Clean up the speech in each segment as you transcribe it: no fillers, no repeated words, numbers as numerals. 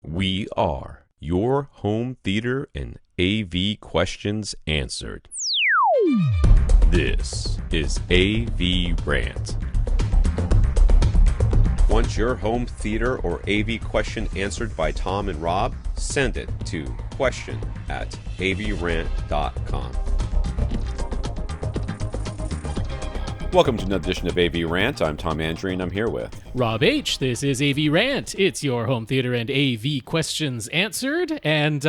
We are your home theater and AV questions answered. This is AVRant. Want your home theater or AV question answered by Tom and Rob? Send it to question@avrant.com. Welcome to another edition of AV Rant. I'm Tom Andrew, and I'm here with Rob H. This is AV Rant. It's your home theater and AV questions answered. And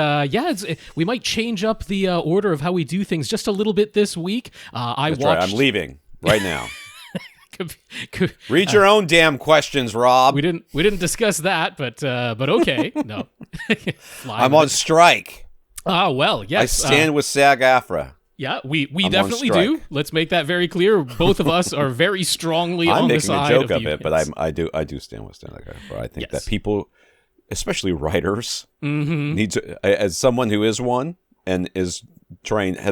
we might change up the order of how we do things just a little bit this week. That's right. I'm leaving right now. Read your own damn questions, Rob. We didn't discuss that, but okay. No, I'm on strike. Oh well, yes. I stand with SAG-AFTRA. Yeah, we definitely do. Let's make that very clear. Both of us are very strongly on the side I'm making a joke of it, but I do stand with SAG-AFTRA. I think that people, especially writers, need to, as someone who is one and has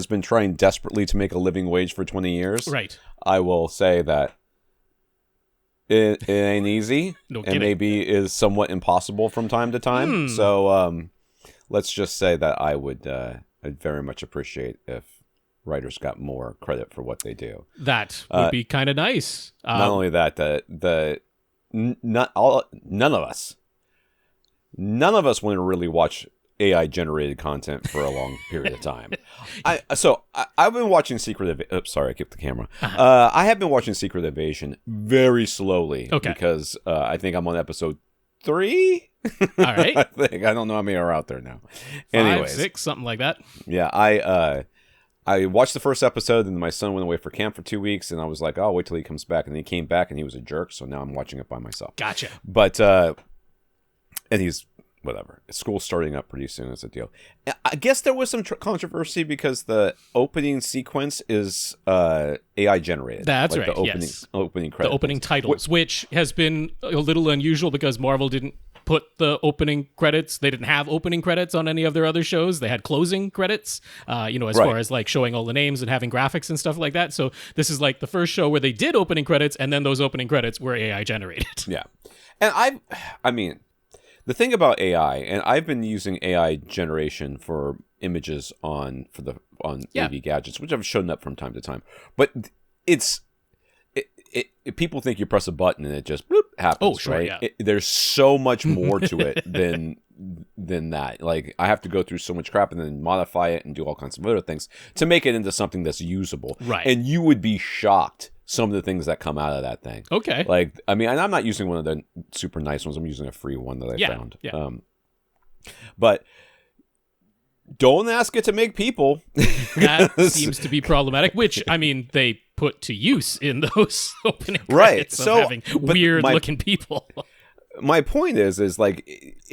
been trying desperately to make a living wage for 20 years. Right. I will say that it ain't easy, and maybe is somewhat impossible from time to time. So let's just say that I'd very much appreciate if writers got more credit for what they do. That would be kind of nice. Not only that, none of us want to really watch AI generated content for a long period of time. I've been watching sorry, I kicked the camera. I have been watching Secret Invasion very slowly. Okay. Because I think I'm on episode 3. All right. I don't know how many are out there now. 5, 6, something like that. Yeah, I watched the first episode, and my son went away for camp for 2 weeks, and I was like, oh, I'll wait till he comes back. And he came back, and he was a jerk, so now I'm watching it by myself. Gotcha. But, and he's, whatever. School's starting up pretty soon, it's a deal. I guess there was some controversy because the opening sequence is AI generated. That's like right, the opening credits. The opening titles, which has been a little unusual because Marvel didn't put the opening credits. They didn't have opening credits on any of their other shows. They had closing credits, as far as like showing all the names and having graphics and stuff like that. So this is like the first show where they did opening credits, and then those opening credits were AI generated. Yeah. And I mean, the thing about AI, and I've been using AI generation for images on AV gadgets, which have shown up from time to time. But people think you press a button and it just bloop, happens. Oh, sure, right? yeah. There's so much more to it than that. Like, I have to go through so much crap and then modify it and do all kinds of other things to make it into something that's usable. Right. And you would be shocked some of the things that come out of that thing. Okay. Like, I mean, and I'm not using one of the super nice ones. I'm using a free one that I found. Yeah. But don't ask it to make people. That seems to be problematic, which, I mean, they put to use in those opening credits of having weird-looking people. My point is like,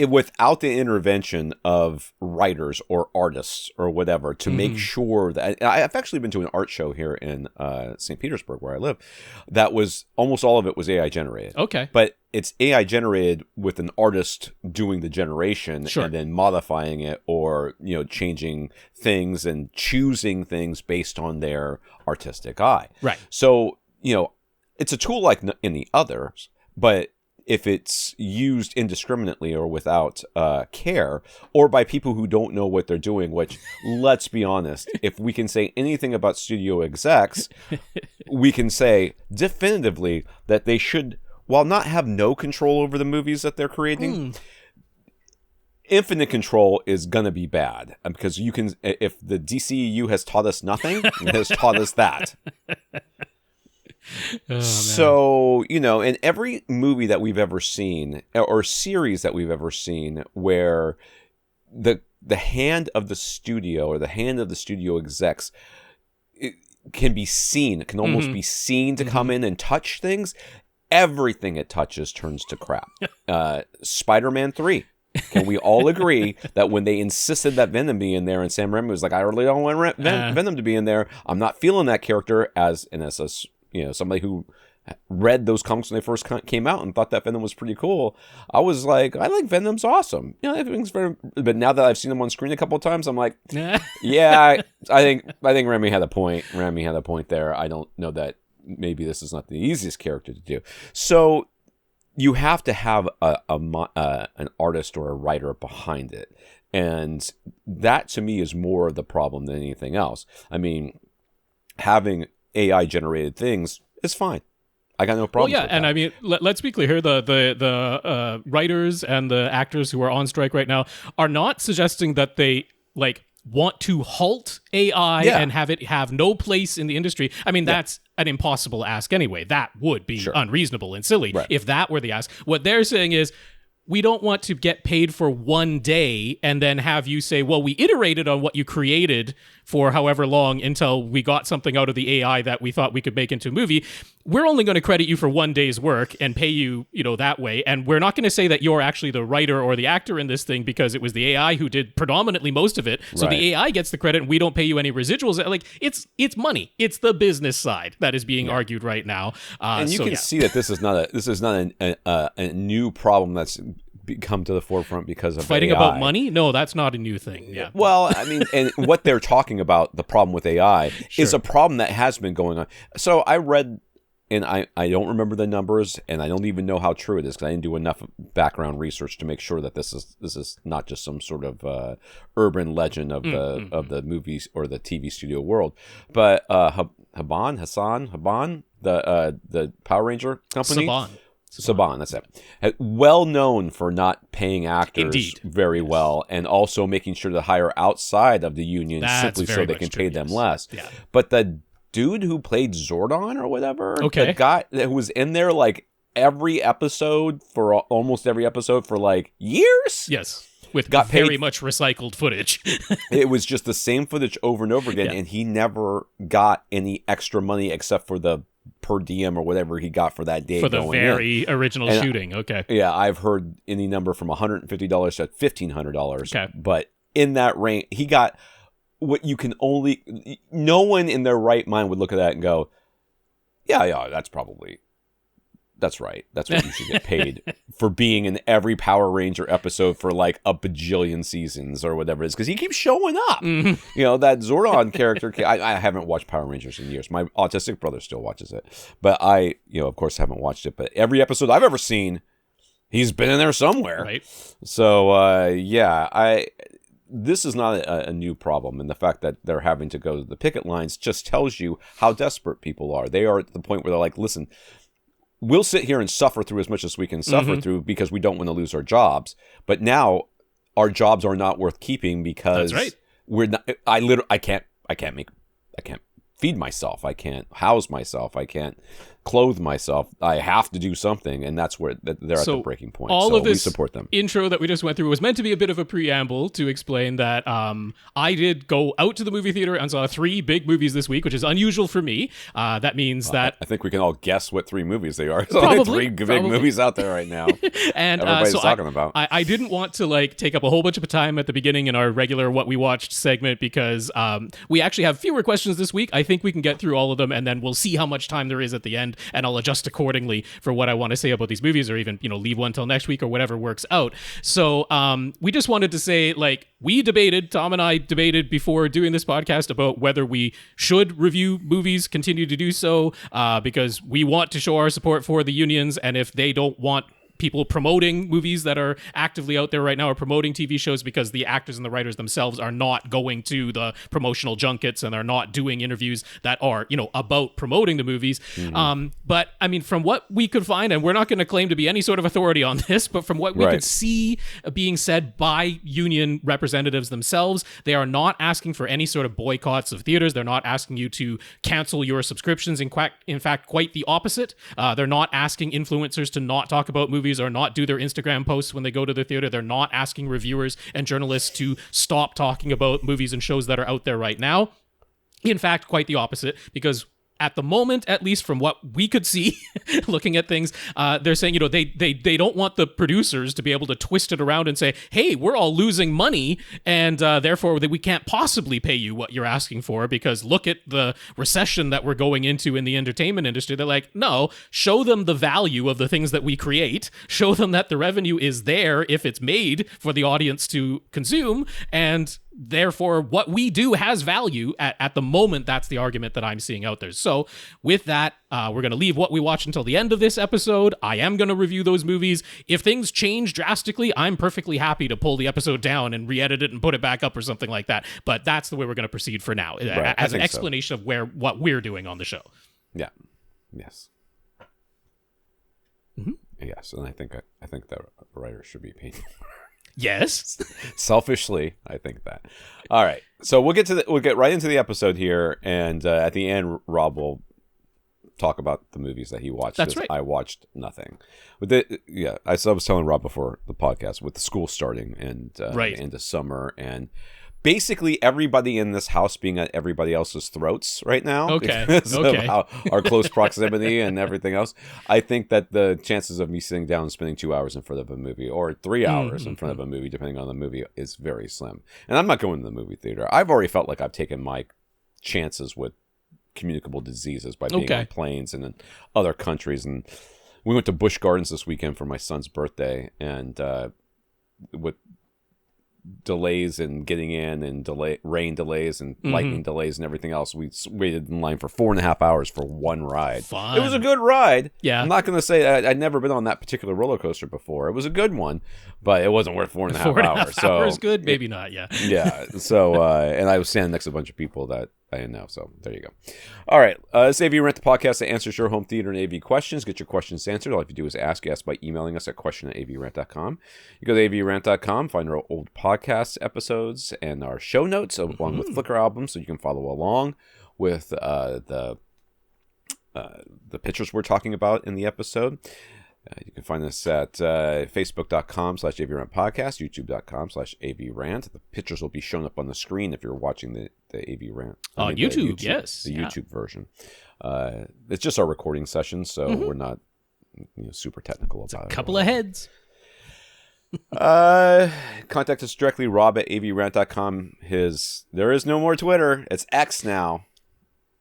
without the intervention of writers or artists or whatever to make sure that... I've actually been to an art show here in St. Petersburg, where I live, that was... almost all of it was AI generated. Okay. But it's AI generated with an artist doing the generation and then modifying it or, changing things and choosing things based on their artistic eye. Right. So, it's a tool like any others, but if it's used indiscriminately or without care, or by people who don't know what they're doing, which, let's be honest, if we can say anything about studio execs, we can say definitively that they should, while not have no control over the movies that they're creating, infinite control is going to be bad. Because you can, if the DCEU has taught us nothing, it has taught us that. Oh, so, in every movie that we've ever seen, or series that we've ever seen, where the hand of the studio or the hand of the studio execs can be seen, it can almost be seen to come in and touch things, everything it touches turns to crap. Spider-Man 3. Can we all agree that when they insisted that Venom be in there, and Sam Raimi was like, I really don't want Venom to be in there, I'm not feeling that character as somebody who read those comics when they first came out and thought that Venom was pretty cool. I was like, I think Venom's awesome. Everything's very. But now that I've seen him on screen a couple of times, I'm like, yeah, I think Raimi had a point. Raimi had a point there. I don't know that maybe this is not the easiest character to do. So you have to have an artist or a writer behind it. And that, to me, is more of the problem than anything else. I mean, having AI-generated things is fine. I got no problem. Well, yeah, and I mean, let's be clear here: the writers and the actors who are on strike right now are not suggesting that they want to halt AI and have it have no place in the industry. I mean, that's an impossible ask anyway. That would be unreasonable and silly if that were the ask. What they're saying is, we don't want to get paid for one day and then have you say, well, we iterated on what you created for however long until we got something out of the AI that we thought we could make into a movie. We're only going to credit you for one day's work and pay you, that way. And we're not going to say that you're actually the writer or the actor in this thing because it was the AI who did predominantly most of it. So the AI gets the credit and we don't pay you any residuals. Like, it's money. It's the business side that is being argued right now. And you can see that this is not a new problem that's come to the forefront because of fighting AI. About money. No, that's not a new thing. Yeah. Well, I mean, and what they're talking about, the problem with AI, is a problem that has been going on. So I read, and I don't remember the numbers, and I don't even know how true it is because I didn't do enough background research to make sure that this is not just some sort of urban legend of the movies or the TV studio world. But Hassan, the Power Ranger company, Saban, that's it. Well known for not paying actors very well, and also making sure to hire outside of the union simply so they can pay them less. Yeah. But the dude who played Zordon or whatever, the guy who was in there every episode for almost every episode for years. Yes. With very much recycled footage. It was just the same footage over and over again, and he never got any extra money except for the per diem or whatever he got for that day for the very original shooting. Okay. Yeah, I've heard any number from $150 to $1,500. Okay. But in that range, he got what you can only. No one in their right mind would look at that and go, "Yeah, that's right. That's what you should get paid for being in every Power Ranger episode for a bajillion seasons or whatever it is." Because he keeps showing up. Mm-hmm. That Zordon character. I haven't watched Power Rangers in years. My autistic brother still watches it. But I, of course, haven't watched it. But every episode I've ever seen, he's been in there somewhere. Right. So, this is not a new problem. And the fact that they're having to go to the picket lines just tells you how desperate people are. They are at the point where they're like, listen, we'll sit here and suffer through as much as we can suffer through because we don't want to lose our jobs. But now our jobs are not worth keeping because we're not. I can't feed myself. I can't house myself. I can't clothe myself. I have to do something, and that's where they're at the breaking point. All of this we support them. Intro that we just went through was meant to be a bit of a preamble to explain that I did go out to the movie theater and saw 3 big movies this week, which is unusual for me. That means that I think we can all guess what 3 movies they are. There's only 3 big movies out there right now. And everybody's talking about. I didn't want to take up a whole bunch of time at the beginning in our regular What We Watched segment because we actually have fewer questions this week. I think we can get through all of them, and then we'll see how much time there is at the end, and I'll adjust accordingly for what I want to say about these movies, or even leave one till next week or whatever works out. So we just wanted to say Tom and I debated before doing this podcast about whether we should review movies, continue to do so, because we want to show our support for the unions, and if they don't want people promoting movies that are actively out there right now or promoting TV shows because the actors and the writers themselves are not going to the promotional junkets and are not doing interviews that are, about promoting the movies. Mm-hmm. But I mean, from what we could find, and we're not going to claim to be any sort of authority on this, but from what we could see being said by union representatives themselves, they are not asking for any sort of boycotts of theaters. They're not asking you to cancel your subscriptions. In fact, quite the opposite. They're not asking influencers to not talk about movies or not do their Instagram posts when they go to the theater. They're not asking reviewers and journalists to stop talking about movies and shows that are out there right now. In fact, quite the opposite, because at the moment, at least from what we could see, looking at things, they're saying, they don't want the producers to be able to twist it around and say, hey, we're all losing money, and therefore we can't possibly pay you what you're asking for because look at the recession that we're going into in the entertainment industry. They're like, no, show them the value of the things that we create, show them that the revenue is there if it's made for the audience to consume, and therefore what we do has value. At the moment, that's the argument that I'm seeing out there. So with that, we're going to leave what we watch until the end of this episode. I am going to review those movies. If things change drastically, I'm perfectly happy to pull the episode down and re-edit it and put it back up or something like that. But that's the way we're going to proceed for now, as an explanation of what we're doing on the show. Yeah. Yes. Mm-hmm. Yes, and I think that writer should be paid. Yes. Selfishly, I think that. All right, so we'll get right into the episode here, and at the end, Rob will talk about the movies that he watched. That's right. I watched nothing. I was telling Rob before the podcast, with the school starting and the end of summer, and basically everybody in this house being at everybody else's throats right now. Okay. Because of our close proximity and everything else. I think that the chances of me sitting down and spending 2 hours in front of a movie, or 3 hours in front of a movie, depending on the movie, is very slim. And I'm not going to the movie theater. I've already felt like I've taken my chances with communicable diseases by being on planes and in other countries. And we went to Busch Gardens this weekend for my son's birthday, and with delays in getting in and rain delays and lightning delays and everything else, we waited in line for 4.5 hours for one ride. Fun. It was a good ride. Yeah, I'm not going to say I'd never been on that particular roller coaster before. It was a good one, but it wasn't worth 4.5 hours. So hours good, maybe not. Yeah. So and I was standing next to a bunch of people that I didn't know. So there you go. All right. It's AVRant, the podcast that answers your home theater and AV questions. Get your questions answered. All you have to do is ask by emailing us at question@avrant.com. You go to avrant.com, find our old podcast episodes and our show notes along with Flickr albums, so you can follow along with the pictures we're talking about in the episode. You can find us at facebook.com/AVRant podcast, youtube.com/AVRant. The pictures will be shown up on the screen if you're watching the AVRant. On YouTube, yes. The YouTube version. It's just our recording session, so we're not super technical about it. A couple of heads. Contact us directly, rob@avrant.com. There is no more Twitter. It's X now.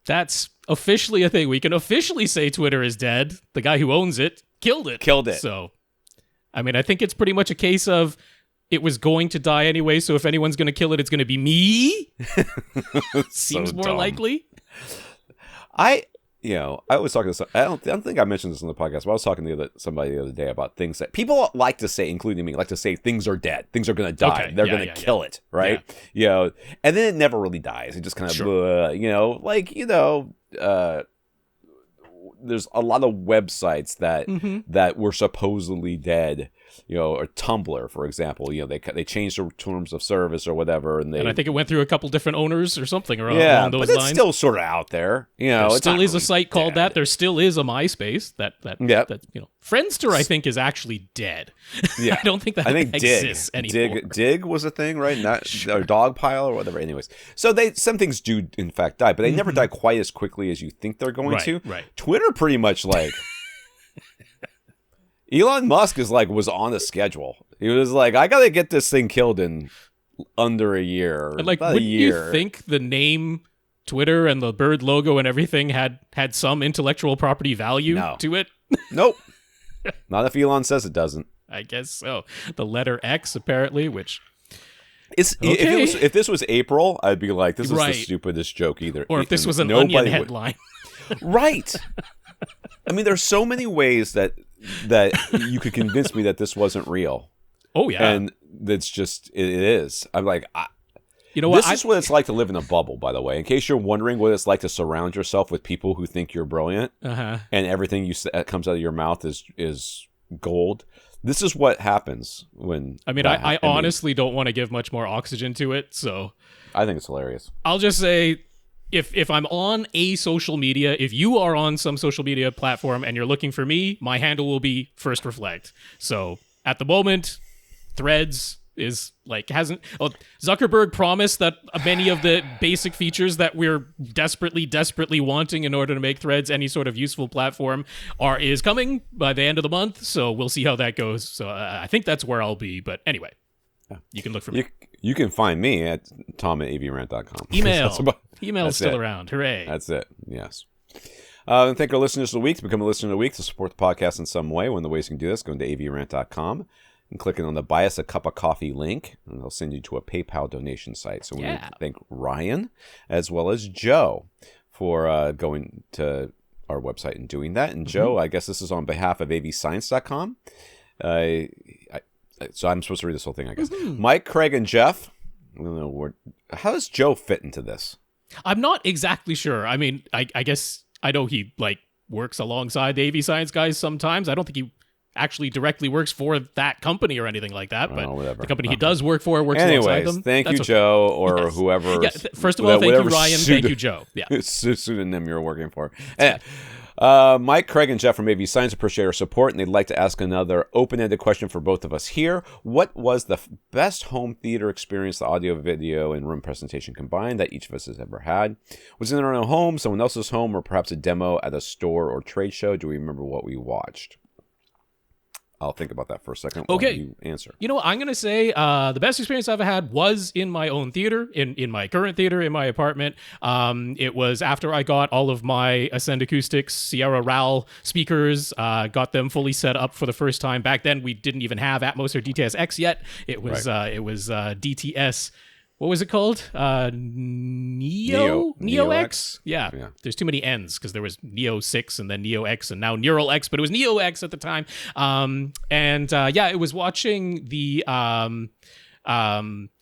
That's officially a thing. We can officially say Twitter is dead. The guy who owns it killed it. So, I mean, I think it's pretty much a case of it was going to die anyway, so if anyone's going to kill it, it's going to be me. Seems so more dumb. Likely. I was talking to I don't think I mentioned this on the podcast, but I was talking to somebody the other day about things that people like to say, including me, like to say things are dead, things are going to die, they're going to kill it, right? Yeah. And then it never really dies. It just kind of, there's a lot of websites that were supposedly dead, or Tumblr, for example. They changed the terms of service or whatever, and I think it went through a couple different owners or something along those but it's lines. still sort of out there. There still is really a site called that. There still is a MySpace that Friendster, I think, is actually dead. Yeah. I don't think that exists anymore. Dig was a thing, right? Or Dogpile or whatever. Anyways, so some things do in fact die, but they never die quite as quickly as you think they're going to. Right. Twitter pretty much Elon Musk was on a schedule. He was like, I gotta get this thing killed in under a year. And wouldn't you think the name Twitter and the bird logo and everything had some intellectual property value to it? Nope. Not if Elon says it doesn't. I guess so. The letter X, apparently, which... If this was April, I'd be like, this is the stupidest joke either. Or if this was an Onion headline. Right. I mean, there's so many ways that you could convince me that this wasn't real. Oh, yeah. And that's just, it is. I'm like, this is what it's like to live in a bubble, by the way. In case you're wondering what it's like to surround yourself with people who think you're brilliant and everything that comes out of your mouth is gold. This is what happens when... I honestly don't want to give much more oxygen to it, so... I think it's hilarious. I'll just say... If I'm on a social media, if you are on some social media platform and you're looking for me, my handle will be First Reflect. So at the moment, Threads is Zuckerberg promised that many of the basic features that we're desperately wanting in order to make Threads any sort of useful platform is coming by the end of the month. So we'll see how that goes. So I think that's where I'll be. But anyway, you can look for me. You can find me at tom@avrant.com. Email's still around. Hooray. That's it. Yes. And thank our listeners of the week. To become a listener of the week to support the podcast in some way. One of the ways you can do this, go to avrant.com. and clicking on the Buy Us a Cup of Coffee link, and they'll send you to a PayPal donation site. So we want to thank Ryan as well as Joe for going to our website and doing that. And Joe, I guess this is on behalf of avscience.com. So I'm supposed to read this whole thing, I guess. Mike, Craig, and Jeff. I don't know, how does Joe fit into this? I'm not exactly sure. I mean, I guess I know he works alongside the AV Science guys sometimes. I don't think he actually directly works for that company or anything like that, but the company he does work for works alongside them. Thank you, Joe, or whoever. Yeah, first of all, thank you, Ryan. Thank you, Joe. Yeah, pseudonym you're working for. Mike, Craig, and Jeff from AV Science appreciate our support, and they'd like to ask another open-ended question for both of us here. What was the best home theater experience, the audio, video, and room presentation combined that each of us has ever had? Was it in our own home, someone else's home, or perhaps a demo at a store or trade show? Do we remember what we watched? I'll think about that for a second while you answer. You know what? I'm going to say the best experience I've had was in my own theater, in my current theater, in my apartment. It was after I got all of my Ascend Acoustics Sierra RAL speakers, got them fully set up for the first time. Back then, we didn't even have Atmos or DTS-X yet. It was DTS... What was it called? Neo X? Yeah. There's too many N's because there was Neo 6 and then Neo X and now Neural X, but it was Neo X at the time. It was watching the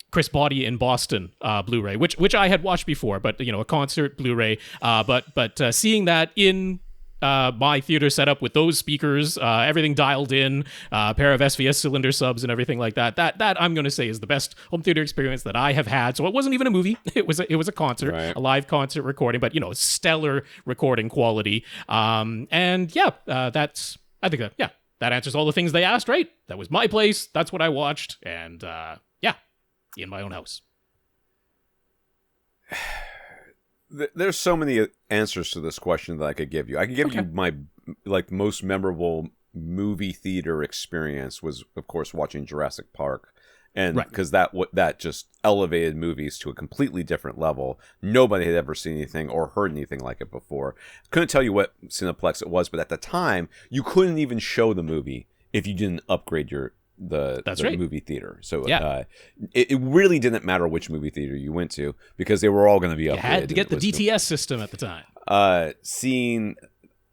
Chris Body in Boston Blu-ray, which I had watched before, but a concert Blu-ray. But seeing that in my theater set up with those speakers, everything dialed in, a pair of SVS cylinder subs and everything like that. That I'm going to say is the best home theater experience that I have had. So it wasn't even a movie; it was a concert, a live concert recording, but stellar recording quality. That answers all the things they asked. Right? That was my place. That's what I watched, and in my own house. There's so many answers to this question that I could give you. I can give you my most memorable movie theater experience was, of course, watching Jurassic Park, and because that just elevated movies to a completely different level. Nobody had ever seen anything or heard anything like it before. Couldn't tell you what Cineplex it was, but at the time, you couldn't even show the movie if you didn't upgrade the movie theater. So it really didn't matter which movie theater you went to because they were all going to be upgraded. You had to get the DTS system at the time. Seeing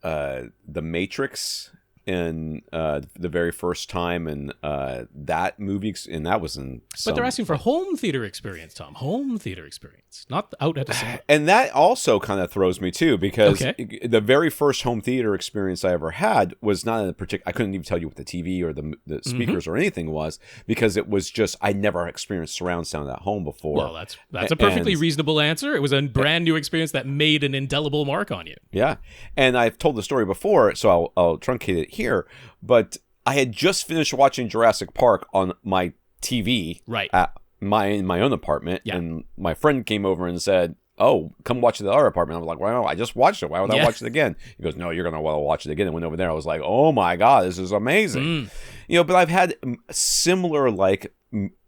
The Matrix in the very first time, and that movie, and that was in. But they're asking for home theater experience, Tom. Home theater experience, not out at a cinema. And that also kind of throws me too, because the very first home theater experience I ever had was not in a particular. I couldn't even tell you what the TV or the speakers or anything was, because it was just I never experienced surround sound at home before. Well, that's a perfectly reasonable answer. It was a brand new experience that made an indelible mark on you. Yeah, and I've told the story before, so I'll truncate it here. But I had just finished watching Jurassic Park on my TV at my own apartment, and my friend came over and said, "Oh, come watch it at our apartment." I was like, "Well, I just watched it. Why would I watch it again?" He goes, "No, you're gonna want to watch it again." And went over there. I was like, "Oh my god, this is amazing!" But I've had similar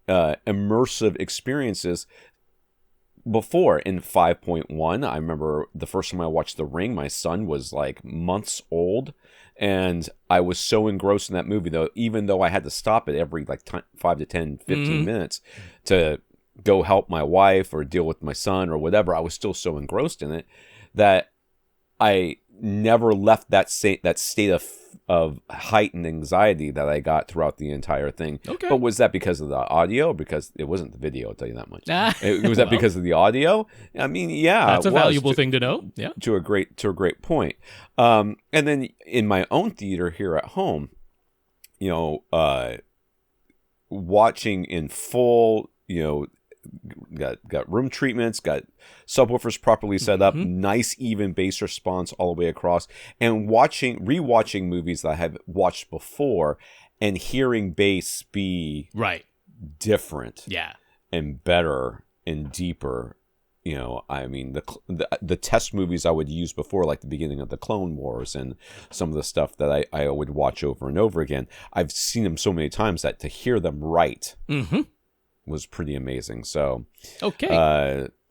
immersive experiences before. In 5.1, I remember the first time I watched The Ring, my son was like months old, and I was so engrossed in that movie, though, even though I had to stop it every 5 to 10, 15 minutes to go help my wife or deal with my son or whatever, I was still so engrossed in it that I never left that state of heightened anxiety that I got throughout the entire thing. But was that because of the audio? Because it wasn't the video, I'll tell you that much. Was that because of the audio? I mean, that's a valuable thing to know. Yeah, to a great point. And then in my own theater here at home, watching in full, got room treatments, got subwoofers properly set up, nice even bass response all the way across, and rewatching movies that I have watched before and hearing bass be different and better and deeper. I mean, the test movies I would use before, like the beginning of the Clone Wars and some of the stuff that I would watch over and over again, I've seen them so many times that to hear them was pretty amazing. So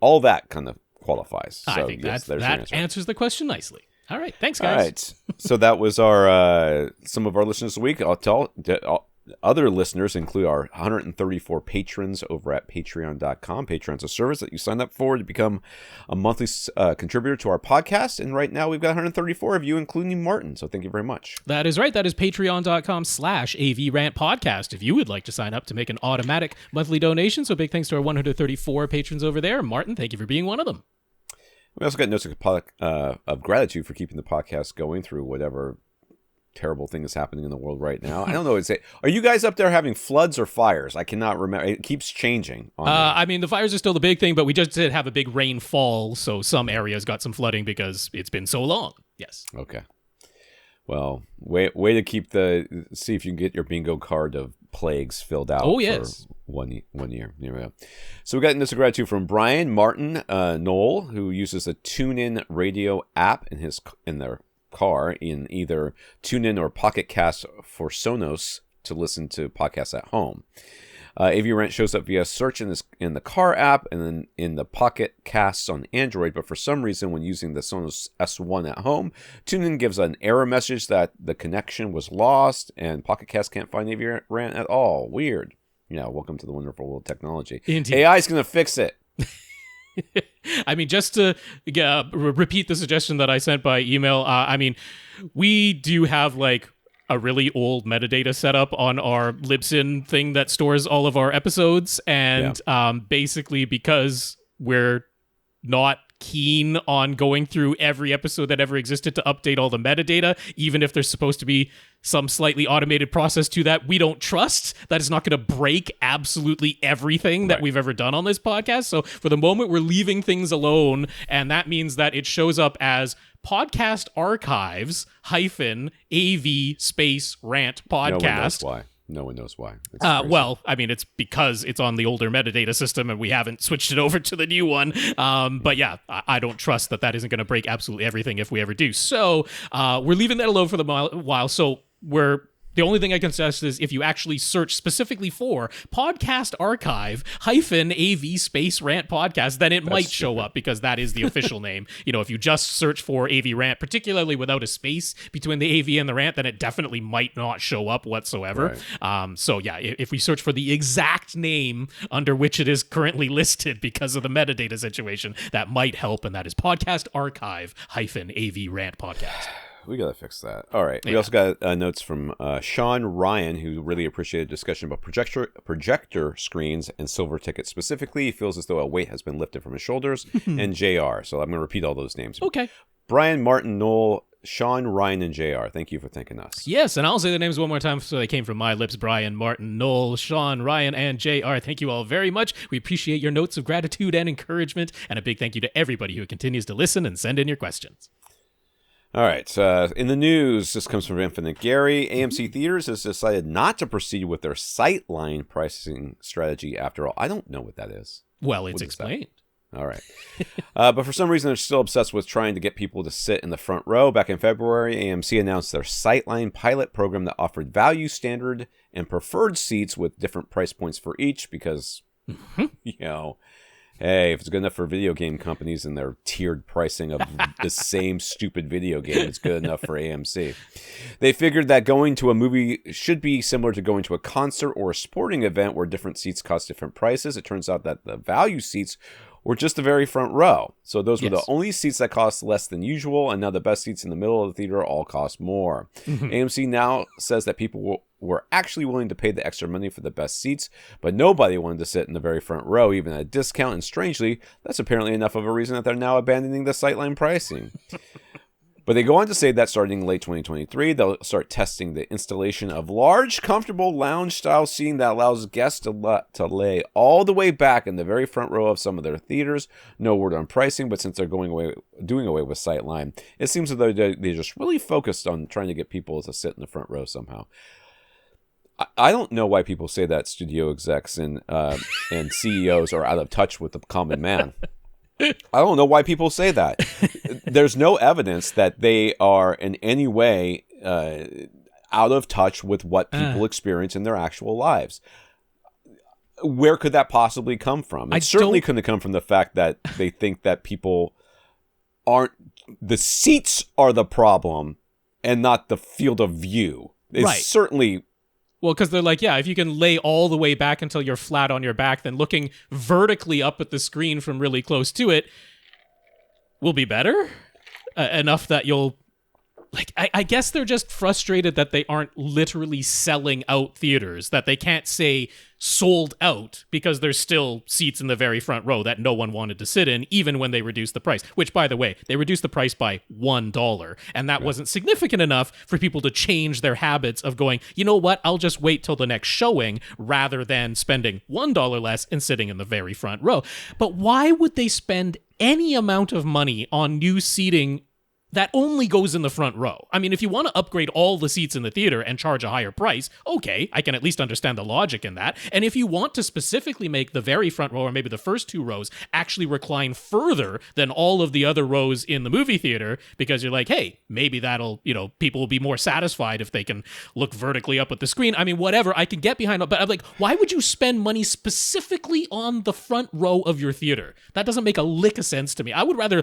all that kind of qualifies. So, I think that answers the question nicely. All right, thanks, guys. All right, so that was our some of our listeners this week. other listeners include our 134 patrons over at patreon.com. Patreon's a service that you sign up for to become a monthly contributor to our podcast. And right now we've got 134 of you, including Martin. So thank you very much. That is right. That is patreon.com/AVRant podcast. If you would like to sign up to make an automatic monthly donation. So big thanks to our 134 patrons over there. Martin, thank you for being one of them. We also got notes of gratitude for keeping the podcast going through whatever terrible thing is happening in the world right now. I don't know what to say. Are you guys up there having floods or fires? I cannot remember. It keeps changing. I mean, the fires are still the big thing, but we just did have a big rainfall, so some areas got some flooding because it's been so long. Yes. Okay. Well, way to see if you can get your bingo card of plagues filled out. Oh, yes. For one year. Here we go. So we got notes of gratitude from Brian, Martin, Noel, who uses a TuneIn radio app in their car in either TuneIn or Pocket Cast for Sonos to listen to podcasts at home. AVRant shows up via search in the car app and then in the Pocket Casts on Android, but for some reason when using the Sonos S1 at home, TuneIn gives an error message that the connection was lost and Pocket Cast can't find AVRant at all. Weird. Yeah, welcome to the wonderful world of technology. Indeed. AI is going to fix it. I mean, just to repeat the suggestion that I sent by email, I mean, we do have like a really old metadata setup on our Libsyn thing that stores all of our episodes. And basically because we're not keen on going through every episode that ever existed to update all the metadata, even if there's supposed to be some slightly automated process to that, we don't trust that it's not going to break absolutely everything that we've ever done on this podcast. So for the moment, we're leaving things alone. And that means that it shows up as podcast archives -AV space rant podcast. No one knows why. Well, I mean, it's because it's on the older metadata system and we haven't switched it over to the new one. But yeah, I don't trust that isn't going to break absolutely everything if we ever do. So we're leaving that alone for the while. So the only thing I can suggest is if you actually search specifically for podcast archive -AV space rant podcast, then it might show up because that is the official name. You know, if you just search for AV rant, particularly without a space between the AV and the rant, then it definitely might not show up whatsoever. Right. So yeah, if we search for the exact name under which it is currently listed because of the metadata situation, that might help. And that is podcast archive -AV rant podcast. We got to fix that. All right. We also got notes from Shawn Ryan, who really appreciated a discussion about projector screens and silver tickets specifically. He feels as though a weight has been lifted from his shoulders. And JR. So I'm going to repeat all those names. Okay. Brian, Martin, Noel, Shawn, Ryan, and JR. Thank you for thanking us. Yes, and I'll say the names one more time so they came from my lips. Brian, Martin, Noel, Shawn, Ryan, and JR. Thank you all very much. We appreciate your notes of gratitude and encouragement. And a big thank you to everybody who continues to listen and send in your questions. All right. In the news, this comes from Infinite Gary. AMC Theaters has decided not to proceed with their Sightline pricing strategy after all. I don't know what that is. Well, it's explained. All right. But for some reason, they're still obsessed with trying to get people to sit in the front row. Back in February, AMC announced their Sightline pilot program that offered value, standard, and preferred seats with different price points for each because, you know, hey, if it's good enough for video game companies and their tiered pricing of the same stupid video game, it's good enough for AMC. They figured that going to a movie should be similar to going to a concert or a sporting event where different seats cost different prices. It turns out that the value seats were just the very front row. So those were the only seats that cost less than usual, and now the best seats in the middle of the theater all cost more. AMC now says that people were actually willing to pay the extra money for the best seats, but nobody wanted to sit in the very front row, even at a discount, and strangely, that's apparently enough of a reason that they're now abandoning the Sightline pricing. But they go on to say that starting late 2023, they'll start testing the installation of large, comfortable lounge-style seating that allows guests to lay all the way back in the very front row of some of their theaters. No word on pricing, but since they're doing away with Sightline, it seems as though they're just really focused on trying to get people to sit in the front row somehow. I don't know why people say that studio execs and CEOs are out of touch with the common man. I don't know why people say that. There's no evidence that they are in any way out of touch with what people experience in their actual lives. Where could that possibly come from? It certainly couldn't come from the fact that they think that people aren't... The seats are the problem and not the field of view. It's certainly Well, because they're like, yeah, if you can lay all the way back until you're flat on your back, then looking vertically up at the screen from really close to it will be better enough that you'll like. I guess they're just frustrated that they aren't literally selling out theaters, that they can't say sold out because there's still seats in the very front row that no one wanted to sit in, even when they reduced the price. Which, by the way, they reduced the price by $1, and that wasn't significant enough for people to change their habits of going, you know what, I'll just wait till the next showing rather than spending $1 less and sitting in the very front row. But why would they spend any amount of money on new seating that only goes in the front row? I mean, if you want to upgrade all the seats in the theater and charge a higher price, okay, I can at least understand the logic in that. And if you want to specifically make the very front row or maybe the first 2 rows actually recline further than all of the other rows in the movie theater, because you're like, hey, maybe that'll, people will be more satisfied if they can look vertically up at the screen. I mean, whatever, I can get behind it, but I'm like, why would you spend money specifically on the front row of your theater? That doesn't make a lick of sense to me. I would rather,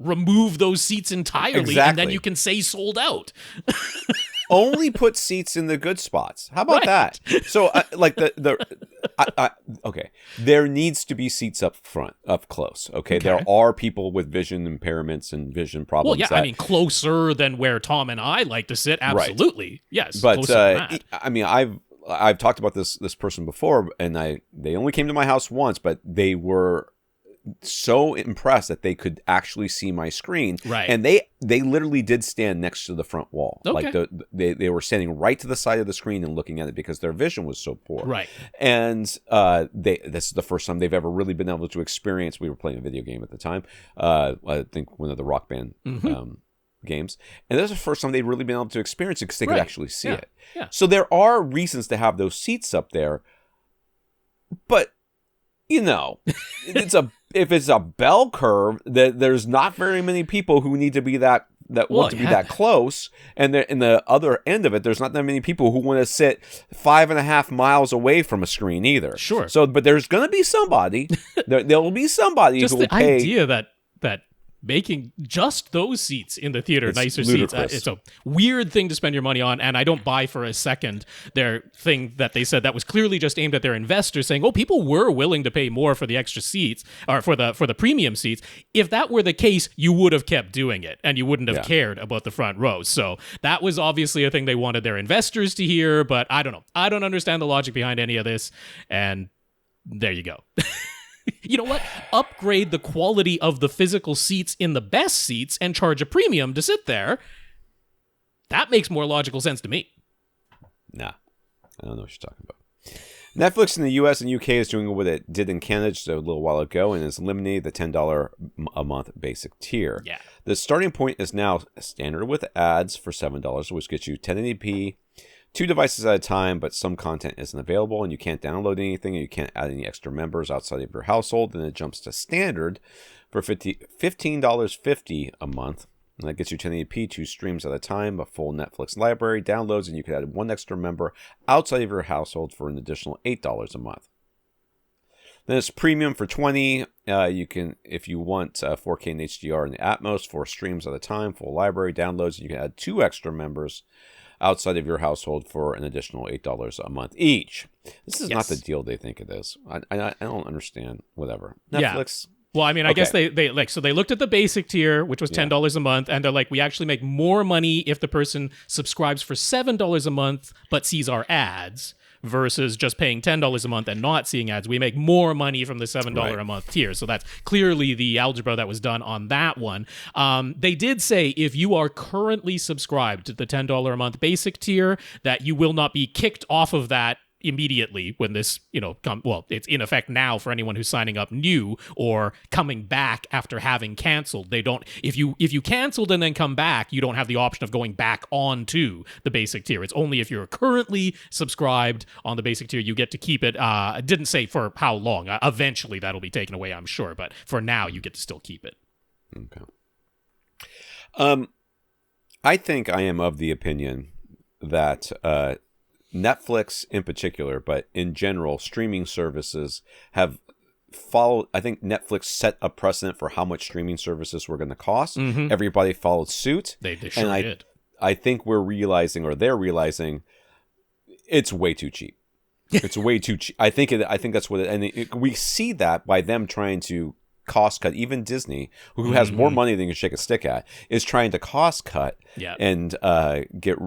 remove those seats entirely, and then you can say sold out. Only put seats in the good spots. How about that? So, okay, there needs to be seats up front, up close. Okay, there are people with vision impairments and vision problems. Well, yeah, I mean, closer than where Tom and I like to sit. Absolutely, right. Yes. But I mean, I've talked about this person before, and they only came to my house once, but they were so impressed that they could actually see my screen, right? And they literally did stand next to the front wall, okay. Like they were standing right to the side of the screen and looking at it because their vision was so poor, right? And this is the first time they've ever really been able to experience. We were playing a video game at the time, I think one of the Rock Band games, and this is the first time they'd really been able to experience it because they could actually see it. Yeah. So there are reasons to have those seats up there, but if it's a bell curve, that there's not very many people who need to be that want to be that close, and in the other end of it, there's not that many people who want to sit 5.5 miles away from a screen either. Sure. So, but there's going to be somebody. there will be somebody just who will the pay. Idea that making just those seats in the theater nicer ludicrous. seats. It's a weird thing to spend your money on, and I don't buy for a second their thing that they said that was clearly just aimed at their investors, saying, "Oh, people were willing to pay more for the extra seats or for the premium seats." If that were the case, you would have kept doing it, and you wouldn't have cared about the front rows. So that was obviously a thing they wanted their investors to hear. But I don't know. I don't understand the logic behind any of this, and there you go. You know what? Upgrade the quality of the physical seats in the best seats and charge a premium to sit there. That makes more logical sense to me. Nah, I don't know what you're talking about. Netflix in the US and UK is doing what it did in Canada just a little while ago and has eliminated the $10 a month basic tier. Yeah. The starting point is now standard with ads for $7, which gets you 1080p, 2 devices at a time, but some content isn't available and you can't download anything and you can't add any extra members outside of your household. Then it jumps to standard for $15.50 a month. And that gets you 1080p, 2 streams at a time, a full Netflix library, downloads, and you can add 1 extra member outside of your household for an additional $8 a month. Then it's premium for $20. You can, if you want 4K and HDR and Atmos, 4 streams at a time, full library, downloads, and you can add 2 extra members outside of your household for an additional $8 a month each. This is not the deal they think it is. I don't understand. Whatever. Netflix. Yeah. Well, I mean, I guess they looked at the basic tier, which was $10 a month, and they're like, we actually make more money if the person subscribes for $7 a month but sees our ads versus just paying $10 a month and not seeing ads. We make more money from the $7 a month tier. So that's clearly the algebra that was done on that one. They did say if you are currently subscribed to the $10 a month basic tier, that you will not be kicked off of that immediately when this, it's in effect now for anyone who's signing up new or coming back after having canceled. They don't, if you canceled and then come back, you don't have the option of going back onto the basic tier. It's only if you're currently subscribed on the basic tier, you get to keep it. It didn't say for how long. Eventually that'll be taken away, I'm sure, but for now you get to still keep it. Okay. I think I am of the opinion that, Netflix in particular, but in general, streaming services have followed. I think Netflix set a precedent for how much streaming services were going to cost. Mm-hmm. Everybody followed suit. They sure did. I think we're realizing, or they're realizing, It's way too cheap. It's way too cheap. I think that's what we see that by them trying to cost cut. Even Disney, who has more money than you can shake a stick at, is trying to cost cut and get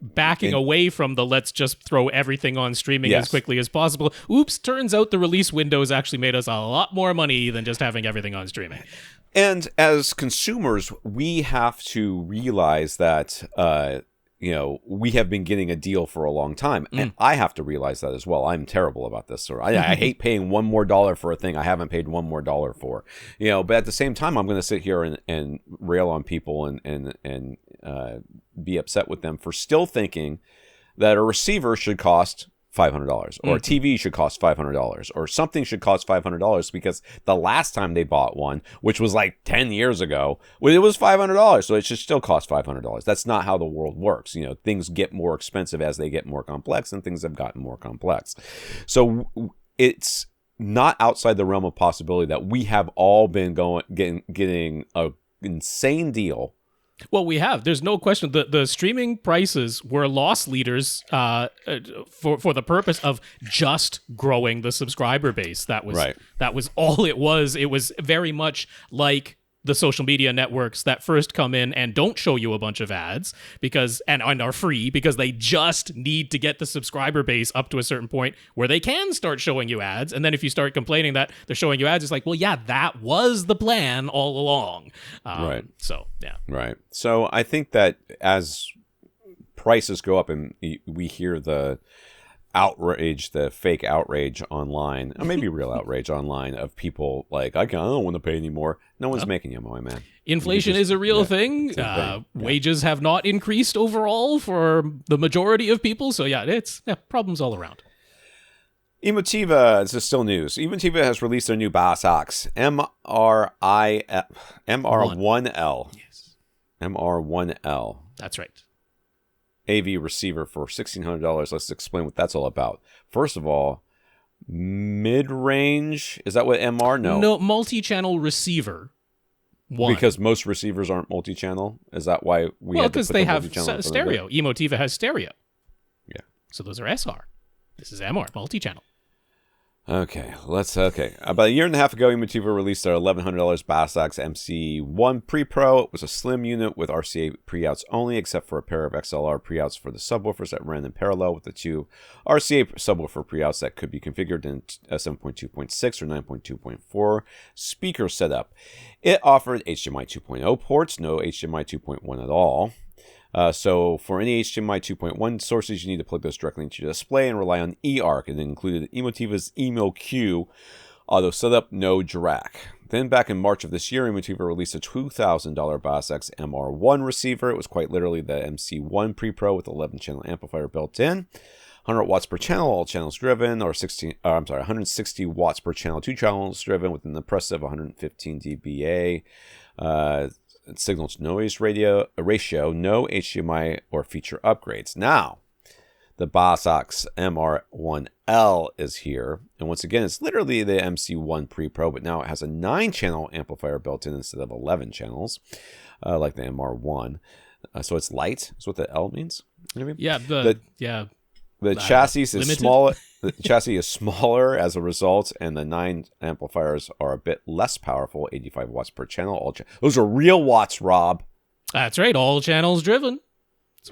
backing away from the let's just throw everything on streaming as quickly as possible. Oops, turns out the release windows actually made us a lot more money than just having everything on streaming. And as consumers, we have to realize that we have been getting a deal for a long time. And I have to realize that as well. I'm terrible about this. I hate paying $1 more for a thing I haven't paid $1 more for. But at the same time, I'm going to sit here and rail on people and be upset with them for still thinking that a receiver should cost $500 or a TV should cost $500 or something should cost $500 because the last time they bought one, which was like 10 years ago, it was $500, so it should still cost $500. That's not how the world works. Things get more expensive as they get more complex, and things have gotten more complex. So it's not outside the realm of possibility that we have all been getting a insane deal. Well, we have. There's no question. The streaming prices were loss leaders for the purpose of just growing the subscriber base. That was all it was. It was very much like the social media networks that first come in and don't show you a bunch of ads and are free because they just need to get the subscriber base up to a certain point where they can start showing you ads. And then if you start complaining that they're showing you ads, it's like, well, yeah, that was the plan all along. Right. So, yeah. Right. So I think that as prices go up and we hear the outrage, the fake outrage online, or maybe real outrage online of people like, I don't want to pay anymore. No one's making you, my man. Inflation is a real thing. Wages have not increased overall for the majority of people. So it's problems all around. Emotiva, this is still news. Emotiva has released their new BasX MR1L. Yes. MR1L. That's right. AV receiver for $1,600. Let's explain what that's all about. First of all, mid-range. Is that what MR? No, multi-channel receiver. Because most receivers aren't multi-channel. Is that why we? Well, because they have stereo. Emotiva has stereo. Yeah. So those are SR. This is MR, multi-channel. Okay, about a year and a half ago, Emotiva released their $1,100 BasX MC1 Pre-Pro. It was a slim unit with RCA pre-outs only, except for a pair of XLR pre-outs for the subwoofers that ran in parallel with the two RCA subwoofer pre-outs that could be configured in 7.2.6 or 9.2.4 speaker setup. It offered HDMI 2.0 ports, no HDMI 2.1 at all. So for any HDMI 2.1 sources, you need to plug those directly into your display and rely on eARC. It included Emotiva's EmoQ auto setup, no DRAC. Then back in March of this year, Emotiva released a $2,000 BasX MR1 receiver. It was quite literally the MC1 Pre-Pro with 11-channel amplifier built in. 100 watts per channel, all channels driven, or 160 watts per channel, 2 channels driven with an impressive 115 dBA. Signal to noise ratio, no HDMI or feature upgrades. Now, the BasX MR1L is here, and once again, it's literally the MC1 Pre-Pro, but now it has a 9-channel amplifier built in instead of 11 channels, like the MR1. So it's light. Is what the L means. You know what I mean? The chassis is smaller. The chassis is smaller as a result, and the 9 amplifiers are a bit less powerful, 85 watts per channel. Those are real watts, Rob. That's right, all channels driven.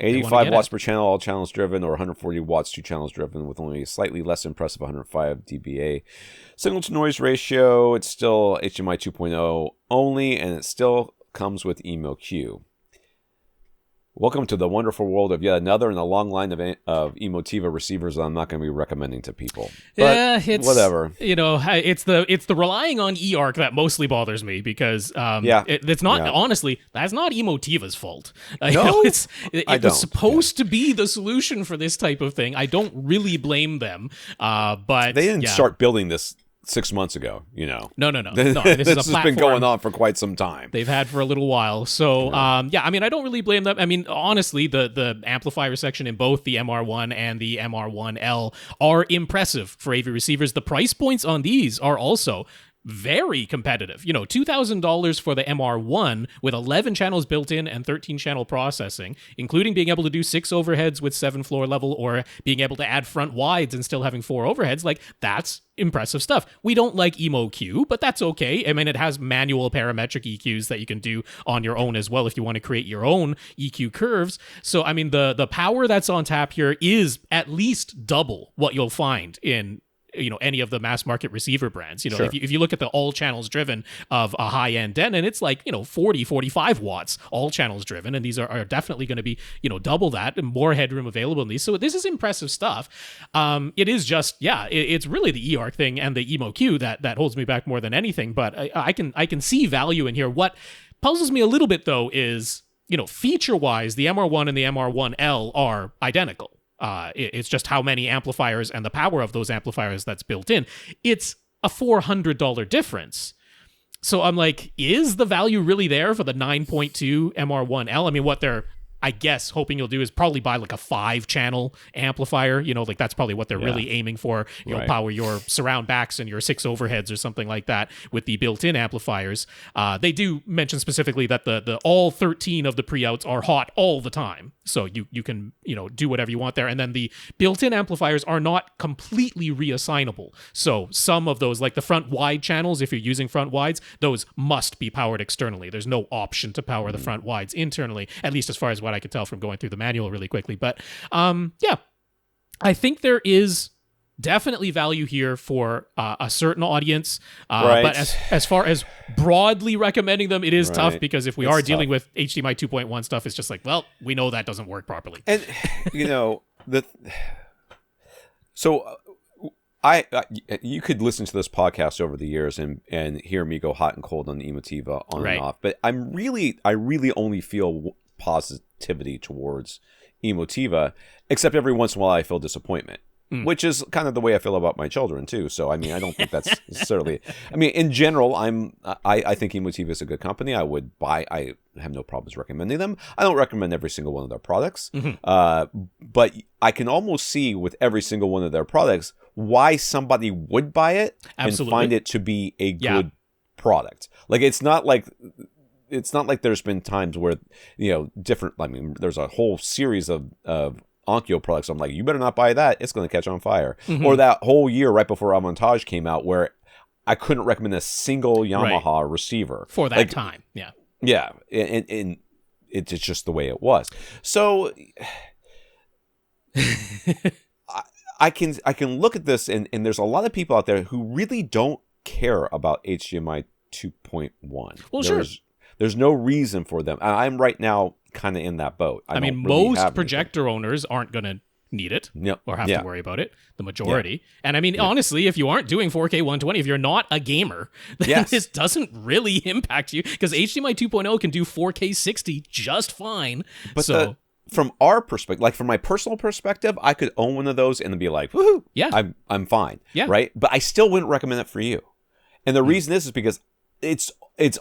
85 watts per channel, all channels driven, or 140 watts, 2 channels driven, with only a slightly less impressive 105 dBA. Signal to noise ratio, it's still HDMI 2.0 only, and it still comes with EmoQ. Welcome to the wonderful world of yet another in a long line of Emotiva receivers that I'm not going to be recommending to people. But it's whatever. It's the relying on eARC that mostly bothers me because it's not honestly that's not Emotiva's fault. No, it was supposed to be the solution for this type of thing. I don't really blame them, but they didn't start building this 6 months ago, No. This has been going on for quite some time. They've had for a little while. So, I don't really blame them. I mean, honestly, the amplifier section in both the MR1 and the MR1L are impressive for AV receivers. The price points on these are also very competitive. You know, $2,000 for the MR1 with 11 channels built in and 13 channel processing, including being able to do 6 overheads with 7 floor level, or being able to add front wides and still having 4 overheads. Like, that's impressive stuff. We don't like EmoQ, but that's okay. I mean, it has manual parametric EQs that you can do on your own as well if you want to create your own EQ curves. So, I mean, the power that's on tap here is at least double what you'll find in, you know, any of the mass market receiver brands. You know, Sure. if you look at the all channels driven of a high end Denon, it's like, you know, 40, 45 watts, all channels driven. And these are definitely going to be, you know, double that and more headroom available in these. So this is impressive stuff. It is just, it's really the eARC thing and the EmoQ that holds me back more than anything. But I can see value in here. What puzzles me a little bit though is, you know, feature wise, the MR1 and the MR1L are identical. It's just how many amplifiers and the power of those amplifiers that's built in. It's a $400 difference. So I'm like, is the value really there for the 9.2 MR1L? I mean, what they're, I guess, hoping you'll do is probably buy like a 5-channel amplifier. You know, like that's probably what they're really aiming for. You know, power your surround backs and your 6 overheads or something like that with the built-in amplifiers. They do mention specifically that the all 13 of the pre-outs are hot all the time. So you can, you know, do whatever you want there. And then the built-in amplifiers are not completely reassignable. So some of those, like the front wide channels, if you're using front wides, those must be powered externally. There's no option to power the front wides internally, at least as far as what I could tell from going through the manual really quickly. But I think there is definitely value here for a certain audience. But as far as broadly recommending them, it is tough, because if we are dealing with HDMI 2.1 stuff, it's just like, well, we know that doesn't work properly. And, you know, you could listen to this podcast over the years and hear me go hot and cold on the Emotiva on and off, but I really only feel positivity towards Emotiva, except every once in a while I feel disappointment. Which is kind of the way I feel about my children too. So I mean, I don't think that's necessarily. I mean, in general, I think Emotiva is a good company. I would buy. I have no problems recommending them. I don't recommend every single one of their products, but I can almost see with every single one of their products why somebody would buy it and find it to be a good product. Like it's not like there's been times where, you know, different. I mean, there's a whole series of Onkyo products. I'm like, you better not buy that. It's going to catch on fire. Or that whole year right before Avantage came out, where I couldn't recommend a single Yamaha receiver for that time. Yeah, and it's just the way it was. So I can look at this, and there's a lot of people out there who really don't care about HDMI 2.1. Well, there's no reason for them. I'm right now kind of in that boat. I mean, most projector owners aren't going to need it or have to worry about it, the majority. And I mean, honestly, if you aren't doing 4K 120, if you're not a gamer, then this doesn't really impact you, because HDMI 2.0 can do 4K 60 just fine. But from our perspective, like from my personal perspective, I could own one of those and be like, woohoo, I'm fine. Right? But I still wouldn't recommend it for you. And the reason is because it's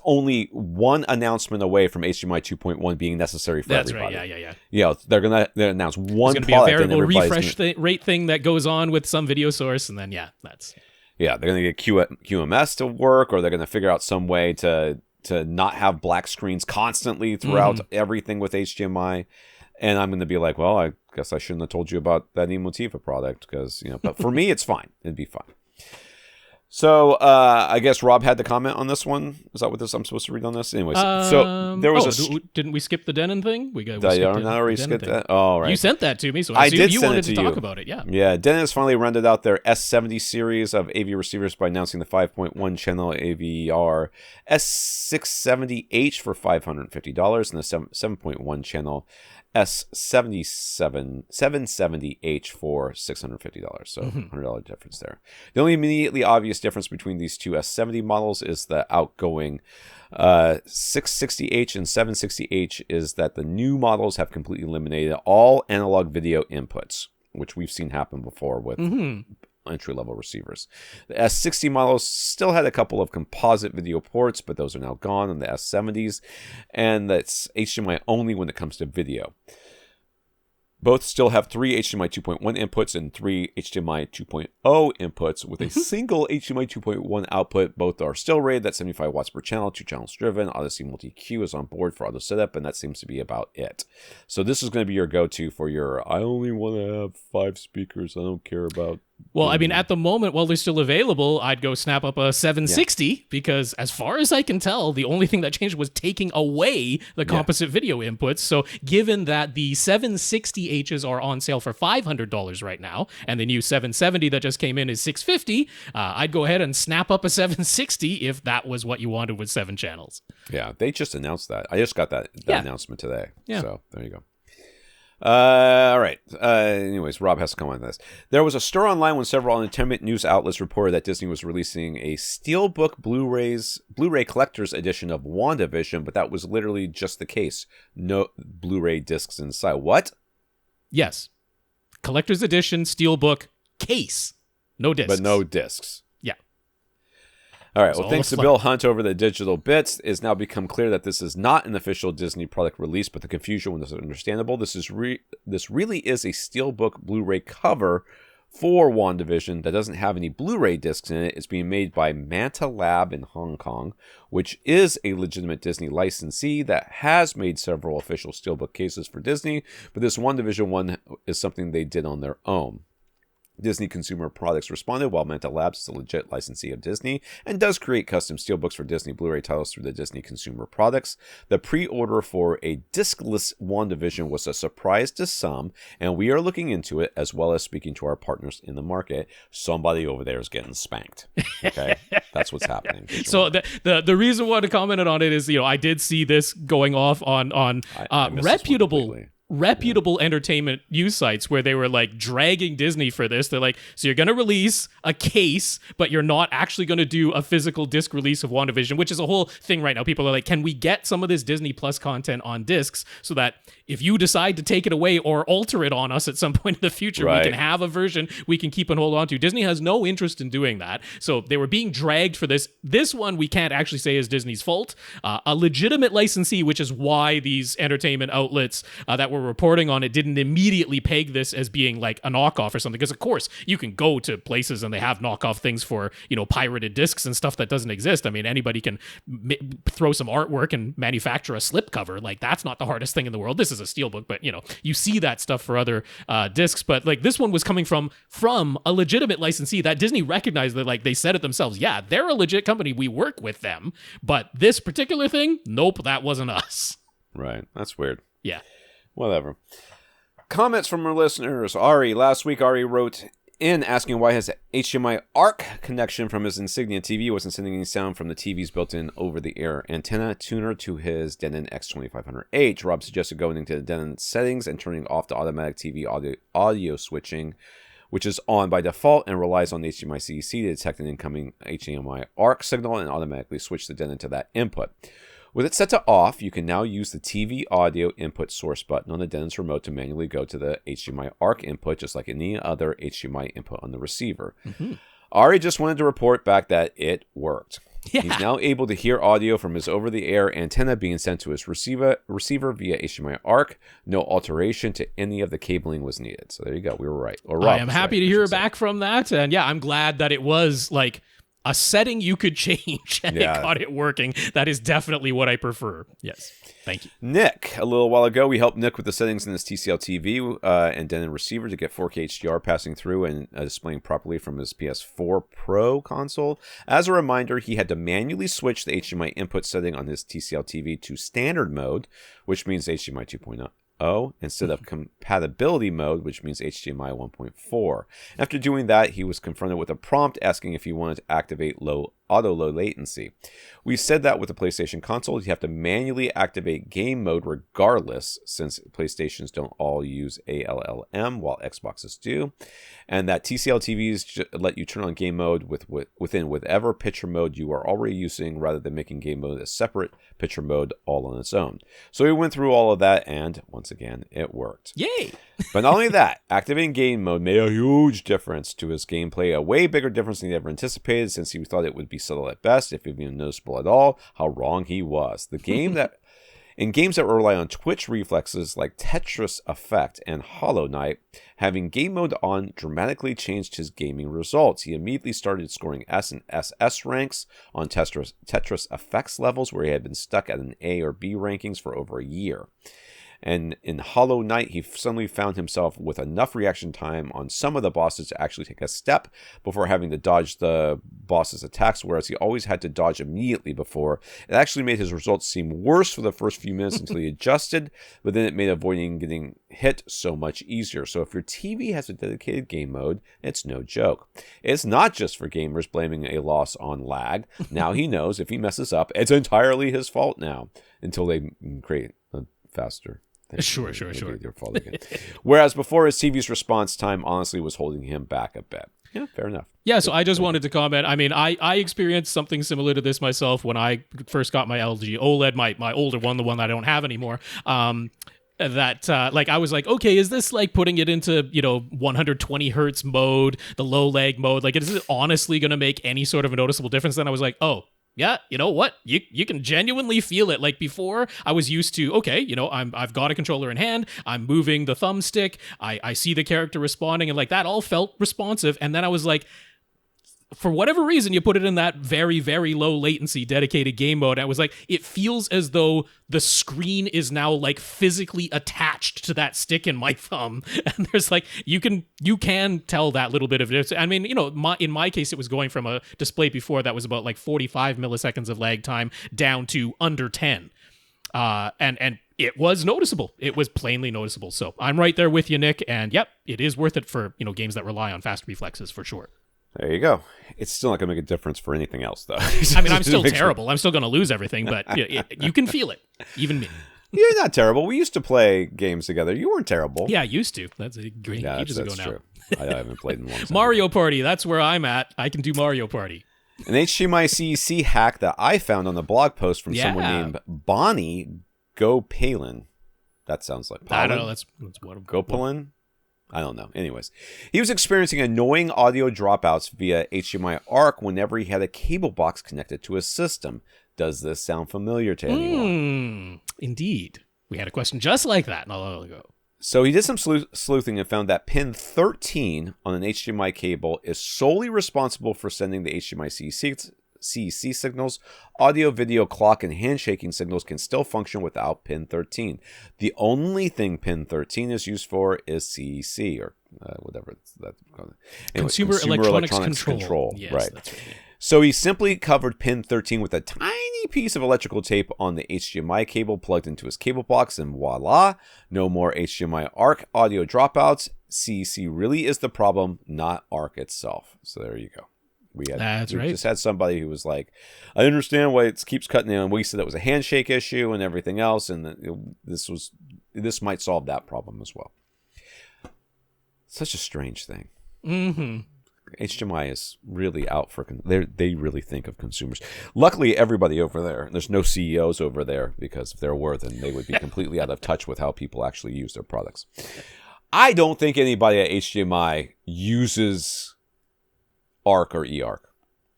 only one announcement away from HDMI 2.1 being necessary for everybody. That's right, yeah. You know, they're gonna announce one product. There's going to be a variable refresh rate thing that goes on with some video source, and then that's... Yeah, they're going to get QMS to work, or they're going to figure out some way to not have black screens constantly throughout everything with HDMI. And I'm going to be like, well, I guess I shouldn't have told you about that Emotiva product, because, you know, but for me, it's fine. It'd be fine. So I guess Rob had to comment on this one. Is that what I'm supposed to read on this? Anyways, so there was didn't we skip the Denon thing? We already skipped that. Oh, right. You sent that to me, so I did. You wanted to talk about it, Yeah, Denon has finally rendered out their S70 series of AV receivers by announcing the 5.1 channel AVR S670H for $550 and the 7.1 channel S770H for $650. So $100 difference there. The only immediately obvious difference between these two S70 models is the outgoing 660H and 760H is that the new models have completely eliminated all analog video inputs, which we've seen happen before with entry-level receivers. The S60 models still had a couple of composite video ports, but those are now gone on the S70s, and that's HDMI only when it comes to video. Both still have 3 HDMI 2.1 inputs and 3 HDMI 2.0 inputs with a single HDMI 2.1 output. Both are still rated at 75 watts per channel, 2 channels driven. Odyssey Multi-Q is on board for auto setup, and that seems to be about it. So this is going to be your go-to for your, I only want to have 5 speakers. I don't care about... Well, I mean, at the moment, while they're still available, I'd go snap up a 760 because as far as I can tell, the only thing that changed was taking away the composite video inputs. So given that the 760Hs are on sale for $500 right now, and the new 770 that just came in is $650, I'd go ahead and snap up a 760 if that was what you wanted with 7 channels. Yeah, they just announced that. I just got that announcement today. Yeah. So there you go. All right. Anyways, Rob has to come on this. There was a stir online when several entertainment news outlets reported that Disney was releasing a Steelbook Blu-ray collector's edition of WandaVision, but that was literally just the case. No Blu-ray discs inside. What? Yes. Collector's edition Steelbook case. No discs. But no discs. Yeah. All right. Well, thanks to Bill Hunt over the digital bits, it's now become clear that this is not an official Disney product release, but the confusion was understandable. This really is a Steelbook Blu-ray cover for WandaVision that doesn't have any Blu-ray discs in it. It's being made by Manta Lab in Hong Kong, which is a legitimate Disney licensee that has made several official Steelbook cases for Disney, but this WandaVision one is something they did on their own. Disney Consumer Products responded, while Manta Labs is a legit licensee of Disney and does create custom steelbooks for Disney Blu-ray titles through the Disney Consumer Products. The pre-order for a discless WandaVision was a surprise to some, and we are looking into it as well as speaking to our partners in the market. Somebody over there is getting spanked. Okay, that's what's happening. So the reason why I commented on it is, I did see this going off on reputable entertainment news sites where they were like dragging Disney for this. They're like, so you're going to release a case, but you're not actually going to do a physical disc release of WandaVision, which is a whole thing right now. People are like, can we get some of this Disney Plus content on discs so that if you decide to take it away or alter it on us at some point in the future, we can have a version we can keep and hold on to. Disney has no interest in doing that. So they were being dragged for this. This one we can't actually say is Disney's fault. A legitimate licensee, which is why these entertainment outlets that were reporting on it didn't immediately peg this as being like a knockoff or something, because of course you can go to places and they have knockoff things for pirated discs and stuff that doesn't exist. I mean, anybody can throw some artwork and manufacture a slipcover. Like, that's not the hardest thing in the world. This is a steelbook, but you see that stuff for other discs. But like, this one was coming from a legitimate licensee that Disney recognized. That, like, they said it themselves, yeah, they're a legit company, we work with them, but this particular thing, nope, that wasn't us. Right. That's weird. Yeah. Whatever. Comments from our listeners. Last week Ari wrote in asking why his HDMI ARC connection from his Insignia TV wasn't sending any sound from the TV's built-in over-the-air antenna tuner to his Denon X2500H. Rob suggested going into the Denon settings and turning off the automatic TV audio switching, which is on by default and relies on HDMI-CEC to detect an incoming HDMI ARC signal and automatically switch the Denon to that input. With it set to off, you can now use the TV audio input source button on the Denon's remote to manually go to the HDMI ARC input, just like any other HDMI input on the receiver. Mm-hmm. Ari just wanted to report back that it worked. Yeah. He's now able to hear audio from his over-the-air antenna being sent to his receiver via HDMI ARC. No alteration to any of the cabling was needed. So there you go. We were right. Or I am happy to hear back from that. And yeah, I'm glad that it was like a setting you could change and it got it working. That is definitely what I prefer. Yes. Thank you. Nick, a little while ago, we helped Nick with the settings in his TCL TV and Denon receiver to get 4K HDR passing through and displaying properly from his PS4 Pro console. As a reminder, he had to manually switch the HDMI input setting on his TCL TV to standard mode, which means HDMI 2.0. Instead of compatibility mode, which means HDMI 1.4. After doing that, he was confronted with a prompt asking if he wanted to activate auto low latency. We said that with the PlayStation console, you have to manually activate game mode regardless, since PlayStations don't all use ALLM while Xboxes do, and that TCL TVs let you turn on game mode within whatever picture mode you are already using, rather than making game mode a separate picture mode all on its own. So we went through all of that, and once again, it worked. Yay! But not only that, activating game mode made a huge difference to his gameplay, a way bigger difference than he ever anticipated, since he thought it would be subtle at best, if even noticeable at all. How wrong he was. The game that In games that rely on twitch reflexes like Tetris Effect and Hollow Knight, having game mode on dramatically changed his gaming results. He immediately started scoring S and SS ranks on Tetris Effects levels where he had been stuck at an A or B rankings for over a year. And in Hollow Knight, he suddenly found himself with enough reaction time on some of the bosses to actually take a step before having to dodge the boss's attacks, whereas he always had to dodge immediately before. It actually made his results seem worse for the first few minutes until he adjusted, but then it made avoiding getting hit so much easier. So if your TV has a dedicated game mode, it's no joke. It's not just for gamers blaming a loss on lag. Now he knows if he messes up, it's entirely his fault now, until they create a faster. Sure. Whereas before, his TV's response time honestly was holding him back a bit. Yeah, fair enough. Yeah, so I just wanted to comment. I mean, I experienced something similar to this myself when I first got my LG OLED, my older one, the one that I don't have anymore. Like I was like, okay, is this like putting it into 120 hertz mode, the low lag mode? Like, is it honestly going to make any sort of a noticeable difference? Then I was like, oh. Yeah, you know what? You can genuinely feel it. Like before, I was used to, okay, I've got a controller in hand, I'm moving the thumbstick, I see the character responding, and like that all felt responsive. And then I was like, for whatever reason, you put it in that very, very low latency dedicated game mode. I was like, it feels as though the screen is now like physically attached to that stick in my thumb. And there's like, you can tell that little bit of it. I mean, in my case, it was going from a display before that was about like 45 milliseconds of lag time down to under 10. And it was noticeable. It was plainly noticeable. So I'm right there with you, Nick. And yep, it is worth it for, games that rely on fast reflexes for sure. There you go. It's still not going to make a difference for anything else, though. I mean, I'm still terrible. I'm still going to lose everything, but you can feel it. Even me. You're not terrible. We used to play games together. You weren't terrible. Yeah, I used to. That's a great ages ago now. True. I haven't played in a long time. Mario Party. That's where I'm at. I can do Mario Party. An HDMI-CEC hack that I found on the blog post from someone named Bonnie Gopalin. That sounds like Pollen. I don't know. That's what Gopalin? I don't know. Anyways, he was experiencing annoying audio dropouts via HDMI ARC whenever he had a cable box connected to his system. Does this sound familiar to anyone? Indeed. We had a question just like that not long ago. So he did some sleuthing and found that pin 13 on an HDMI cable is solely responsible for sending the HDMI-CEC signals. Audio, video, clock, and handshaking signals can still function without pin 13. The only thing pin 13 is used for is CEC or whatever that's called. Anyway, Consumer Electronics Control. Yes, right. That's right. So he simply covered pin 13 with a tiny piece of electrical tape on the HDMI cable plugged into his cable box, and voila, no more HDMI ARC audio dropouts. CEC really is the problem, not ARC itself. So there you go. We just had somebody who was like, I understand why it keeps cutting in. We said it was a handshake issue and everything else, and this might solve that problem as well. Such a strange thing. Mm-hmm. HDMI is really out for they really think of consumers. Luckily, everybody over there, there's no CEOs over there, because if there were, then they would be completely out of touch with how people actually use their products. I don't think anybody at HDMI uses ARC or eARC.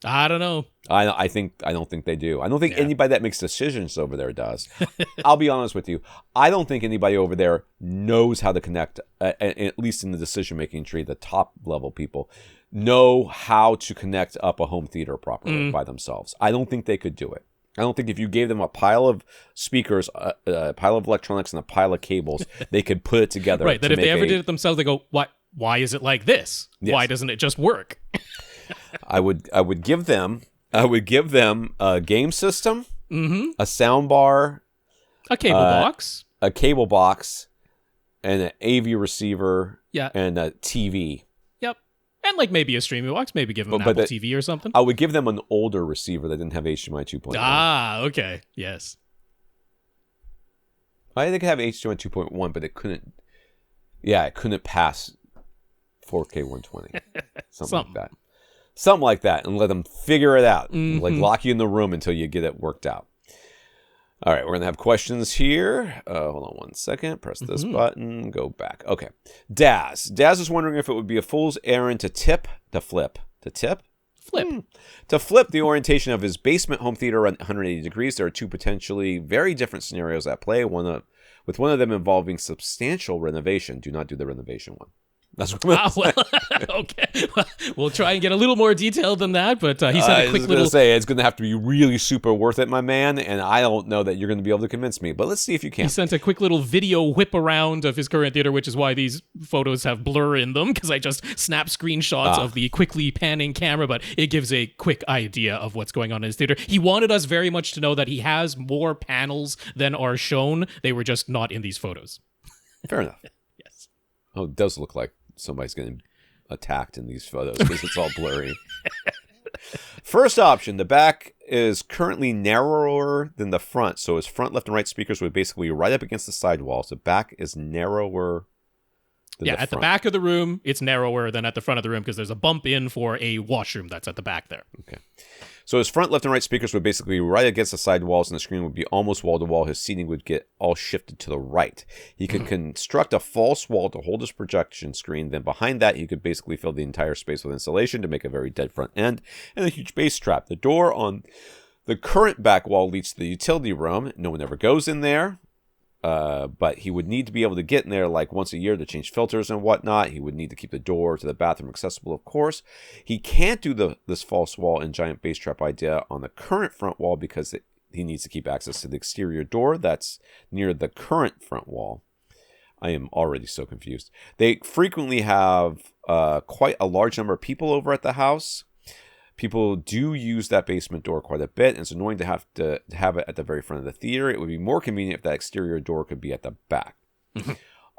I don't know. I don't think they do. I don't think anybody that makes decisions over there does. I'll be honest with you. I don't think anybody over there knows how to connect, at least in the decision-making tree, the top level people know how to connect up a home theater properly by themselves. I don't think they could do it. I don't think if you gave them a pile of speakers, a pile of electronics, and a pile of cables, they could put it together. Right, that if they ever did it themselves, they go, why is it like this? Yes. Why doesn't it just work? I would give them a game system, a sound bar, a cable box, and an AV receiver, and a TV. Yep, and like maybe a streaming box. Maybe give them an Apple TV or something. I would give them an older receiver that didn't have HDMI 2.1. Ah, okay, yes. I think it could have HDMI 2.1, but it couldn't. Yeah, it couldn't pass 4K 120. Something like that, and let them figure it out. Like lock you in the room until you get it worked out. All right, we're going to have questions here. Hold on one second. Press this button. Go back. Okay. Dazz. Dazz is wondering if it would be a fool's errand to flip Flip. To flip the orientation of his basement home theater around 180 degrees, there are two potentially very different scenarios at play, with one of them involving substantial renovation. Do not do the renovation one. That's what I'm well, okay. Well, we'll try and get a little more detailed than that, but he said a quick little... it's going to have to be really super worth it, my man, and I don't know that you're going to be able to convince me, but let's see if you can. He sent a quick little video whip around of his current theater, which is why these photos have blur in them, because I just snap screenshots of the quickly panning camera, but it gives a quick idea of what's going on in his theater. He wanted us very much to know that he has more panels than are shown. They were just not in these photos. Fair enough. Yes. Oh, it does look like somebody's getting attacked in these photos because it's all blurry. First option, the back is currently narrower than the front, so his front left and right speakers would basically right up against the side walls. The back is narrower than the front. At the back of the room, it's narrower than at the front of the room because there's a bump in for a washroom that's at the back there. Okay. So his front left and right speakers would basically right against the side walls, and the screen would be almost wall-to-wall. His seating would get all shifted to the right. He could construct a false wall to hold his projection screen. Then behind that, he could basically fill the entire space with insulation to make a very dead front end and a huge bass trap. The door on the current back wall leads to the utility room. No one ever goes in there. But he would need to be able to get in there like once a year to change filters and whatnot. He would need to keep the door to the bathroom accessible, of course. He can't do this false wall and giant bass trap idea on the current front wall because he needs to keep access to the exterior door that's near the current front wall. I am already so confused. They frequently have quite a large number of people over at the house. People do use that basement door quite a bit, and it's annoying to have it at the very front of the theater. It would be more convenient if that exterior door could be at the back.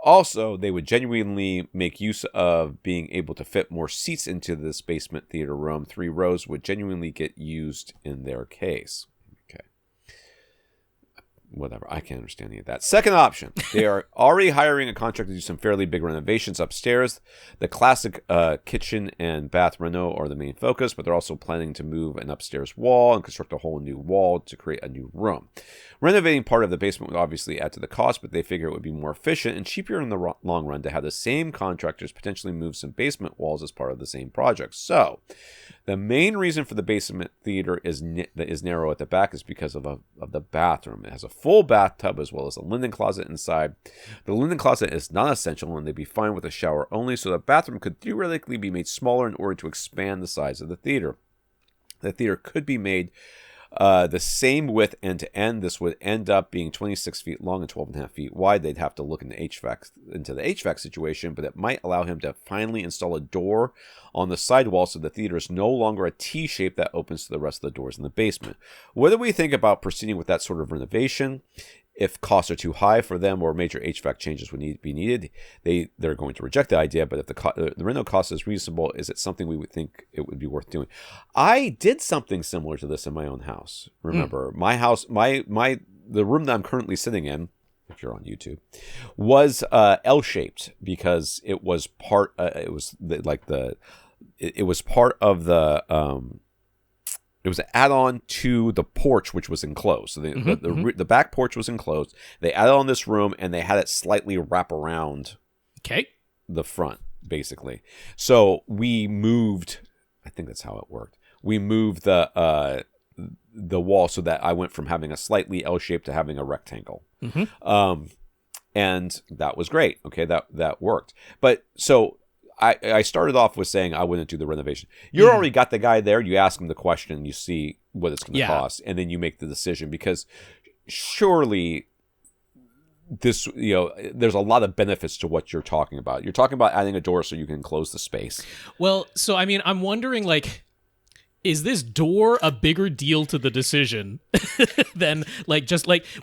Also, they would genuinely make use of being able to fit more seats into this basement theater room. 3 rows would genuinely get used in their case. Okay. Whatever. I can't understand any of that. Second option. They are already hiring a contractor to do some fairly big renovations upstairs. The classic kitchen and bath reno are the main focus, but they're also planning to move an upstairs wall and construct a whole new wall to create a new room. Renovating part of the basement would obviously add to the cost, but they figure it would be more efficient and cheaper in the long run to have the same contractors potentially move some basement walls as part of the same project. So, the main reason for the basement theater is narrow at the back is because of the bathroom. It has a full bathtub as well as a linen closet inside. The linen closet is not essential and they'd be fine with a shower only, so the bathroom could theoretically be made smaller in order to expand the size of the theater. The theater could be made the same width end to end. This would end up being 26 feet long and 12.5 feet wide. They'd have to look into the HVAC situation, but it might allow him to finally install a door on the sidewall so the theater is no longer a T shape that opens to the rest of the doors in the basement. What do we think about proceeding with that sort of renovation? If costs are too high for them or major HVAC changes would be needed, they're going to reject the idea. But if the reno cost is reasonable, is it something we would think it would be worth doing? I did something similar to this in my own house. Remember, my house, the room that I'm currently sitting in, if you're on YouTube, was L-shaped because it was part. It was part of the. It was an add-on to the porch, which was enclosed. So the back porch was enclosed. They added on this room, and they had it slightly wrap around the front, basically. So we moved, I think that's how it worked. We moved the wall so that I went from having a slightly L-shape to having a rectangle. And that was great. Okay, that worked. But so... I started off with saying I wouldn't do the renovation. You already got the guy there. You ask him the question. You see what it's going to cost. And then you make the decision. Because surely this, there's a lot of benefits to what you're talking about. You're talking about adding a door so you can close the space. Well, so, I mean, I'm wondering, is this door a bigger deal to the decision than,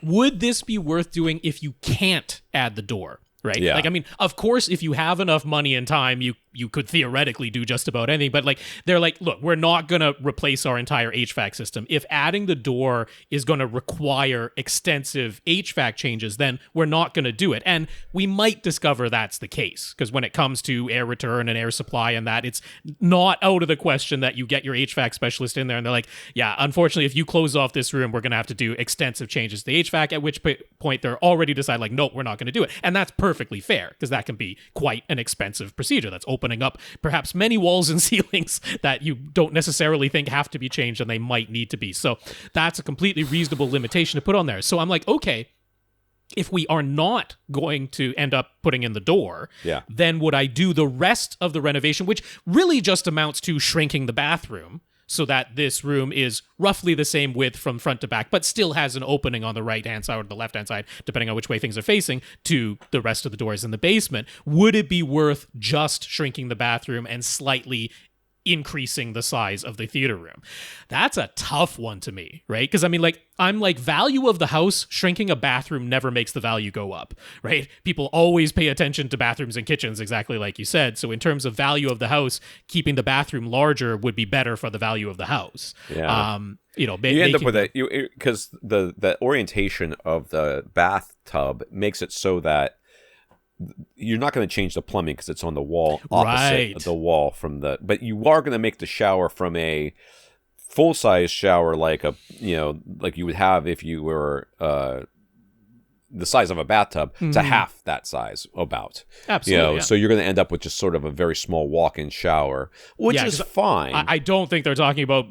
would this be worth doing if you can't add the door? Right? Yeah. I mean, of course, if you have enough money and time, you could theoretically do just about anything. But they're like, look, we're not going to replace our entire HVAC system. If adding the door is going to require extensive HVAC changes, then we're not going to do it. And we might discover that's the case. Because when it comes to air return and air supply and that, it's not out of the question that you get your HVAC specialist in there and they're like, yeah, unfortunately, if you close off this room, we're going to have to do extensive changes to the HVAC, at which point they're already decided, nope, we're not going to do it. And that's perfectly fair because that can be quite an expensive procedure. That's opening opening up perhaps many walls and ceilings that you don't necessarily think have to be changed, and they might need to be. So that's a completely reasonable limitation to put on there. So I'm like, okay, if we are not going to end up putting in the door, then would I do the rest of the renovation, which really just amounts to shrinking the bathroom so that this room is roughly the same width from front to back, but still has an opening on the right-hand side or the left-hand side, depending on which way things are facing, to the rest of the doors in the basement. Would it be worth just shrinking the bathroom and slightly increasing the size of the theater room? That's a tough one to me, right? Because I mean, like, I'm like, value of the house, shrinking a bathroom never makes the value go up, right? People always pay attention to bathrooms and kitchens, exactly like you said. So in terms of value of the house, keeping the bathroom larger would be better for the value of the house. Yeah. You end up with it because the orientation of the bathtub makes it so that you're not going to change the plumbing because it's on the wall opposite of the wall from the, but you are going to make the shower from a full-size shower like like you would have if you were the size of a bathtub to half that size about. Absolutely. So you're going to end up with just sort of a very small walk-in shower, which is fine. I don't think they're talking about,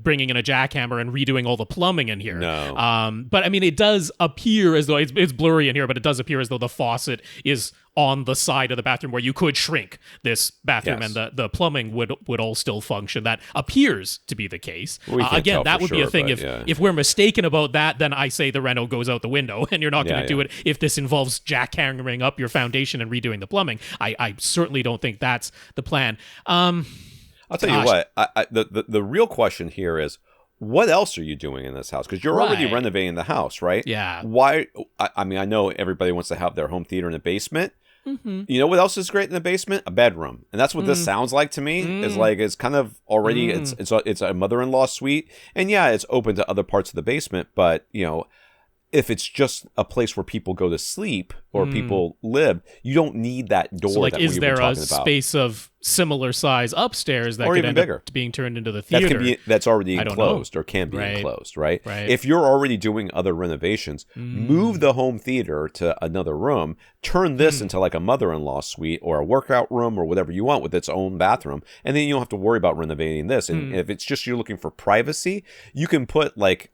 bringing in a jackhammer and redoing all the plumbing in here. No. But I mean, it does appear as though it's blurry in here, but it does appear as though the faucet is on the side of the bathroom where you could shrink this bathroom, and the plumbing would all still function. That appears to be the case. Again, that would be a thing. If we're mistaken about that, then I say the reno goes out the window, and you're not going to do it if this involves jackhammering up your foundation and redoing the plumbing. I certainly don't think that's the plan. I'll tell you what, the real question here is, what else are you doing in this house? Because you're already renovating the house, right? Yeah. Why? I mean, I know everybody wants to have their home theater in the basement. Mm-hmm. You know what else is great in the basement? A bedroom. And that's what this sounds like to me. Is like, it's kind of already, it's a mother-in-law suite. And yeah, it's open to other parts of the basement. But, if it's just a place where people go to sleep or people live, you don't need that door. So, like, that we were talking about. is there a space of similar size upstairs that or could even end bigger. Up being turned into the theater? That's already enclosed or can be enclosed, right? If you're already doing other renovations, move the home theater to another room, turn this into like a mother-in-law suite or a workout room or whatever you want with its own bathroom, and then you don't have to worry about renovating this. And if it's just you're looking for privacy, you can put like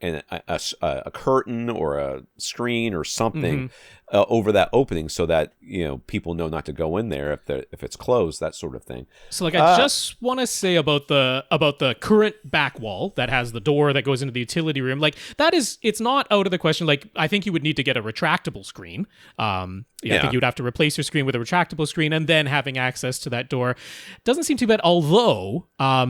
a curtain or a screen or something over that opening so that people know not to go in there if it's closed, that sort of thing. So like I just want to say about the current back wall that has the door that goes into the utility room, like it's not out of the question. Like I think you would need to get a retractable screen. I think you'd have to replace your screen with a retractable screen and then having access to that door. Doesn't seem too bad, although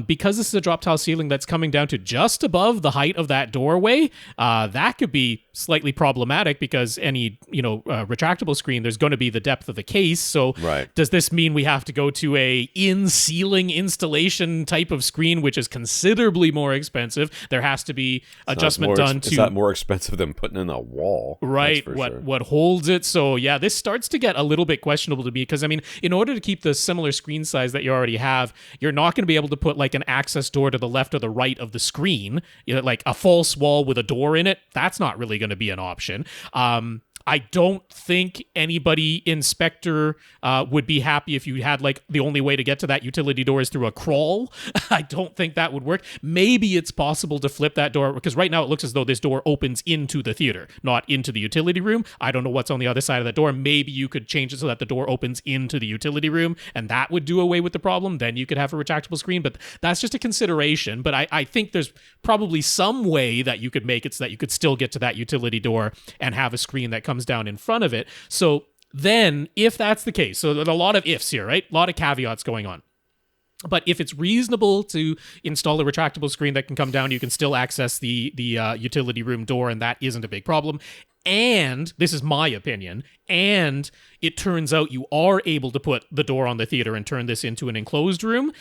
because this is a drop tile ceiling that's coming down to just above the height of that doorway, that could be slightly problematic because any retractable screen, there's going to be the depth of the case. So does this mean we have to go to a in-ceiling installation type of screen, which is considerably more expensive? There has to be adjustment done to... It's not more expensive than putting in a wall. Right, what holds it. So yeah, this starts to get a little bit questionable to me because, I mean, in order to keep the similar screen size that you already have, you're not going to be able to put like an access door to the left or the right of the screen, like a false wall with a door in it. That's not really going to be an option. I don't think anybody in Spectre would be happy if you had like the only way to get to that utility door is through a crawl. I don't think that would work. Maybe it's possible to flip that door because right now it looks as though this door opens into the theater, not into the utility room. I don't know what's on the other side of that door. Maybe you could change it so that the door opens into the utility room and that would do away with the problem. Then you could have a retractable screen, but that's just a consideration. But I think there's probably some way that you could make it so that you could still get to that utility door and have a screen that comes down in front of it. So then if that's the case, so there's a lot of ifs here, right? A lot of caveats going on. But if it's reasonable to install a retractable screen that can come down, you can still access the utility room door, and that isn't a big problem. And this is my opinion, and it turns out you are able to put the door on the theater and turn this into an enclosed room.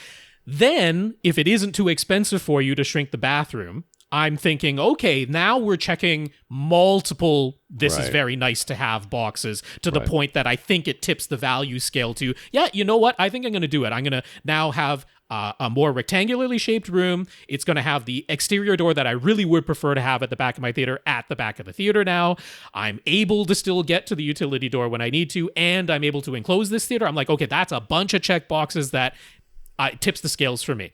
Then, if it isn't too expensive for you to shrink the bathroom, I'm thinking, okay, now we're checking multiple this is very nice to have boxes to the point that I think it tips the value scale to, yeah, you know what? I think I'm going to do it. I'm going to now have a more rectangularly shaped room. It's going to have the exterior door that I really would prefer to have at the back of my theater at the back of the theater now. I'm able to still get to the utility door when I need to, and I'm able to enclose this theater. I'm like, okay, that's a bunch of check boxes that tips the scales for me.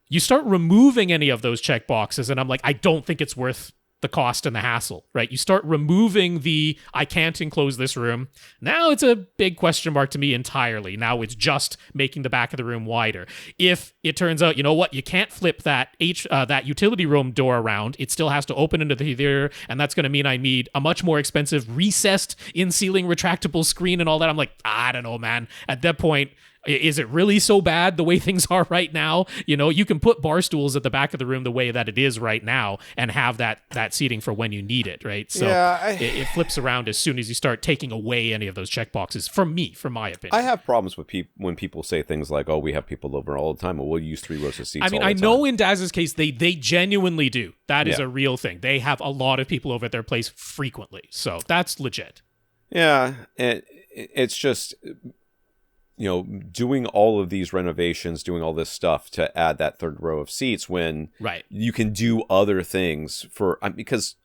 You start removing any of those check boxes, and I'm like, I don't think it's worth the cost and the hassle, right? You start removing the, I can't enclose this room. Now it's a big question mark to me entirely. Now it's just making the back of the room wider. If it turns out, you know what, you can't flip that that utility room door around, it still has to open into the theater, and that's going to mean I need a much more expensive recessed in-ceiling retractable screen and all that. I'm like, I don't know, man. At that point, is it really so bad the way things are right now? You know, you can put bar stools at the back of the room the way that it is right now and have that seating for when you need it, right? So it flips around as soon as you start taking away any of those check boxes, from my opinion. I have problems with when people say things like, oh, we have people over all the time, or we'll use 3 rows of seats I mean, all the I know time. In Dazz's case, they genuinely do. That is a real thing. They have a lot of people over at their place frequently. So that's legit. Yeah, it's just... you know, doing all of these renovations, doing all this stuff to add that 3rd row of seats when you can do other things because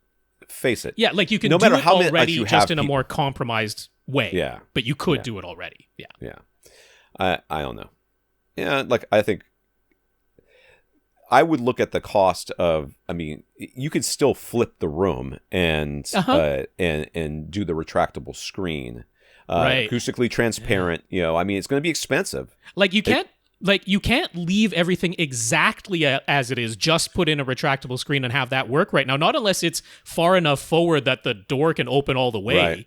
face it. Yeah, like you can no do matter it how already you just in a more compromised way. Yeah. But you could do it already. Yeah. Yeah. I don't know. Yeah, like I think I would look at the cost of, I mean, you could still flip the room and and do the retractable screen. Acoustically transparent, you know, I mean, it's going to be expensive. Like you can't leave everything exactly as it is, just put in a retractable screen and have that work right now. Not unless it's far enough forward that the door can open all the way,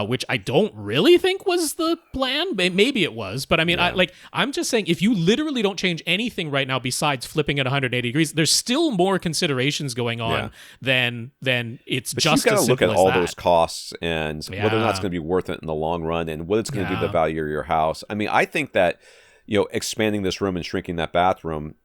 which I don't really think was the plan. Maybe it was, but I mean, I'm just saying, if you literally don't change anything right now besides flipping it 180 degrees, there's still more considerations going on than it's but just you got to look at all that. Those costs and whether or not it's going to be worth it in the long run and what it's going to do to the value of your house. I mean, I think that, you know, expanding this room and shrinking that bathroom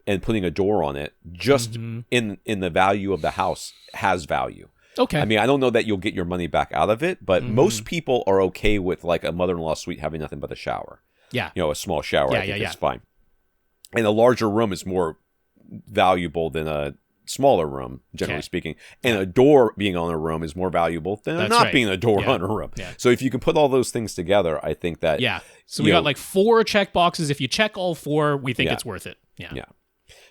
and putting a door on it just in the value of the house has value. Okay. I mean, I don't know that you'll get your money back out of it, but most people are okay with like a mother-in-law suite having nothing but a shower. Yeah. You know, a small shower. I think it's fine. And a larger room is more valuable than a smaller room, generally speaking. And a door being on a room is more valuable than not being a door on a room. Yeah. So if you can put all those things together, I think that... Yeah. So we got like 4 check boxes. If you check all 4, we think it's worth it. Yeah. Yeah.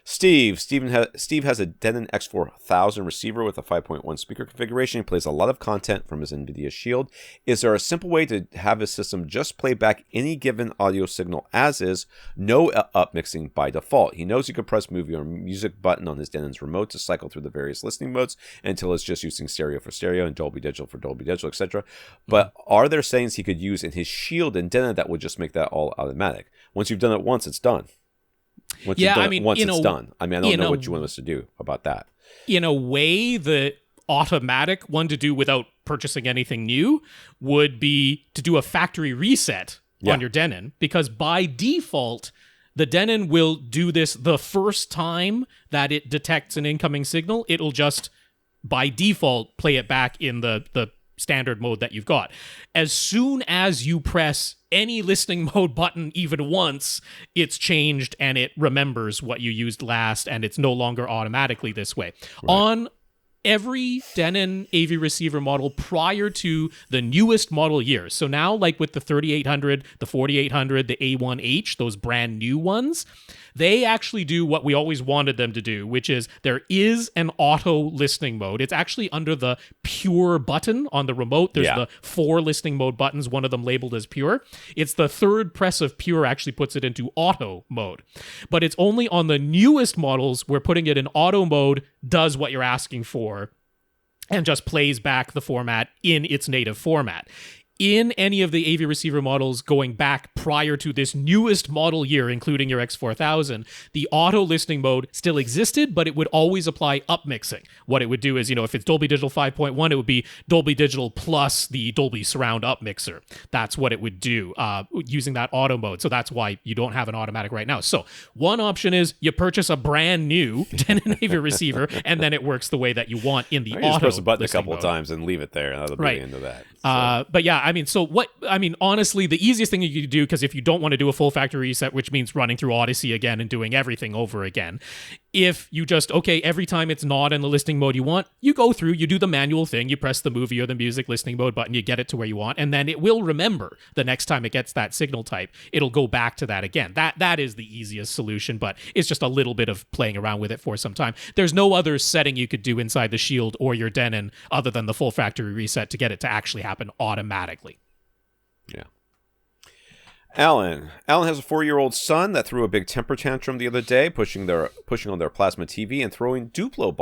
Steve has a Denon X4000 receiver with a 5.1 speaker configuration. He plays a lot of content from his NVIDIA Shield. Is there a simple way to have his system just play back any given audio signal as is, no upmixing by default? He knows he could press movie or music button on his Denon's remote to cycle through the various listening modes until it's just using stereo for stereo and Dolby Digital for Dolby Digital, etc. But are there settings he could use in his Shield and Denon that would just make that all automatic? Once you've done it once, it's done. Once it's done. I mean, I don't know what you want us to do about that. In a way, the automatic one to do without purchasing anything new would be to do a factory reset on your Denon, because by default, the Denon will do this the first time that it detects an incoming signal. It'll just, by default, play it back in the standard mode that you've got. As soon as you press any listening mode button even once, it's changed and it remembers what you used last, and it's no longer automatically this way. Right. On every Denon AV receiver model prior to the newest model year, so now like with the 3800, the 4800, the A1H, those brand new ones, they actually do what we always wanted them to do, which is there is an auto listening mode. It's actually under the pure button on the remote. There's the 4 listening mode buttons, one of them labeled as pure. It's the 3rd press of pure actually puts it into auto mode. But it's only on the newest models where putting it in auto mode does what you're asking for and just plays back the format in its native format. In any of the AV receiver models going back prior to this newest model year, including your X4000, the auto listening mode still existed, but it would always apply upmixing. What it would do is, if it's Dolby Digital 5.1, it would be Dolby Digital plus the Dolby Surround upmixer. That's what it would do using that auto mode. So that's why you don't have an automatic right now. So one option is you purchase a brand new Denon AV receiver, and then it works the way that you want in the auto. Just press the button a couple of times and leave it there, and that'll be the end of that. But yeah, I mean, honestly, the easiest thing you could do, because if you don't want to do a full factory reset, which means running through Odyssey again and doing everything over again, if you just, every time it's not in the listening mode you want, you go through, you do the manual thing, you press the movie or the music listening mode button, you get it to where you want, and then it will remember the next time it gets that signal type, it'll go back to that again. That is the easiest solution, but it's just a little bit of playing around with it for some time. There's no other setting you could do inside the Shield or your Denon other than the full factory reset to get it to actually happen automatically. Yeah. Alan has a 4-year-old son that threw a big temper tantrum the other day, pushing on their plasma TV and throwing Duplo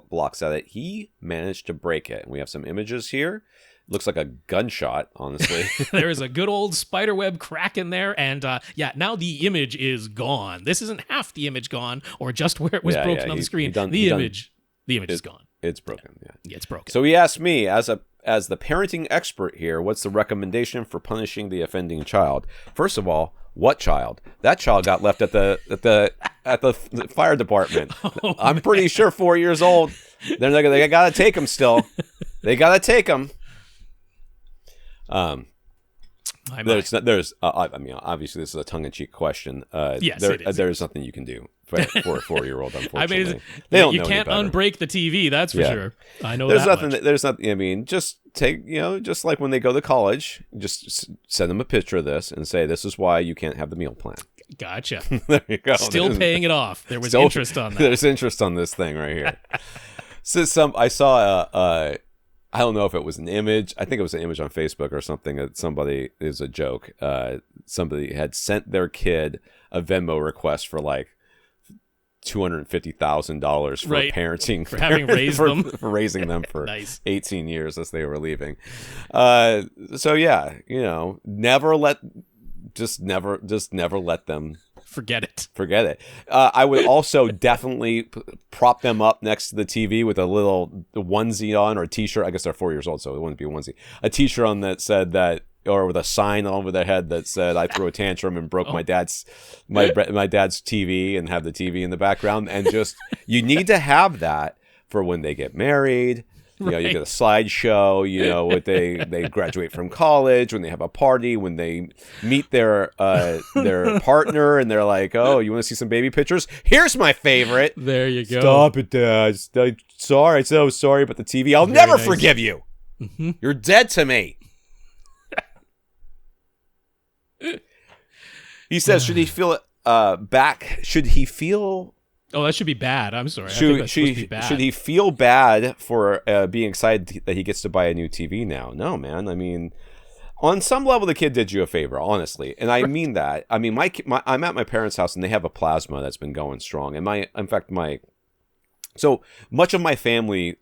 blocks at it. He managed to break it. We have some images here. Looks like a gunshot, honestly. There is a good old spiderweb crack in there, and now the image is gone. This isn't half the image gone, or just where it was broken on the screen. The image is gone. It's broken. Yeah, it's broken. So he asked me, as the parenting expert here, what's the recommendation for punishing the offending child? First of all, what child? That child got left at the fire department. Oh, I'm pretty sure 4 years old. They gotta take him still. They gotta take him. There's obviously this is a tongue-in-cheek question. Yes, there is nothing you can do for a 4-year-old. Unfortunately, you can't unbreak the TV. That's for sure. I know there's that nothing. much. There's nothing. I mean, just take just like when they go to college, just send them a picture of this and say, "This is why you can't have the meal plan." Gotcha. There you go. Still paying it off. There was interest on that. There's interest on this thing right here. So I saw I don't know if it was an image. I think it was an image on Facebook or something. That somebody is a joke. Somebody had sent their kid a Venmo request for like $250,000 for parenting, for having raised them, for raising them for nice. 18 years as they were leaving. So yeah, never let them. Forget it. I would also definitely prop them up next to the TV with a little onesie on or a T-shirt. I guess they're 4 years old, so it wouldn't be a onesie. A T-shirt on that said that, or with a sign over their head that said, "I threw a tantrum and broke my dad's TV," and have the TV in the background. And just you need to have that for when they get married. You get a slideshow, when they graduate from college, when they have a party, when they meet their partner and they're like, "Oh, you want to see some baby pictures? Here's my favorite." There you go. Stop it, Dad. Sorry. So sorry about the TV. I'll never forgive you. Mm-hmm. You're dead to me. He says, should he feel back? Should he feel... Oh, that should be bad. I'm sorry. Should he feel bad for being excited that he gets to buy a new TV now? No, man. I mean, on some level, the kid did you a favor, honestly, and I mean that. I mean, I'm at my parents' house and they have a plasma that's been going strong, and so much of my family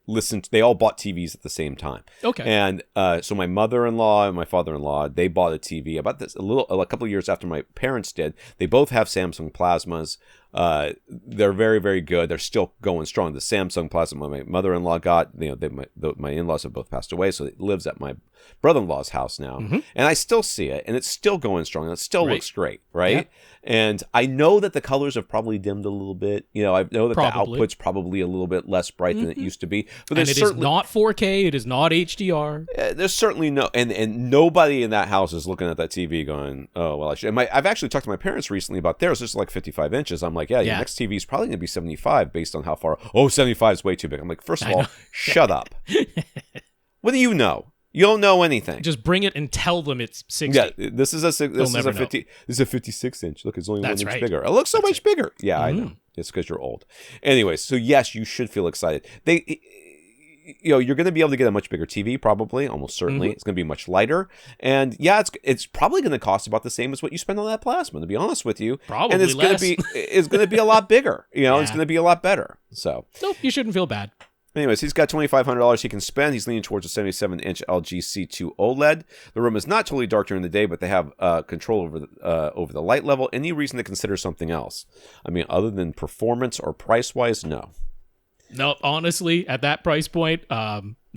they all bought TVs at the same time. Okay. And so my mother-in-law and my father-in-law, they bought a TV about a couple of years after my parents did. They both have Samsung plasmas. They're very, very good. They're still going strong. The Samsung plasma my mother-in-law got, my in-laws have both passed away, so it lives at my brother-in-law's house now. Mm-hmm. And I still see it, and it's still going strong, and it still looks great, right? Yeah. And I know that the colors have probably dimmed a little bit. I know that the output's probably a little bit less bright than it used to be. But and it is not 4K. It is not HDR. There's certainly no... And nobody in that house is looking at that TV going, "Oh, well, I should..." And I've actually talked to my parents recently about theirs. It's like 55 inches. I'm like, your next TV is probably going to be 75 based on how far... Oh, 75 is way too big. I'm like, first of all, shut up. What do you know? You don't know anything. Just bring it and tell them it's 60. Yeah, this is a 56 inch. Look, it's only 1 inch bigger. It looks so much bigger. Yeah, I know. It's because you're old. Anyways, so yes, you should feel excited. You're going to be able to get a much bigger TV, probably, almost certainly. Mm-hmm. It's going to be much lighter, and it's probably going to cost about the same as what you spend on that plasma. To be honest with you, probably and it's less. It's going to be a lot bigger. It's going to be a lot better. So nope, you shouldn't feel bad. Anyways, he's got $2,500 he can spend. He's leaning towards a 77-inch LG C2 OLED. The room is not totally dark during the day, but they have control over the light level. Any reason to consider something else? I mean, other than performance or price-wise, no. No, honestly, at that price point,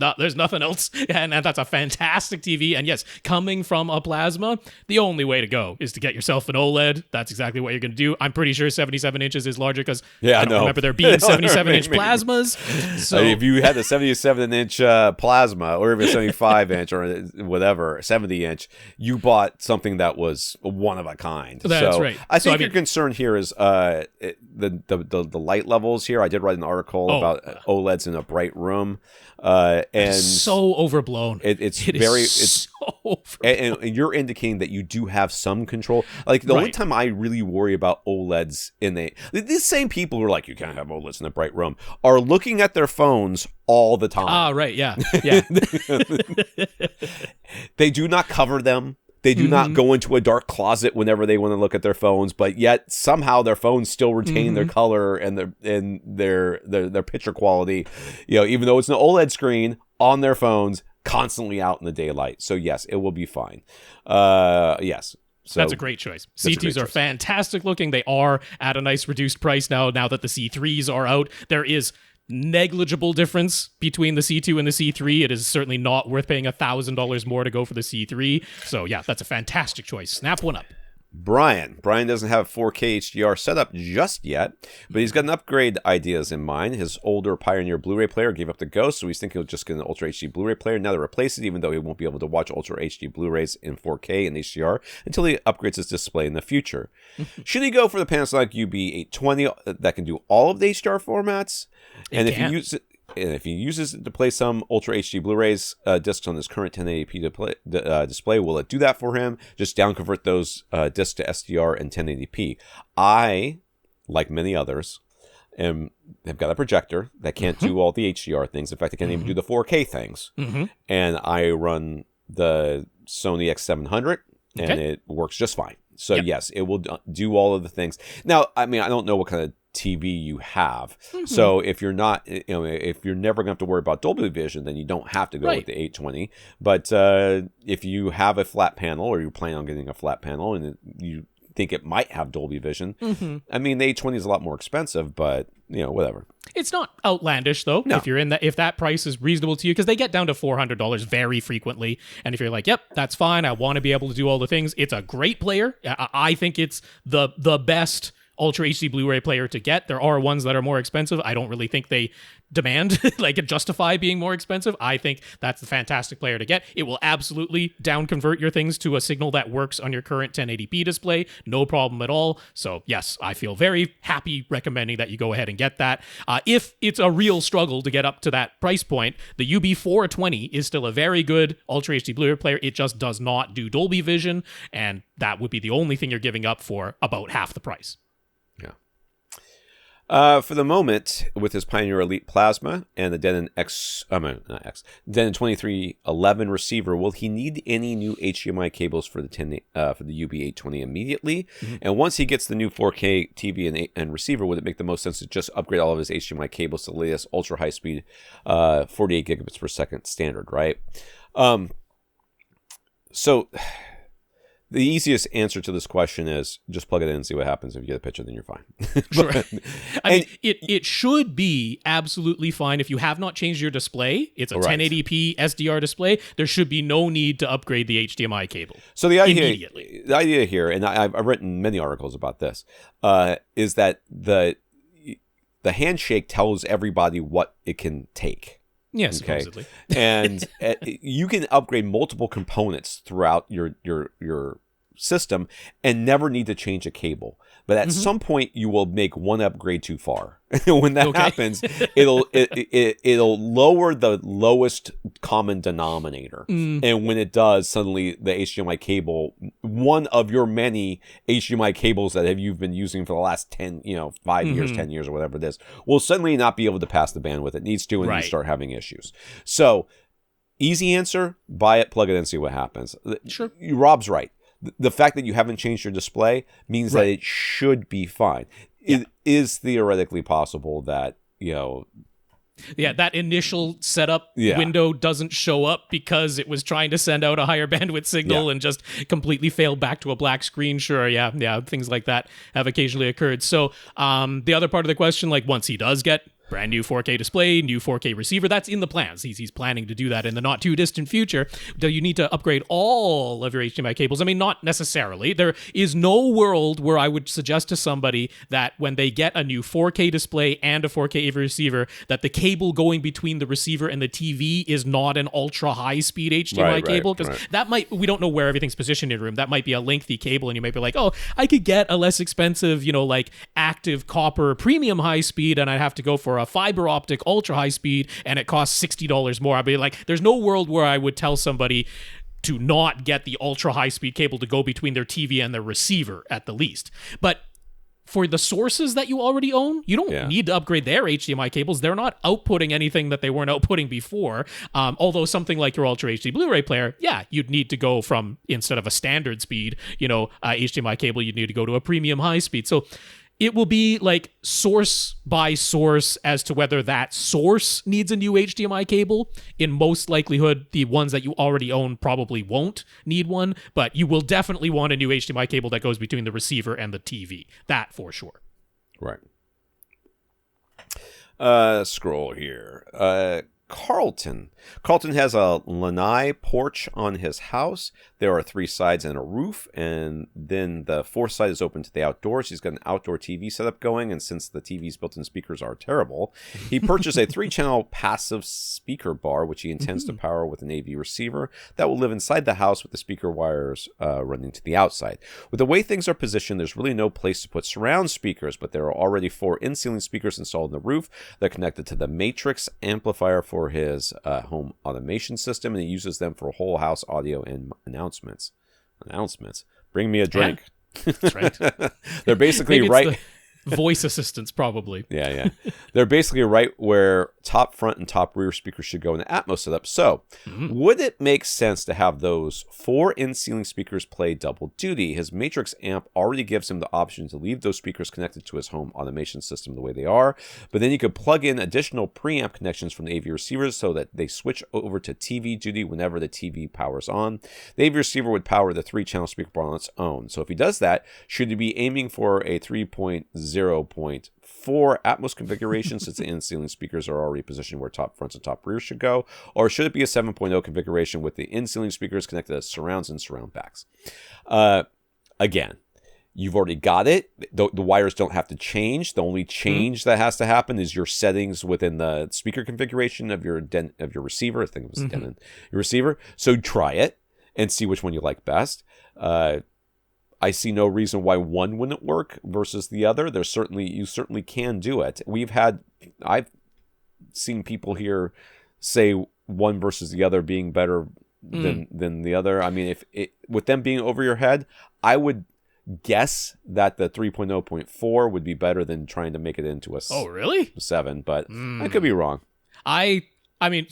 no, there's nothing else. And that's a fantastic TV. And yes, coming from a plasma, the only way to go is to get yourself an OLED. That's exactly what you're going to do. I'm pretty sure 77 inches is larger because I don't remember there being 77-inch plasmas. So if you had a 77-inch plasma or even a 75-inch or whatever, 70-inch, you bought something that was one of a kind. That's right. I think your concern here is the light levels here. I did write an article about OLEDs in a bright room. And so overblown. It's so overblown. And you're indicating that you do have some control. Like the only time I really worry about OLEDs these same people who are like, you can't have OLEDs in a bright room, are looking at their phones all the time. Right, yeah. They do not cover them. They do not go into a dark closet whenever they want to look at their phones, but yet somehow their phones still retain their color and their picture quality. Even though it's an OLED screen on their phones, constantly out in the daylight. So yes, it will be fine. Yes. So that's a great choice. C2s are fantastic looking. They are at a nice reduced price now that the C3s are out. There is negligible difference between the C2 and the C3. It is certainly not worth paying $1,000 more to go for the C3. So yeah, that's a fantastic choice. Snap one up. Brian doesn't have 4K HDR set up just yet, but he's got an upgrade ideas in mind. His older Pioneer Blu-ray player gave up the ghost, so he's thinking he'll just get an Ultra HD Blu-ray player now to replace it, even though he won't be able to watch Ultra HD Blu-rays in 4K and HDR until he upgrades his display in the future. Should he go for the Panasonic UB820 that can do all of the HDR formats? If he uses it to play some Ultra HD Blu-rays discs on his current 1080p display, will it do that for him? Just down-convert those discs to SDR and 1080p. I, like many others, have got a projector that can't do all the HDR things. In fact, it can't even do the 4K things. And I run the Sony X700, and it works just fine. So yes, it will do all of the things. Now, I mean, I don't know what kind of TV you have. So if you're not, if you're never gonna have to worry about Dolby Vision, then you don't have to go with the 820. But if you have a flat panel, or you plan on getting a flat panel, and you think it might have Dolby Vision, I mean, the 820 is a lot more expensive, but whatever. It's not outlandish though. No. If that price is reasonable to you, because they get down to $400 very frequently, and if you're like, yep, that's fine, I want to be able to do all the things, it's a great player. I think it's the best Ultra HD Blu-ray player to get. There are ones that are more expensive. I don't really think they demand justify being more expensive. I think that's the fantastic player to get. It will absolutely down convert your things to a signal that works on your current 1080p display. No problem at all. So yes, I feel very happy recommending that you go ahead and get that. If it's a real struggle to get up to that price point, the UB420 is still a very good Ultra HD Blu-ray player. It just does not do Dolby Vision, and that would be the only thing you're giving up for about half the price. For the moment, with his Pioneer Elite Plasma and the Denon Denon 2311 receiver, will he need any new HDMI cables for the UB820 immediately? And once he gets the new 4K TV and receiver, would it make the most sense to just upgrade all of his HDMI cables to the latest ultra high speed 48 gigabits per second standard? Right. So the easiest answer to this question is just plug it in and see what happens. If you get a picture, then you're fine. Sure. I mean, it should be absolutely fine. If you have not changed your display, it's a 1080p SDR display, there should be no need to upgrade the HDMI cable. So the idea here, and I've written many articles about this, is that the handshake tells everybody what it can take. Yes, supposedly. And you can upgrade multiple components throughout your system and never need to change a cable. But at some point, you will make one upgrade too far. When that happens, it'll lower the lowest common denominator. And when it does, suddenly the HDMI cable, one of your many HDMI cables that you've been using for the last 10 years, 10 years or whatever it is, will suddenly not be able to pass the bandwidth it needs to, and you start having issues. So, easy answer, buy it, plug it in, see what happens. Sure. Rob's right. The fact that you haven't changed your display means that it should be fine. It is theoretically possible that, that initial setup window doesn't show up because it was trying to send out a higher bandwidth signal and just completely failed back to a black screen. Sure, things like that have occasionally occurred. So the other part of the question, once he does get brand new 4K display, new 4K receiver. That's in the plans. He's planning to do that in the not too distant future. Do you need to upgrade all of your HDMI cables? I mean, not necessarily. There is no world where I would suggest to somebody that when they get a new 4K display and a 4K AV receiver, that the cable going between the receiver and the TV is not an ultra high speed HDMI cable, because that might, we don't know where everything's positioned in your room. That might be a lengthy cable, and you might be like, oh, I could get a less expensive, like active copper premium high speed, and I'd have to go for a fiber optic ultra high speed, and it costs $60 more. I'd be like, there's no world where I would tell somebody to not get the ultra high speed cable to go between their TV and their receiver at the least. But for the sources that you already own, you don't need to upgrade their HDMI cables. They're not outputting anything that they weren't outputting before. Although something like your Ultra HD Blu-ray player, you'd need to go from, instead of a standard speed, HDMI cable, you'd need to go to a premium high speed. So it will be like source by source as to whether that source needs a new HDMI cable. In most likelihood, the ones that you already own probably won't need one, but you will definitely want a new HDMI cable that goes between the receiver and the TV. That for sure. Right. Scroll here. Carlton. Carlton has a lanai porch on his house. There are 3 sides and a roof, and then the 4th side is open to the outdoors. He's got an outdoor TV setup going, and since the TV's built-in speakers are terrible, he purchased a 3-channel passive speaker bar, which he intends to power with an AV receiver that will live inside the house with the speaker wires running to the outside. With the way things are positioned, there's really no place to put surround speakers, but there are already 4 in-ceiling speakers installed in the roof. They're connected to the Matrix amplifier for his home automation system, and he uses them for whole house audio and announcements. Bring me a drink. Yeah, that's right. They're basically right. Voice assistants, probably. Yeah. They're basically right where top front and top rear speakers should go in the Atmos setup. So, would it make sense to have those 4 in-ceiling speakers play double duty? His Matrix amp already gives him the option to leave those speakers connected to his home automation system the way they are, but then you could plug in additional preamp connections from the AV receivers so that they switch over to TV duty whenever the TV powers on. The AV receiver would power the 3-channel speaker bar on its own. So if he does that, should he be aiming for a 3.0.4 Atmos configuration since the in-ceiling speakers are already positioned where top fronts and top rears should go? Or should it be a 7.0 configuration with the in-ceiling speakers connected as surrounds and surround backs? Again, you've already got it. The wires don't have to change. The only change that has to happen is your settings within the speaker configuration of your receiver. I think it was Denon, your receiver. So try it and see which one you like best. I see no reason why one wouldn't work versus the other. You certainly can do it. I've seen people here say one versus the other being better than the other. I mean, with them being over your head, I would guess that the 3.0.4 would be better than trying to make it into a 7, but I could be wrong. I mean,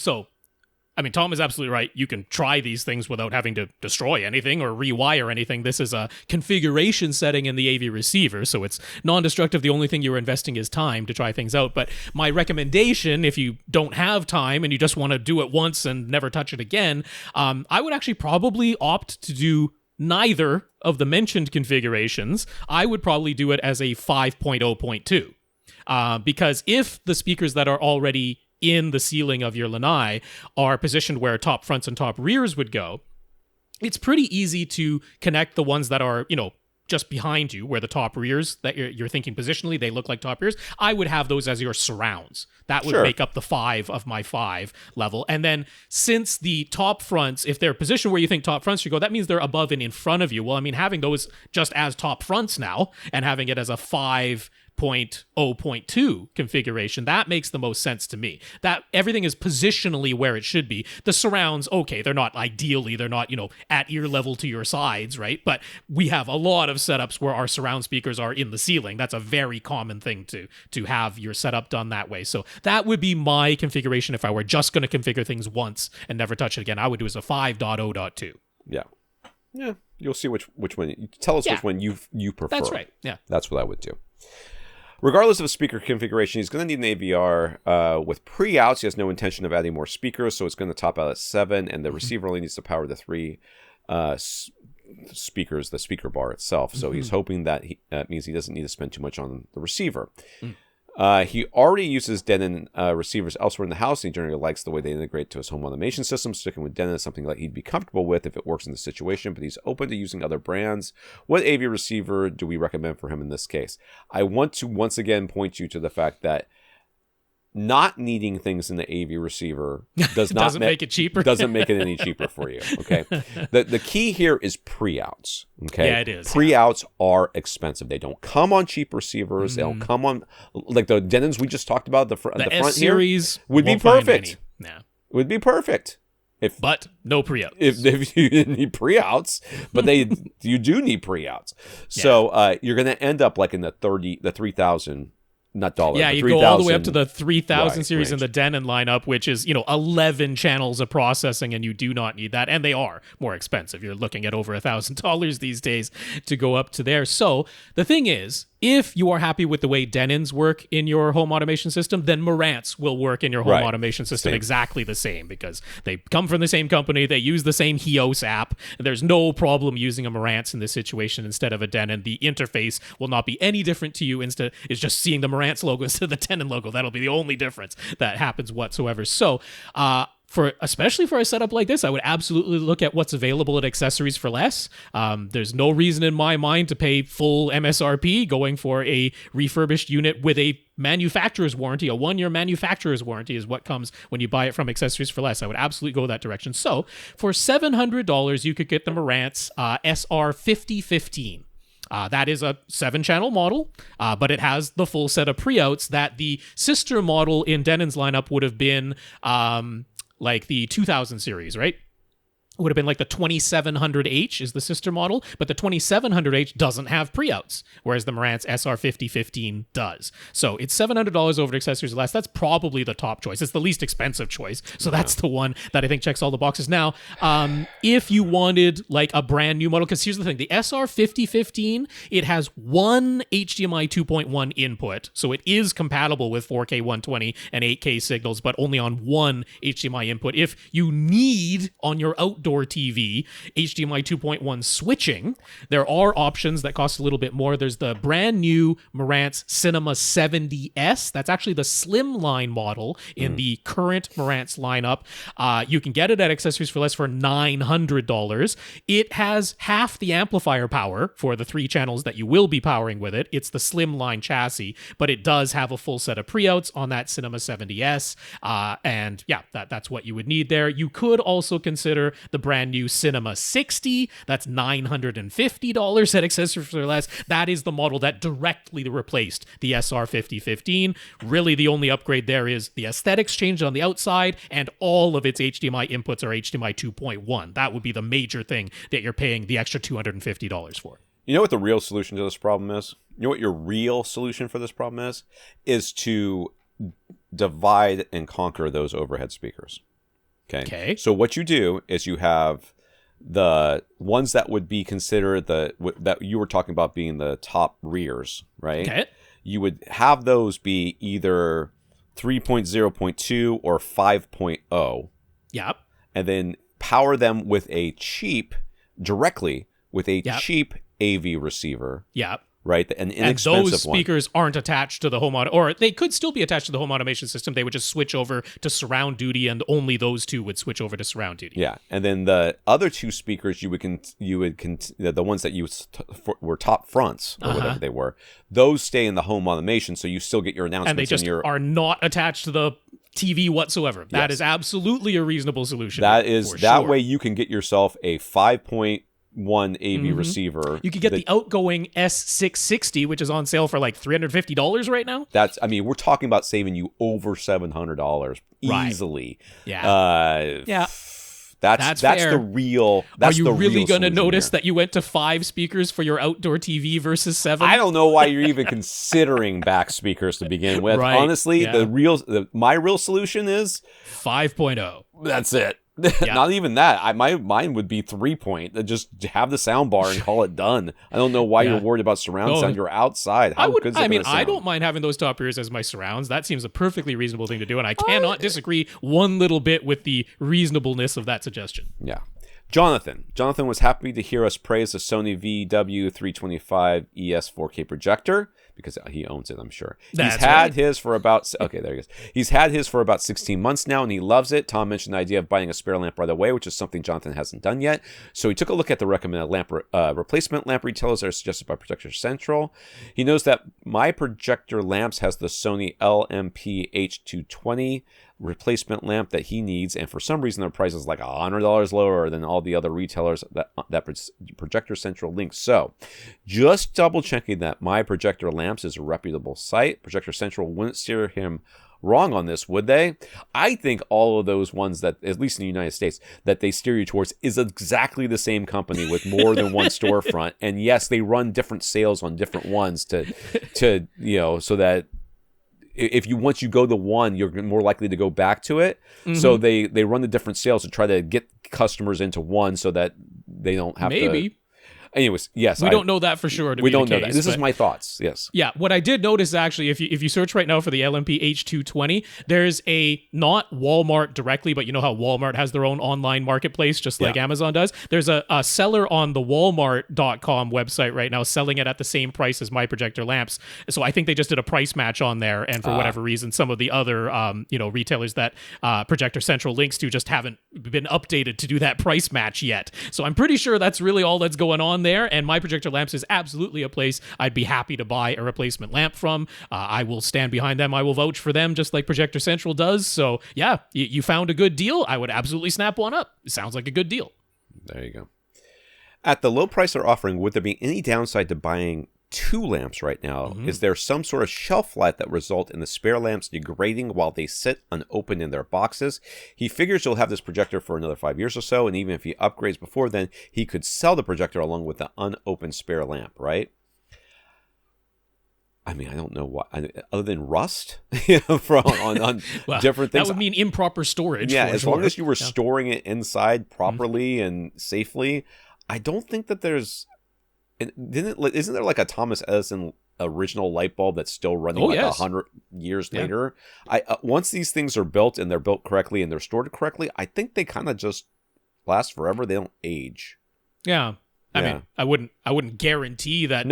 Tom is absolutely right. You can try these things without having to destroy anything or rewire anything. This is a configuration setting in the AV receiver, so it's non-destructive. The only thing you're investing is time to try things out. But my recommendation, if you don't have time and you just want to do it once and never touch it again, I would actually probably opt to do neither of the mentioned configurations. I would probably do it as a 5.0.2. Because if the speakers that are already in the ceiling of your lanai are positioned where top fronts and top rears would go, it's pretty easy to connect the ones that are, just behind you, where the top rears that you're thinking positionally, they look like top rears. I would have those as your surrounds. That would make up the 5 of my 5 level. And then since the top fronts, if they're positioned where you think top fronts should go, that means they're above and in front of you. Well, I mean, having those just as top fronts now and having it as a 5.0.2 configuration, that makes the most sense to me. That everything is positionally where it should be. The surrounds, okay, they're not at ear level to your sides, right? But we have a lot of setups where our surround speakers are in the ceiling. That's a very common thing to have your setup done that way. So that would be my configuration if I were just going to configure things once and never touch it again. I would do as a 5.0.2. Yeah. You'll see which one. Tell us which one you prefer. That's right. Yeah. That's what I would do. Regardless of speaker configuration, he's going to need an AVR with pre-outs. He has no intention of adding more speakers, so it's going to top out at 7, and the receiver only needs to power the 3 speakers, the speaker bar itself. So he's hoping that means he doesn't need to spend too much on the receiver. He already uses Denon receivers elsewhere in the house, and he generally likes the way they integrate to his home automation system. Sticking with Denon is something that he'd be comfortable with if it works in the situation, but he's open to using other brands. What AV receiver do we recommend for him in this case? I want to once again point you to the fact that not needing things in the AV receiver doesn't make it cheaper. Doesn't make it any cheaper for you. Okay. The key here is pre-outs. Okay. Yeah, it is. Pre-outs are expensive. They don't come on cheap receivers. They don't come on like the Denons we just talked about. The front S-series here would be perfect. Nah. Would be perfect. But no pre-outs. If you didn't need pre-outs, but you do need pre-outs. So you're going to end up like in the 3,000. Not dollars. Yeah, you go all the way up to the 3000 series in the Denon lineup, which is 11 channels of processing, and you do not need that. And they are more expensive. You're looking at over $1,000 these days to go up to there. So the thing is, if you are happy with the way Denons work in your home automation system, then Marantz will work in your home automation system exactly the same, because they come from the same company. They use the same Hios app. There's no problem using a Marantz in this situation instead of a Denon. The interface will not be any different to you. Instead, it's just seeing the Marantz logo instead of the Denon logo. That'll be the only difference that happens whatsoever. So, especially for a setup like this, I would absolutely look at what's available at Accessories for Less. There's no reason in my mind to pay full MSRP going for a refurbished unit with a manufacturer's warranty. A 1-year manufacturer's warranty is what comes when you buy it from Accessories for Less. I would absolutely go that direction. So for $700, you could get the Marantz SR5015. That is a 7-channel model, but it has the full set of pre-outs that the sister model in Denon's lineup would have been like the 2000 series, right? It would have been like the 2700H is the sister model, but the 2700H doesn't have pre-outs, whereas the Marantz SR5015 does. So it's $700 over at Accessories Less. That's probably the top choice. It's the least expensive choice. So that's the one that I think checks all the boxes. Now, if you wanted like a brand new model, because here's the thing, the SR5015, it has one HDMI 2.1 input. So it is compatible with 4K 120 and 8K signals, but only on one HDMI input. If you need on your outdoor TV HDMI 2.1 switching, there are options that cost a little bit more. There's the brand new Marantz Cinema 70S. That's actually the slimline model in the current Marantz lineup. You can get it at Accessories for Less for $900. It has half the amplifier power for the 3 channels that you will be powering with it. It's the slimline chassis, but it does have a full set of pre-outs on that Cinema 70S. And yeah, that's what you would need there. You could also consider the brand new Cinema 60. That's $950 at Accessories for Less. That is the model that directly replaced the SR5015. Really, the only upgrade there is the aesthetics changed on the outside, and all of its HDMI inputs are HDMI 2.1. That would be the major thing that you're paying the extra $250 for. You know what the real solution to this problem is? You know what your real solution for this problem is? Is to divide and conquer those overhead speakers. Okay. So what you do is you have the ones that would be considered that you were talking about being the top rears, right? Okay. You would have those be either 3.0.2 or 5.0. Yep. And then power them with a cheap AV receiver. Yep. Right, an inexpensive and those speakers aren't attached to the home auto, or they could still be attached to the home automation system. They would just switch over to surround duty, and only those two would switch over to surround duty. Yeah, and then the other 2 speakers, the ones that were top fronts or whatever they were, those stay in the home automation, so you still get your announcements. And they just are not attached to the TV whatsoever. That is absolutely a reasonable solution. That way you can get yourself a 5.1 AV receiver. You could get the outgoing S660, which is on sale for like $350 right now. We're talking about saving you over $700 easily. Yeah. That's fair. the real. Are you really going to notice that you went to 5 speakers for your outdoor TV versus 7? I don't know why you're even considering back speakers to begin with. Right. Honestly, my real solution is 5.0. That's it. Yeah. Not even that. Mine would be 3-point. Just have the sound bar and call it done. I don't know why you're worried about surround sound. You're outside. I don't mind having those top ears as my surrounds. That seems a perfectly reasonable thing to do, and I cannot disagree one little bit with the reasonableness of that suggestion. Yeah. Jonathan was happy to hear us praise the Sony VW325 ES 4K projector because he owns it, I'm sure. That's He's had right. his for about, okay, there he goes. He's had his for about 16 months now, and he loves it. Tom mentioned the idea of buying a spare lamp right away, which is something Jonathan hasn't done yet. So he took a look at the recommended lamp replacement lamp retailers that are suggested by Projector Central. He knows that My Projector Lamps has the Sony LMP-H220 replacement lamp that he needs, and for some reason their price is like $100 lower than all the other retailers that Projector Central links. So just double checking that My Projector Lamps is a reputable site. Projector Central wouldn't steer him wrong on this, would they? I think all of those ones that, at least in the United States, that they steer you towards is exactly the same company with more than one storefront. And yes, they run different sales on different ones to so that if once you go to one, you're more likely to go back to it. Mm-hmm. So they run the different sales to try to get customers into one so that they don't have to. Anyways, yes. We don't know that for sure. We don't know that. This is my thoughts. Yes. Yeah. What I did notice actually, if you search right now for the LMP H220, there's a not Walmart directly, but you know how Walmart has their own online marketplace, just like Amazon does. There's a seller on the Walmart.com website right now selling it at the same price as My Projector Lamps. So I think they just did a price match on there, and for whatever reason, some of the other retailers that Projector Central links to just haven't been updated to do that price match yet. So I'm pretty sure that's really all that's going on there, and My Projector Lamps is absolutely a place I'd be happy to buy a replacement lamp from. I will stand behind them. I will vouch for them just like Projector Central does. So yeah, you found a good deal. I would absolutely snap one up. It sounds like a good deal. There you go. At the low price they're offering, would there be any downside to buying two lamps right now? Mm-hmm. Is there some sort of shelf life that result in the spare lamps degrading while they sit unopened in their boxes? He figures he'll have this projector for another 5 years or so, and even if he upgrades before then, he could sell the projector along with the unopened spare lamp, right? I mean, I don't know what, other than rust on well, different things. That would mean improper storage. Yeah, as long as you were storing it inside properly and safely, I don't think that there's... Isn't there like a Thomas Edison original light bulb that's still running 100 years later? Once these things are built and they're built correctly and they're stored correctly, I think they kind of just last forever. They don't age. Yeah. I mean, I wouldn't guarantee that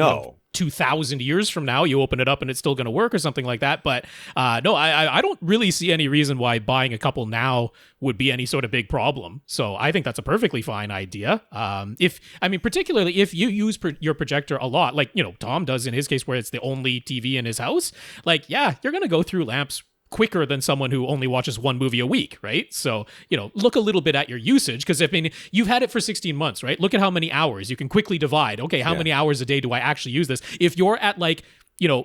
2,000 years from now you open it up and it's still going to work or something like that. But no, I don't really see any reason why buying a couple now would be any sort of big problem. So I think that's a perfectly fine idea. Particularly if you use your projector a lot, like, Tom does in his case where it's the only TV in his house, like, yeah, you're going to go through lamps quicker than someone who only watches one movie a week, right? So, look a little bit at your usage, because you've had it for 16 months, right? Look at how many hours. You can quickly divide. Okay, how many hours a day do I actually use this? If you're at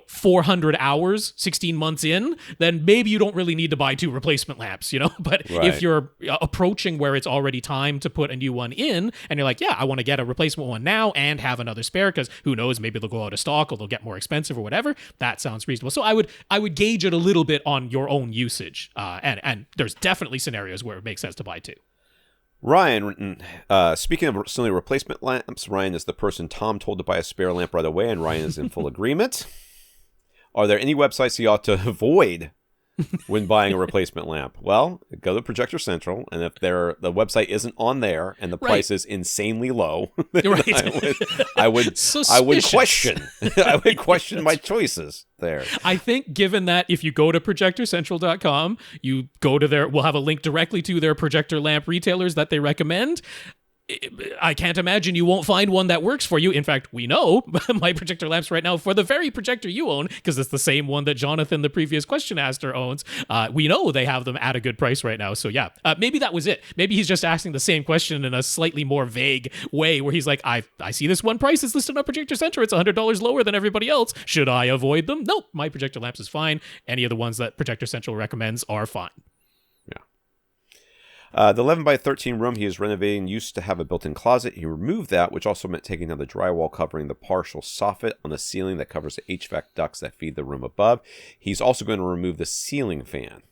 400 hours 16 months in, then maybe you don't really need to buy two replacement lamps, But if you're approaching where it's already time to put a new one in, and you're like, yeah, I want to get a replacement one now and have another spare, because who knows, maybe they'll go out of stock or they'll get more expensive or whatever. That sounds reasonable. So I would gauge it a little bit on your own usage. And there's definitely scenarios where it makes sense to buy two. Ryan, speaking of Sony replacement lamps, Ryan is the person Tom told to buy a spare lamp right away, and Ryan is in full agreement. Are there any websites he ought to avoid when buying a replacement lamp? Well, go to Projector Central, and if the website isn't on there and the price is insanely low, then I would question. I would question my choices there. I think given that if you go to projectorcentral.com, you go to we'll have a link directly to their projector lamp retailers that they recommend. I can't imagine you won't find one that works for you. In fact, we know My Projector Lamps right now for the very projector you own, because it's the same one that Jonathan, the previous question asker, owns. We know they have them at a good price right now. So yeah, maybe that was it. Maybe he's just asking the same question in a slightly more vague way, where he's like, I see this one price is listed on Projector Center. It's $100 lower than everybody else. Should I avoid them? Nope. My Projector Lamps is fine. Any of the ones that Projector Central recommends are fine. The 11 by 13 room he is renovating used to have a built-in closet. He removed that, which also meant taking down the drywall covering the partial soffit on the ceiling that covers the HVAC ducts that feed the room above. He's also going to remove the ceiling fan.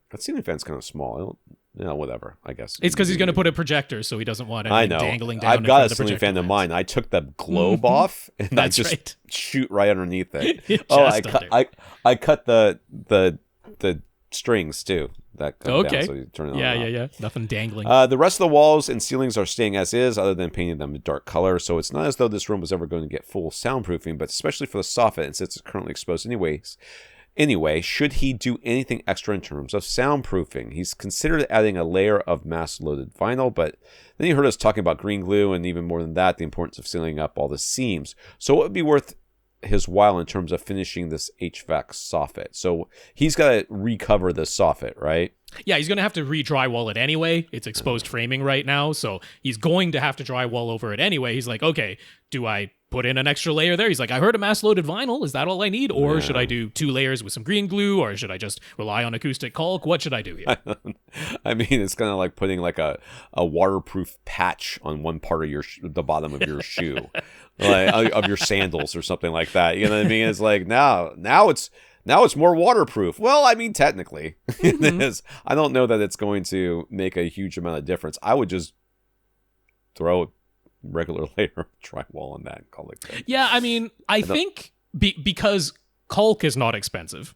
That ceiling fan's kind of small. Whatever, I guess. It's because he's going to put a projector, so he doesn't want anything dangling down. I've got a ceiling fan in mine. I took the globe off, and I just shoot right underneath it. I cut the strings too that come down, so you turn it on. Yeah. Nothing dangling. The rest of the walls and ceilings are staying as is, other than painting them a dark color. So it's not as though this room was ever going to get full soundproofing, but especially for the soffit, and since it's currently exposed anyways. Anyway, should he do anything extra in terms of soundproofing? He's considered adding a layer of mass-loaded vinyl, but then he heard us talking about green glue, and even more than that, the importance of sealing up all the seams. So it would be worth his while in terms of finishing this HVAC soffit. So he's got to recover the soffit, right? Yeah, he's going to have to re-drywall it anyway. It's exposed framing right now, so he's going to have to drywall over it anyway. He's like, okay, do I put in an extra layer there? He's like, I heard a mass-loaded vinyl. Is that all I need? Or should I do 2 layers with some green glue? Or should I just rely on acoustic caulk? What should I do here? I mean, it's kind of like putting like a waterproof patch on one part of the bottom of your shoe, like, of your sandals or something like that. You know what I mean? It's like now it's more waterproof. Well, I mean, technically it is. I don't know that it's going to make a huge amount of difference. I would just throw a regular layer of drywall on that and call it good. Yeah, I mean, I think because caulk is not expensive.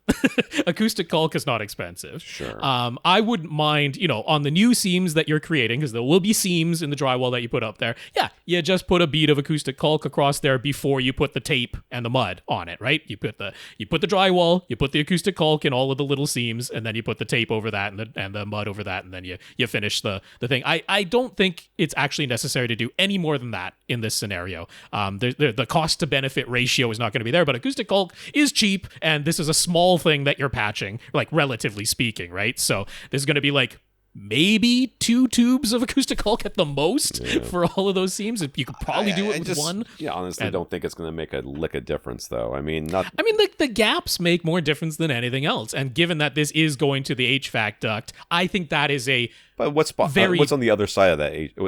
Acoustic caulk is not expensive. Sure. I wouldn't mind, on the new seams that you're creating, because there will be seams in the drywall that you put up there. Yeah, you just put a bead of acoustic caulk across there before you put the tape and the mud on it, right? You put the drywall, you put the acoustic caulk in all of the little seams, and then you put the tape over that and the mud over that, and then you finish the thing. I don't think it's actually necessary to do any more than that in this scenario. The cost to benefit ratio is not going to be there, but acoustic caulk is cheap, and this is a small thing that you're patching, like relatively speaking, right? So this is going to be like maybe 2 tubes of acoustic caulk at the most for all of those seams. You could probably do it with one. Yeah, honestly, don't think it's going to make a lick of difference, though. I mean, the gaps make more difference than anything else. And given that this is going to the HVAC duct, I think that is a But what's on the other side of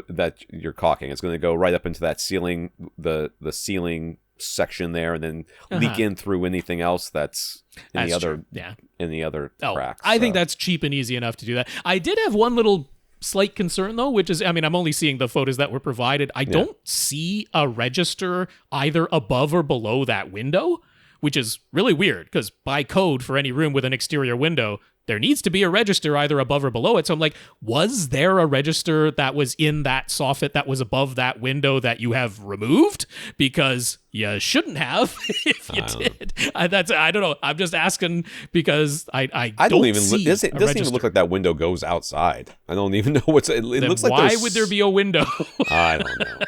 that you're caulking? It's going to go right up into that ceiling, the ceiling section there, and then leak in through anything else that's in the other cracks. I think that's cheap and easy enough to do that. I did have one little slight concern though, which is, I'm only seeing the photos that were provided. I don't see a register either above or below that window, which is really weird because by code for any room with an exterior window, there needs to be a register either above or below it. So I'm like, was there a register that was in that soffit that was above that window that you have removed? Because you shouldn't have if you did. I don't know. I'm just asking because I don't even see it doesn't even look like that window goes outside. I don't even know what's it looks like. Why would there be a window? I don't know.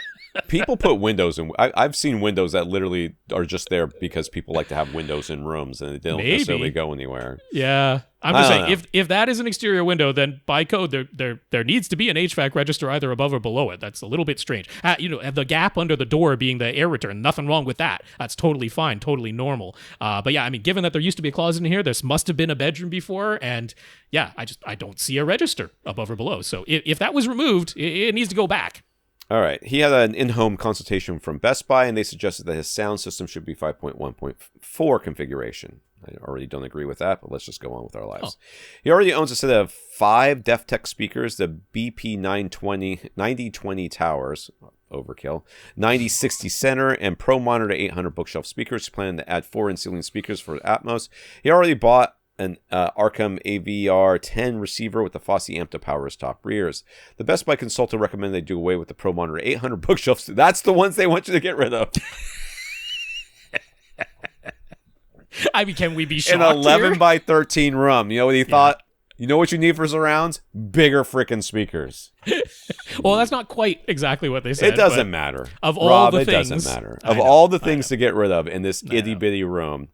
People put windows in. I've seen windows that literally are just there because people like to have windows in rooms and they don't necessarily go anywhere. Yeah. I'm just saying, if that is an exterior window, then by code, there needs to be an HVAC register either above or below it. That's a little bit strange. The gap under the door being the air return, nothing wrong with that. That's totally fine, totally normal. But yeah, given that there used to be a closet in here, this must have been a bedroom before, and yeah, I don't see a register above or below. So if that was removed, it needs to go back. All right. He had an in-home consultation from Best Buy, and they suggested that his sound system should be 5.1.4 configuration. I already don't agree with that, but let's just go on with our lives. He already owns a set of 5 DefTech speakers, the BP 9020 towers, overkill, 9060 center, and Pro Monitor 800 bookshelf speakers. He's planning to add 4 in-ceiling speakers for Atmos. He already bought an Arkham AVR10 receiver with the Fosse amp to power his top rears. The Best Buy consultant recommended they do away with the Pro Monitor 800 bookshelves. That's the ones they want you to get rid of. Can we be shocked? An 11 by 13 room. You know what he thought? You know what you need for surrounds? Bigger freaking speakers. Well, that's not quite exactly what they said. It doesn't matter. Of all the things. It doesn't matter. Of all the things to get rid of in this itty-bitty room,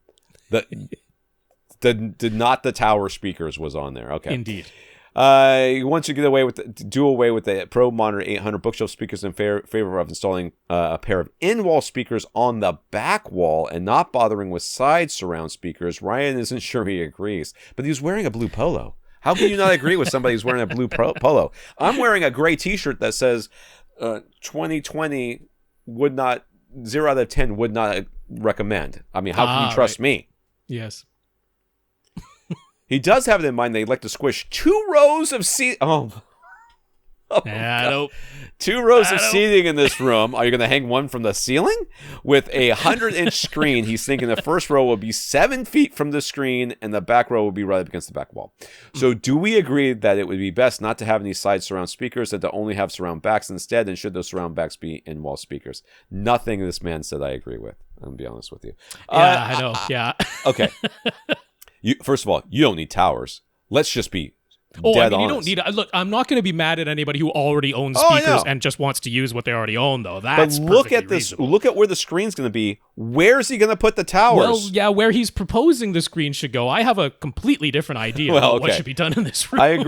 not the tower speakers was on there. Okay. Indeed. He wants to do away with the Pro Monitor 800 bookshelf speakers in favor of installing a pair of in-wall speakers on the back wall and not bothering with side surround speakers. Ryan isn't sure he agrees, but he's wearing a blue polo. How can you not agree with somebody who's wearing a blue polo? I'm wearing a gray t-shirt that says 2020 would not, 0 out of 10 would not recommend. How can you trust me? Yes. He does have it in mind that he'd like to squish 2 rows of seats. Oh. Nope. 2 rows of seating in this room. Are you going to hang one from the ceiling? With a 100-inch screen, he's thinking the first row will be 7 feet from the screen, and the back row will be right up against the back wall. So do we agree that it would be best not to have any side surround speakers, and to only have surround backs instead, and should those surround backs be in-wall speakers? Nothing this man said I agree with. I'm going to be honest with you. Yeah, I know. Yeah. Okay. First of all, you don't need towers. Let's just be Oh, dead I mean, you honest. don't need. Look, I'm not going to be mad at anybody who already owns speakers and just wants to use what they already own, though. That's but look at this. Look at where the screen's going to be. Where's he going to put the towers? Well, yeah, where he's proposing the screen should go. I have a completely different idea about what should be done in this room. I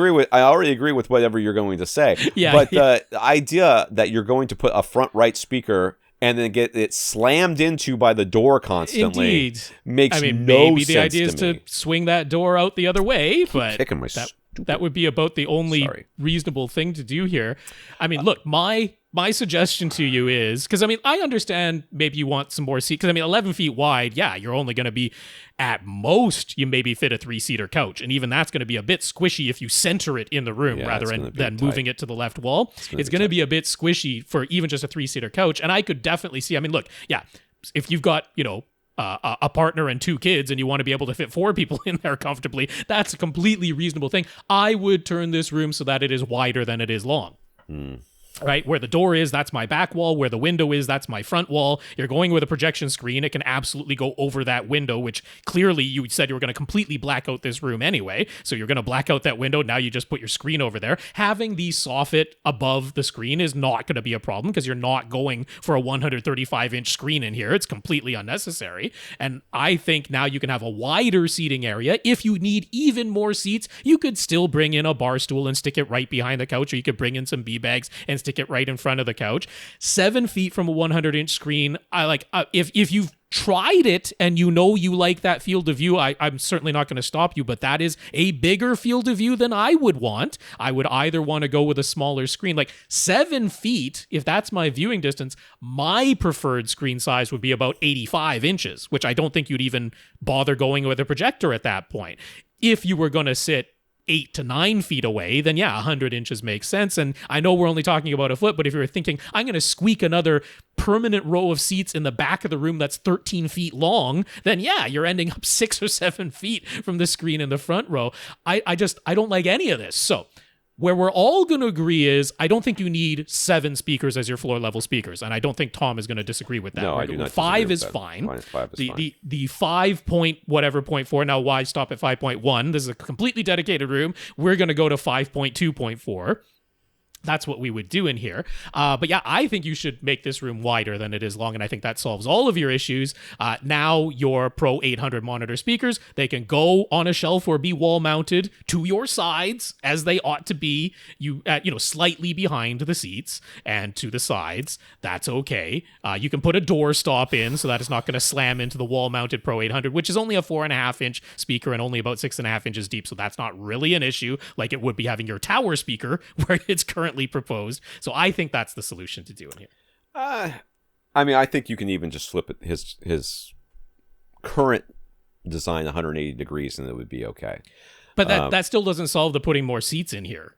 already agree with whatever you're going to say. Yeah, but the idea that you're going to put a front right speaker and then get it slammed into by the door constantly makes no sense. Maybe the idea is to swing that door out the other way, but kicking my that would be about the only reasonable thing to do here. I mean, look, my suggestion to you is, because I mean, I understand maybe you want some more seats, because I mean, 11 feet wide, yeah, you're only going to be, at most, you maybe fit a 3-seater couch, and even that's going to be a bit squishy if you center it in the room rather than moving it to the left wall. It's going to be a bit squishy for even just a 3-seater couch, and I could definitely see, I mean, look, yeah, if you've got, a partner and 2 kids and you want to be able to fit 4 people in there comfortably, that's a completely reasonable thing. I would turn this room so that it is wider than it is long. Right? Where the door is, that's my back wall. Where the window is, that's my front wall. You're going with a projection screen. It can absolutely go over that window, which clearly you said you were going to completely black out this room anyway. So you're going to black out that window. Now you just put your screen over there. Having the soffit above the screen is not going to be a problem because you're not going for a 135-inch screen in here. It's completely unnecessary. And I think now you can have a wider seating area. If you need even more seats, you could still bring in a bar stool and stick it right behind the couch, or you could bring in some beanbags and stick it right in front of the couch. 7 feet from a 100-inch screen. If you've tried it and you like that field of view, I'm certainly not going to stop you, but that is a bigger field of view than I would want. I would either want to go with a smaller screen. Like 7 feet, if that's my viewing distance, my preferred screen size would be about 85 inches, which I don't think you'd even bother going with a projector at that point. If you were going to sit 8 to 9 feet away, then yeah, 100 inches makes sense. And I know we're only talking about a foot, but if you were thinking, I'm going to squeak another permanent row of seats in the back of the room that's 13 feet long, then yeah, you're ending up 6 or 7 feet from the screen in the front row. I don't like any of this. So where we're all going to agree is I don't think you need 7 speakers as your floor level speakers. And I don't think Tom is going to disagree with that. No, I do not. 5 is fine. 5 is fine. The 5 point whatever 0.4. Now, why stop at 5.1? This is a completely dedicated room. We're going to go to 5.2.4. That's what we would do in here. But yeah, I think you should make this room wider than it is long, and I think that solves all of your issues. Now, your Pro 800 monitor speakers, they can go on a shelf or be wall-mounted to your sides, as they ought to be, slightly behind the seats and to the sides. That's okay. You can put a door stop in, so that it's not going to slam into the wall-mounted Pro 800, which is only a 4.5-inch speaker and only about 6.5 inches deep, so that's not really an issue, like it would be having your tower speaker, where it's currently proposed. So I think that's the solution to do in here. I mean, I think you can even just flip it his current design 180 degrees and it would be okay. But that still doesn't solve the putting more seats in here.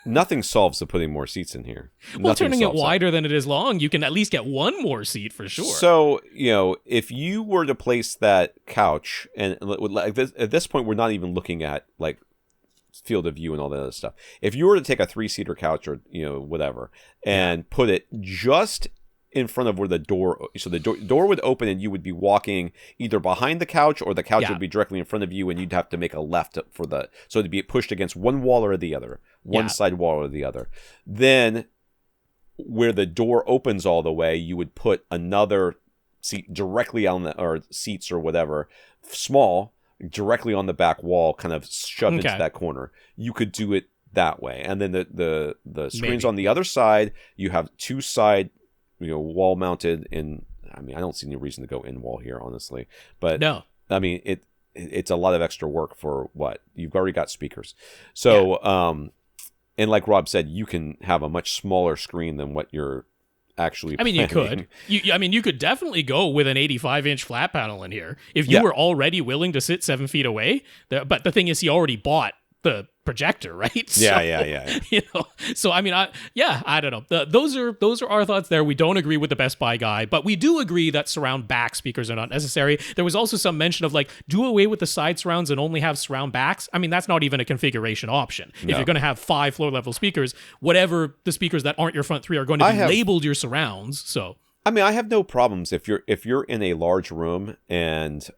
Nothing solves the putting more seats in here. Well, turning it wider than it is long, you can at least get one more seat for sure. So, if you were to place that couch, and at this point, we're not even looking at like field of view and all that other stuff. If you were to take a 3-seater couch or whatever and put it just in front of where the door, so the door would open and you would be walking either behind the couch or the couch would be directly in front of you and you'd have to make a left so it'd be pushed against one wall or the other, one side wall or the other. Then where the door opens all the way, you would put another seat directly on or seats or whatever, small, directly on the back wall, kind of shoved into that corner. You could do it that way. And then the screens on the other side, you have 2 side, wall mounted in. I mean, I don't see any reason to go in wall here, honestly. But no, I mean, it's a lot of extra work for what? You've already got speakers. So, and like Rob said, you can have a much smaller screen than what you're actually planning. You could. You could definitely go with an 85-inch flat panel in here if you were already willing to sit 7 feet away. But the thing is, he already bought the projector, right? Yeah. You know, so I mean, I don't know. Those are our thoughts there. We don't agree with the Best Buy guy, but we do agree that surround back speakers are not necessary. There was also some mention of like do away with the side surrounds and only have surround backs. I mean, that's not even a configuration option. No. If you're going to have 5 floor level speakers, whatever the speakers that aren't your front 3 are going to be labeled your surrounds. So. I mean, I have no problems if you're in a large room and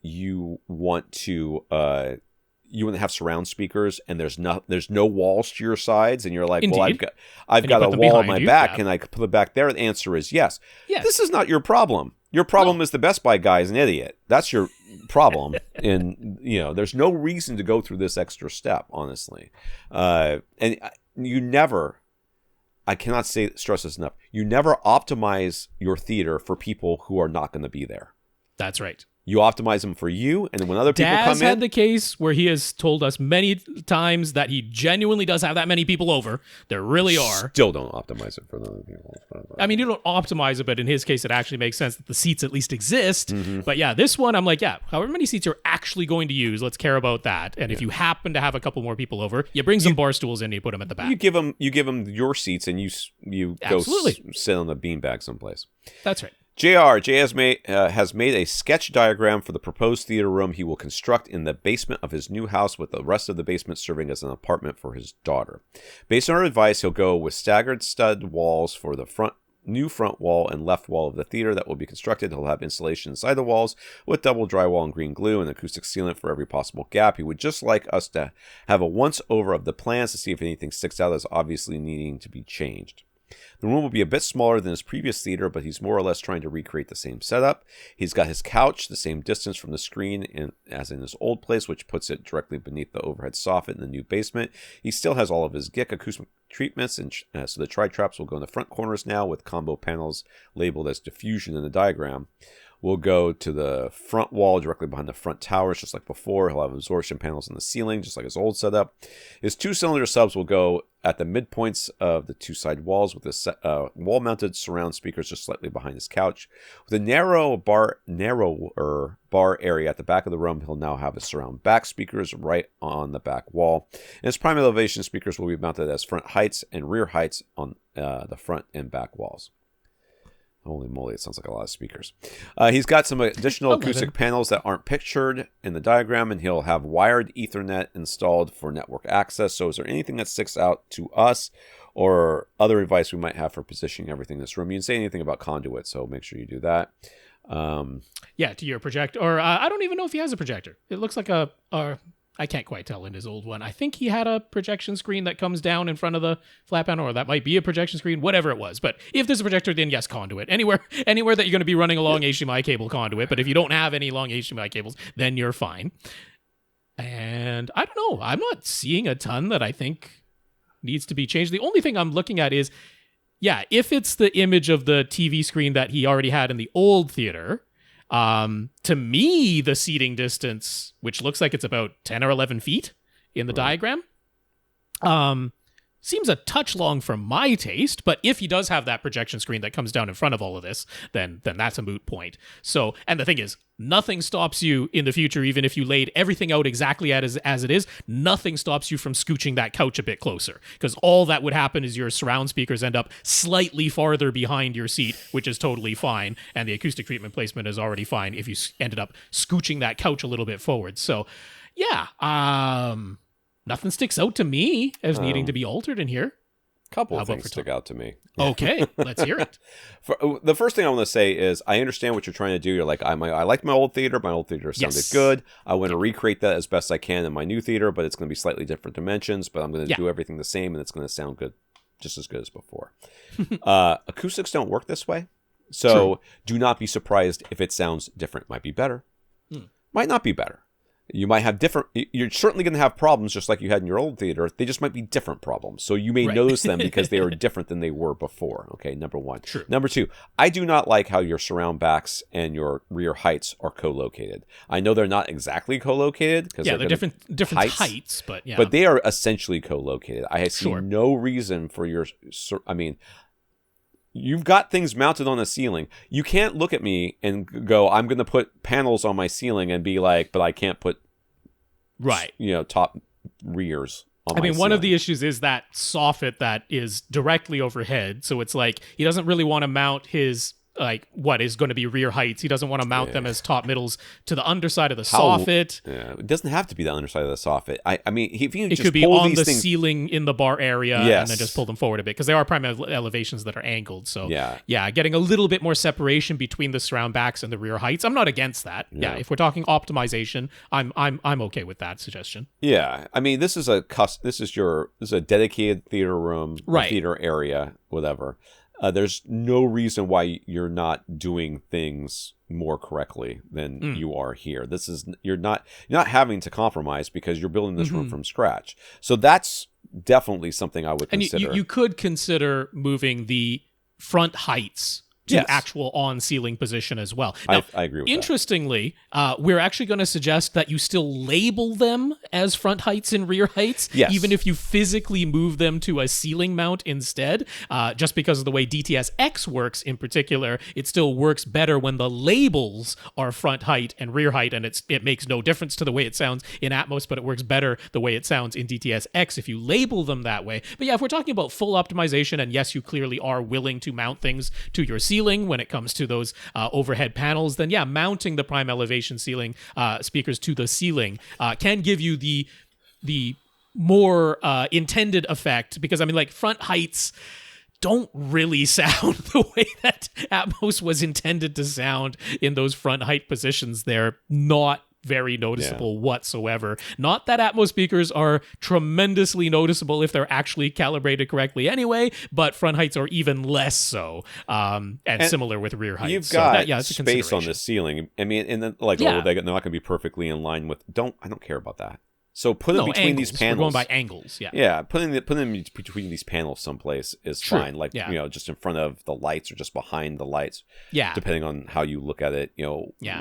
you want to have surround speakers and there's no walls to your sides and you're like, Indeed. well, I've got a wall on my back and I could put it back there. The answer is yes. This is not your problem. Your problem is the Best Buy guy is an idiot. That's your problem. And there's no reason to go through this extra step, honestly. And you never. I cannot stress this enough. You never optimize your theater for people who are not going to be there. That's right. You optimize them for you, and then when other people come in... Dazz had the case where he has told us many times that he genuinely does have that many people over. There really are. Still don't optimize it for the other people. I mean, you don't optimize it, but in his case, it actually makes sense that the seats at least exist. Mm-hmm. But yeah, this one, I'm like, however many seats you're actually going to use, let's care about that. And if you happen to have a couple more people over, you bring some bar stools in and you put them at the back. You give them your seats, and you go sit on the beanbag someplace. That's right. Jay has made a sketch diagram for the proposed theater room he will construct in the basement of his new house, with the rest of the basement serving as an apartment for his daughter. Based on our advice, he'll go with staggered stud walls for the new front wall and left wall of the theater that will be constructed. He'll have insulation inside the walls with double drywall and green glue and acoustic sealant for every possible gap. He would just like us to have a once-over of the plans to see if anything sticks out as obviously needing to be changed. The room will be a bit smaller than his previous theater, but he's more or less trying to recreate the same setup. He's got his couch the same distance from the screen as in his old place, which puts it directly beneath the overhead soffit in the new basement. He still has all of his GIC acoustic treatments, and so the tri-traps will go in the front corners now with combo panels labeled as diffusion in the diagram. We'll go to the front wall directly behind the front towers, just like before. He'll have absorption panels in the ceiling, just like his old setup. His 2-cylinder subs will go at the midpoints of the 2 side walls with the wall-mounted surround speakers just slightly behind his couch. With a narrower bar area at the back of the room, he'll now have his surround back speakers right on the back wall. And his prime elevation speakers will be mounted as front heights and rear heights on the front and back walls. Holy moly, it sounds like a lot of speakers. He's got some additional acoustic panels that aren't pictured in the diagram, and he'll have wired Ethernet installed for network access. So is there anything that sticks out to us or other advice we might have for positioning everything in this room? You didn't say anything about conduit, so make sure you do that. To your projector. Or I don't even know if he has a projector. It looks like I can't quite tell in his old one. I think he had a projection screen that comes down in front of the flat panel, or that might be a projection screen, whatever it was. But if there's a projector, then yes, conduit. Anywhere that you're going to be running a long HDMI cable, conduit. But if you don't have any long HDMI cables, then you're fine. And I don't know. I'm not seeing a ton that I think needs to be changed. The only thing I'm looking at is, if it's the image of the TV screen that he already had in the old theater, to me, the seating distance, which looks like it's about 10 or 11 feet in the diagram, seems a touch long for my taste. But if he does have that projection screen that comes down in front of all of this, then that's a moot point. So, and the thing is, nothing stops you in the future, even if you laid everything out exactly as it is, nothing stops you from scooching that couch a bit closer. Because all that would happen is your surround speakers end up slightly farther behind your seat, which is totally fine. And the acoustic treatment placement is already fine if you ended up scooching that couch a little bit forward. So, nothing sticks out to me as needing to be altered in here. Couple of things stick out to me. Okay, let's hear it. The first thing I want to say is I understand what you're trying to do. You're like, I like my old theater. My old theater sounded good. I want to recreate that as best I can in my new theater, but it's going to be slightly different dimensions, but I'm going to do everything the same, and it's going to sound good, just as good as before. Acoustics don't work this way, so do not be surprised if it sounds different. Might be better. Might not be better. You might have you're certainly going to have problems just like you had in your old theater. They just might be different problems. So you may notice them because they are different than they were before. Okay, number one. True. Number two, I do not like how your surround backs and your rear heights are co-located. I know they're not exactly co-located because they're different heights, but but they are essentially co-located. I see no reason for you've got things mounted on the ceiling. You can't look at me and go, I'm going to put panels on my ceiling and be like, but I can't put top rears. I mean, one of the issues is that soffit that is directly overhead. So it's like he doesn't really want to mount his what is going to be rear heights. He doesn't want to mount them as top middles to the underside of the soffit. Yeah, it doesn't have to be the underside of the soffit. I mean, if you it just could be pull on these the things... ceiling in the bar area, and then just pull them forward a bit because they are prime elevations that are angled. So getting a little bit more separation between the surround backs and the rear heights. I'm not against that. Yeah, if we're talking optimization, I'm okay with that suggestion. Yeah, I mean, this is a dedicated theater room, theater area, whatever. There's no reason why you're not doing things more correctly than you are here. You're not having to compromise because you're building this room from scratch. So that's definitely something I would consider. And you could consider moving the front heights to actual on-ceiling position as well. Now, I agree with that. Interestingly, we're actually going to suggest that you still label them as front heights and rear heights, even if you physically move them to a ceiling mount instead. Just because of the way DTS-X works in particular, it still works better when the labels are front height and rear height, and it makes no difference to the way it sounds in Atmos, but it works better the way it sounds in DTS-X if you label them that way. But yeah, if we're talking about full optimization, and yes, you clearly are willing to mount things to your ceiling when it comes to those overhead panels, then mounting the prime elevation ceiling speakers to the ceiling can give you the more intended effect, because I mean, like, front heights don't really sound the way that Atmos was intended to sound in those front height positions. They're not very noticeable whatsoever. Not that Atmos speakers are tremendously noticeable if they're actually calibrated correctly anyway, but front heights are even less so, and similar with rear heights. You've got space on the ceiling. I mean, and then they're not going to be perfectly in line with... I don't care about that. So put them between these panels. We're going by angles, Yeah, putting them between these panels someplace is fine. Like, just in front of the lights or just behind the lights. Yeah. Depending on how you look at it,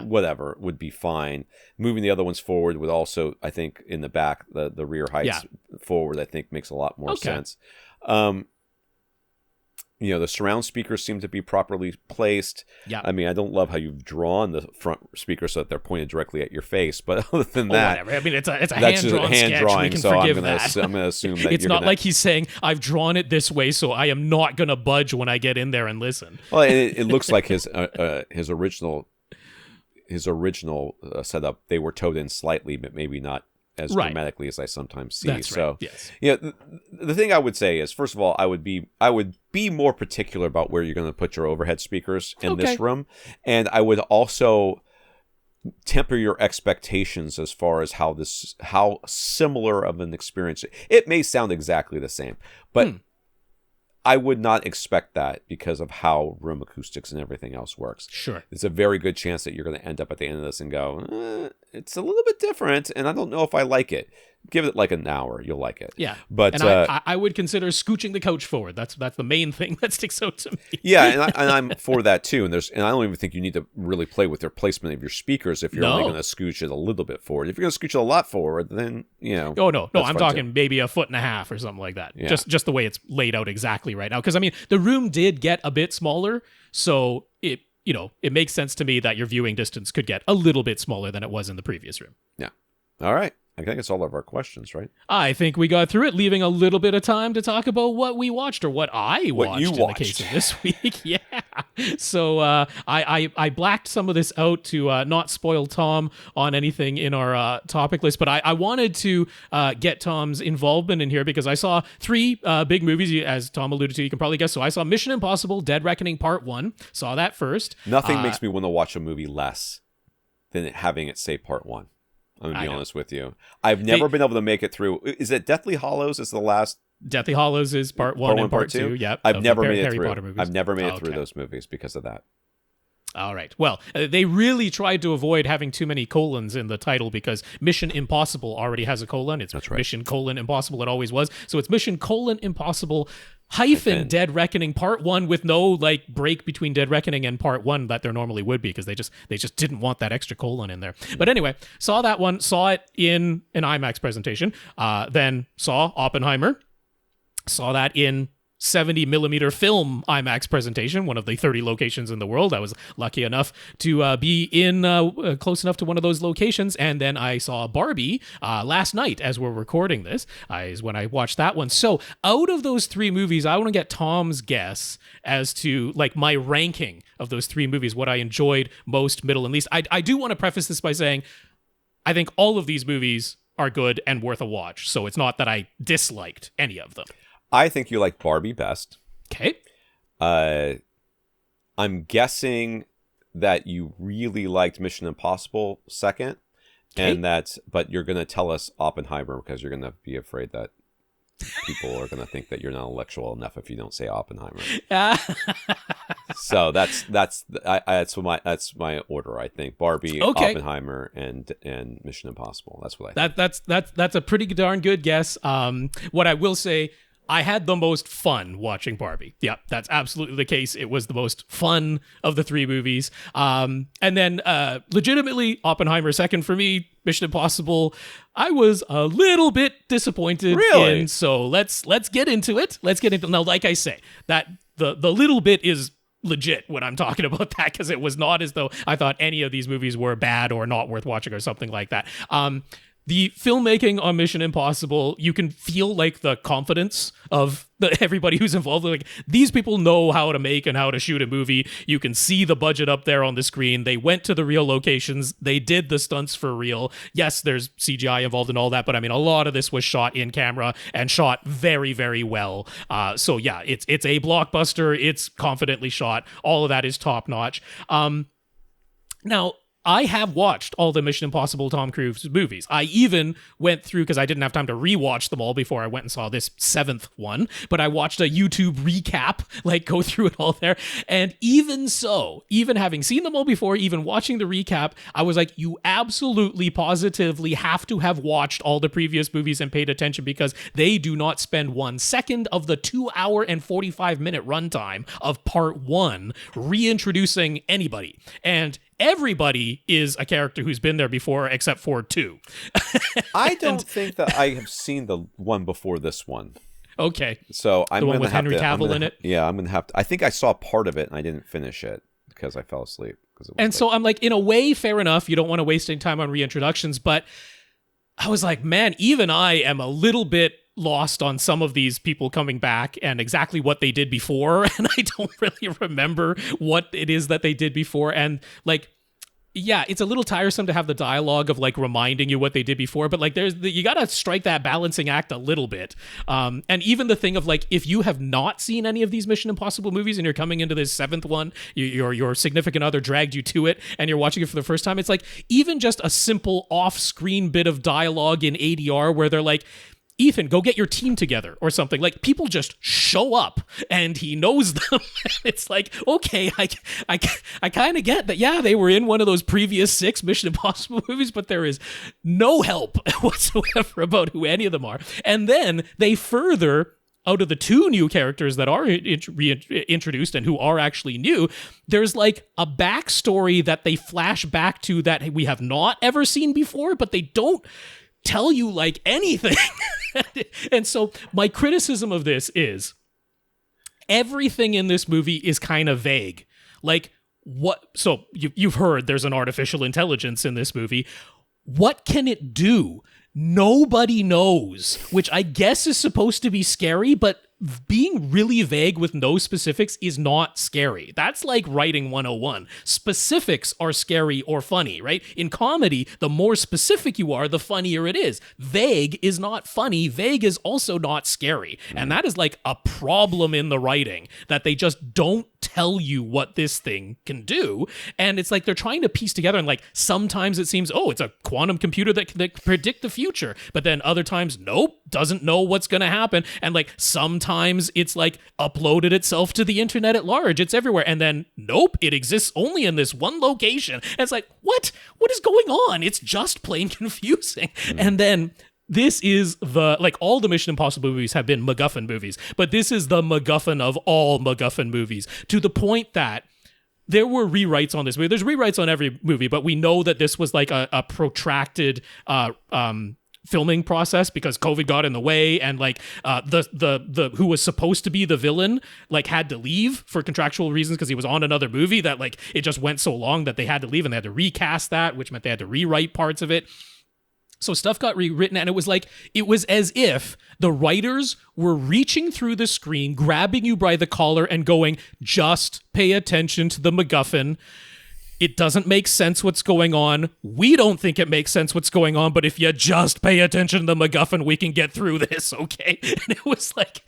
whatever would be fine. Moving the other ones forward would also, I think, in the back, the rear heights forward, I think makes a lot more sense. The surround speakers seem to be properly placed. Yeah. I mean, I don't love how you've drawn the front speakers so that they're pointed directly at your face, but other than that, whatever. I mean, it's a hand-drawn sketch. Drawing, we can so forgive I'm going to assume that it's not like he's saying, I've drawn it this way, so I am not going to budge when I get in there and listen. Well, it looks like his original setup, they were towed in slightly, but maybe not as dramatically as I sometimes see. That's so, right. Yes. The thing I would say is, first of all, I would be more particular about where you're going to put your overhead speakers in this room, and I would also temper your expectations as far as how similar of an experience. It may sound exactly the same, but I would not expect that because of how room acoustics and everything else works. Sure. It's a very good chance that you're going to end up at the end of this and go, it's a little bit different, and I don't know if I like it. Give it like an hour, you'll like it. Yeah. But I would consider scooching the couch forward. That's the main thing that sticks out to me. Yeah, and I'm for that too. And I don't even think you need to really play with their placement of your speakers if you're only going to scooch it a little bit forward. If you're going to scooch it a lot forward, then Oh no, I'm talking maybe 1.5 feet or something like that. Yeah. Just the way it's laid out exactly right now. Because I mean, the room did get a bit smaller, so it makes sense to me that your viewing distance could get a little bit smaller than it was in the previous room. Yeah. All right. I think it's all of our questions, right? I think we got through it, leaving a little bit of time to talk about what we watched, or what I watched in the case of this week. Yeah. So I blacked some of this out to not spoil Tom on anything in our topic list, but I wanted to get Tom's involvement in here because I saw 3 big movies, as Tom alluded to, you can probably guess. So I saw Mission Impossible Dead Reckoning Part 1. Saw that first. Nothing makes me want to watch a movie less than having it say Part 1. I'm going to be honest with you. I've never been able to make it through. Is it Deathly Hallows is the last? Deathly Hallows is part 1 and part 2. Yep. I've never made it through. I've never made it through those movies because of that. All right. Well, they really tried to avoid having too many colons in the title because Mission Impossible already has a colon. It's Mission : Impossible. It always was. So it's Mission : Impossible - Dead Reckoning Part 1 with no break between Dead Reckoning and Part 1 that there normally would be because they just didn't want that extra colon in there. But anyway, saw that one, saw it in an IMAX presentation, then saw Oppenheimer, saw that in 70 millimeter film IMAX presentation, one of the 30 locations in the world. I was lucky enough to be in close enough to one of those locations. And then I saw Barbie last night as we're recording this, is when I watched that one. So out of those three movies, I want to get Tom's guess as to like my ranking of those three movies, what I enjoyed most, middle, and least. I do want to preface this by saying I think all of these movies are good and worth a watch. So it's not that I disliked any of them. I think you like Barbie best. Okay. I'm guessing that you really liked Mission Impossible second, and but you're going to tell us Oppenheimer because you're going to be afraid that people are going to think that you're not intellectual enough if you don't say Oppenheimer. So that's my order. I think Barbie, Oppenheimer, and Mission Impossible. That's what I think. That's a pretty darn good guess. What I will say, I had the most fun watching Barbie. Yeah, that's absolutely the case. It was the most fun of the three movies. And then legitimately, Oppenheimer second for me. Mission Impossible, I was a little bit disappointed in. So let's get into it. Now, like I say, that the little bit is legit when I'm talking about that, because it was not as though I thought any of these movies were bad or not worth watching or something like that. The filmmaking on Mission Impossible, you can feel like the confidence of everybody who's involved. Like, these people know how to make and how to shoot a movie. You can see the budget up there on the screen. They went to the real locations. They did the stunts for real. Yes, there's CGI involved and all that, but I mean, a lot of this was shot in camera and shot very, very well. So yeah, it's a blockbuster. It's confidently shot. All of that is top notch. Now, I have watched all the Mission Impossible Tom Cruise movies. I even went through, because I didn't have time to rewatch them all before I went and saw this seventh one, but I watched a YouTube recap, like go through it all there. And even so, even having seen them all before, even watching the recap, I was like, you absolutely positively have to have watched all the previous movies and paid attention, because they do not spend 1 second of the 2 hour and 45-minute runtime of part one reintroducing anybody. And everybody is a character who's been there before, except for two. I don't think that I have seen the one before this one. Okay. So I'm going to have Henry Cavill in it? Yeah, I'm going to have to. I think I saw part of it and I didn't finish it because I fell asleep. So I'm like, in a way, fair enough. You don't want to waste any time on reintroductions, but I was like, man, even I am a little bit lost on some of these people coming back and exactly what they did before, and I don't really remember what it is that they did before. And like, yeah, it's a little tiresome to have the dialogue of like reminding you what they did before, but like you gotta strike that balancing act a little bit. And even the thing of like, if you have not seen any of these Mission Impossible movies and you're coming into this seventh one, your significant other dragged you to it and you're watching it for the first time, it's like even just a simple off-screen bit of dialogue in ADR where they're like, Ethan, go get your team together or something. Like, people just show up and he knows them. It's like, okay, I kind of get that. Yeah, they were in one of those previous 6 Mission Impossible movies, but there is no help whatsoever about who any of them are. And then they further, out of the 2 new characters that are reintroduced and who are actually new, there's like a backstory that they flash back to that we have not ever seen before, but they don't tell you like anything. And so my criticism of this is everything in this movie is kind of vague. Like, what? So you've heard there's an artificial intelligence in this movie. What can it do? Nobody knows, which I guess is supposed to be scary, but being really vague with no specifics is not scary. That's like writing 101. Specifics are scary or funny, right? In comedy, the more specific you are, the funnier it is. Vague is not funny. Vague is also not scary. And that is like a problem in the writing, that they just don't tell you what this thing can do. And it's like they're trying to piece together, and like sometimes it seems, oh, it's a quantum computer that can predict the future. But then other times, nope, doesn't know what's going to happen. And like sometimes it's like uploaded itself to the internet at large. It's everywhere. And then, nope, it exists only in this one location. And it's like, what is going on? It's just plain confusing. And then this is like all the Mission Impossible movies have been MacGuffin movies, but this is the MacGuffin of all MacGuffin movies, to the point that there were rewrites on this movie. There's rewrites on every movie, but we know that this was like a protracted filming process because COVID got in the way, and like the who was supposed to be the villain like had to leave for contractual reasons because he was on another movie, that like it just went so long that they had to leave, and they had to recast that, which meant they had to rewrite parts of it. So stuff got rewritten, and it was as if the writers were reaching through the screen, grabbing you by the collar and going, just pay attention to the MacGuffin. It doesn't make sense what's going on. We don't think it makes sense what's going on, but if you just pay attention to the MacGuffin, we can get through this, okay? And it was like...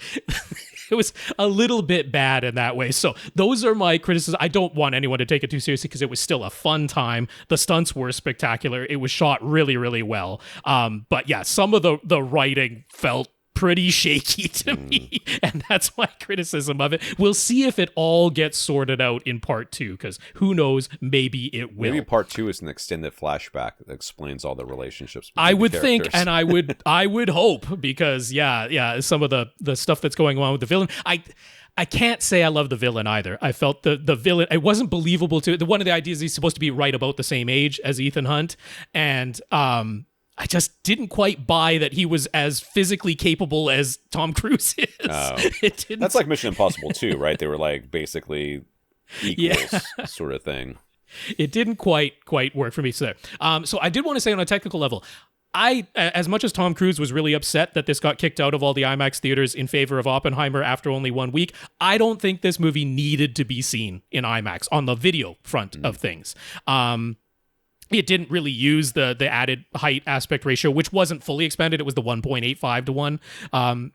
It was a little bit bad in that way. So those are my criticisms. I don't want anyone to take it too seriously because it was still a fun time. The stunts were spectacular. It was shot really, really well. But yeah, some of the writing felt pretty shaky to me, and that's my criticism of it. We'll see if it all gets sorted out in part 2, because who knows, maybe it will. Maybe part 2 is an extended flashback that explains all the relationships between I would the think, characters. and I would hope, because yeah, some of the stuff that's going on with the villain, I can't say I love the villain either. I felt the villain, it wasn't believable to one of the ideas, he's supposed to be right about the same age as Ethan Hunt, and I just didn't quite buy that he was as physically capable as Tom Cruise is. Oh. That's like Mission Impossible 2, right? They were like basically equals sort of thing. It didn't quite work for me. So I did want to say on a technical level, as much as Tom Cruise was really upset that this got kicked out of all the IMAX theaters in favor of Oppenheimer after only 1 week, I don't think this movie needed to be seen in IMAX on the video front of things. It didn't really use the added height aspect ratio, which wasn't fully expanded. It was the 1.85 to 1.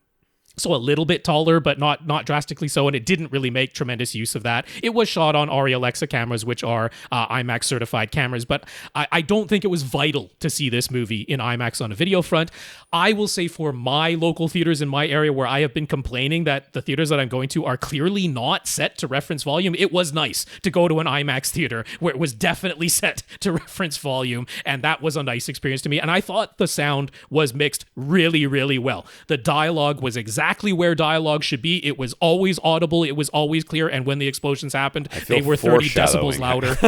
So a little bit taller, but not drastically so, and it didn't really make tremendous use of that. It was shot on Arri Alexa cameras, which are IMAX certified cameras, but I don't think it was vital to see this movie in IMAX on a video front. I will say for my local theaters in my area where I have been complaining that the theaters that I'm going to are clearly not set to reference volume, it was nice to go to an IMAX theater where it was definitely set to reference volume, and that was a nice experience to me. And I thought the sound was mixed really, really well. The dialogue was exactly where dialogue should be. It was always audible. It was always clear. And when the explosions happened, they were 30 decibels louder.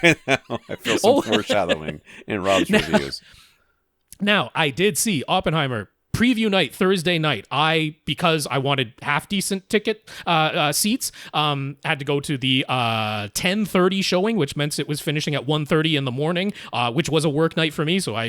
Right now, I feel some foreshadowing in Rob's reviews. Now, I did see Oppenheimer preview night, Thursday night. Because I wanted half decent ticket seats, had to go to the 10:30 showing, which meant it was finishing at 1:30 in the morning, which was a work night for me. So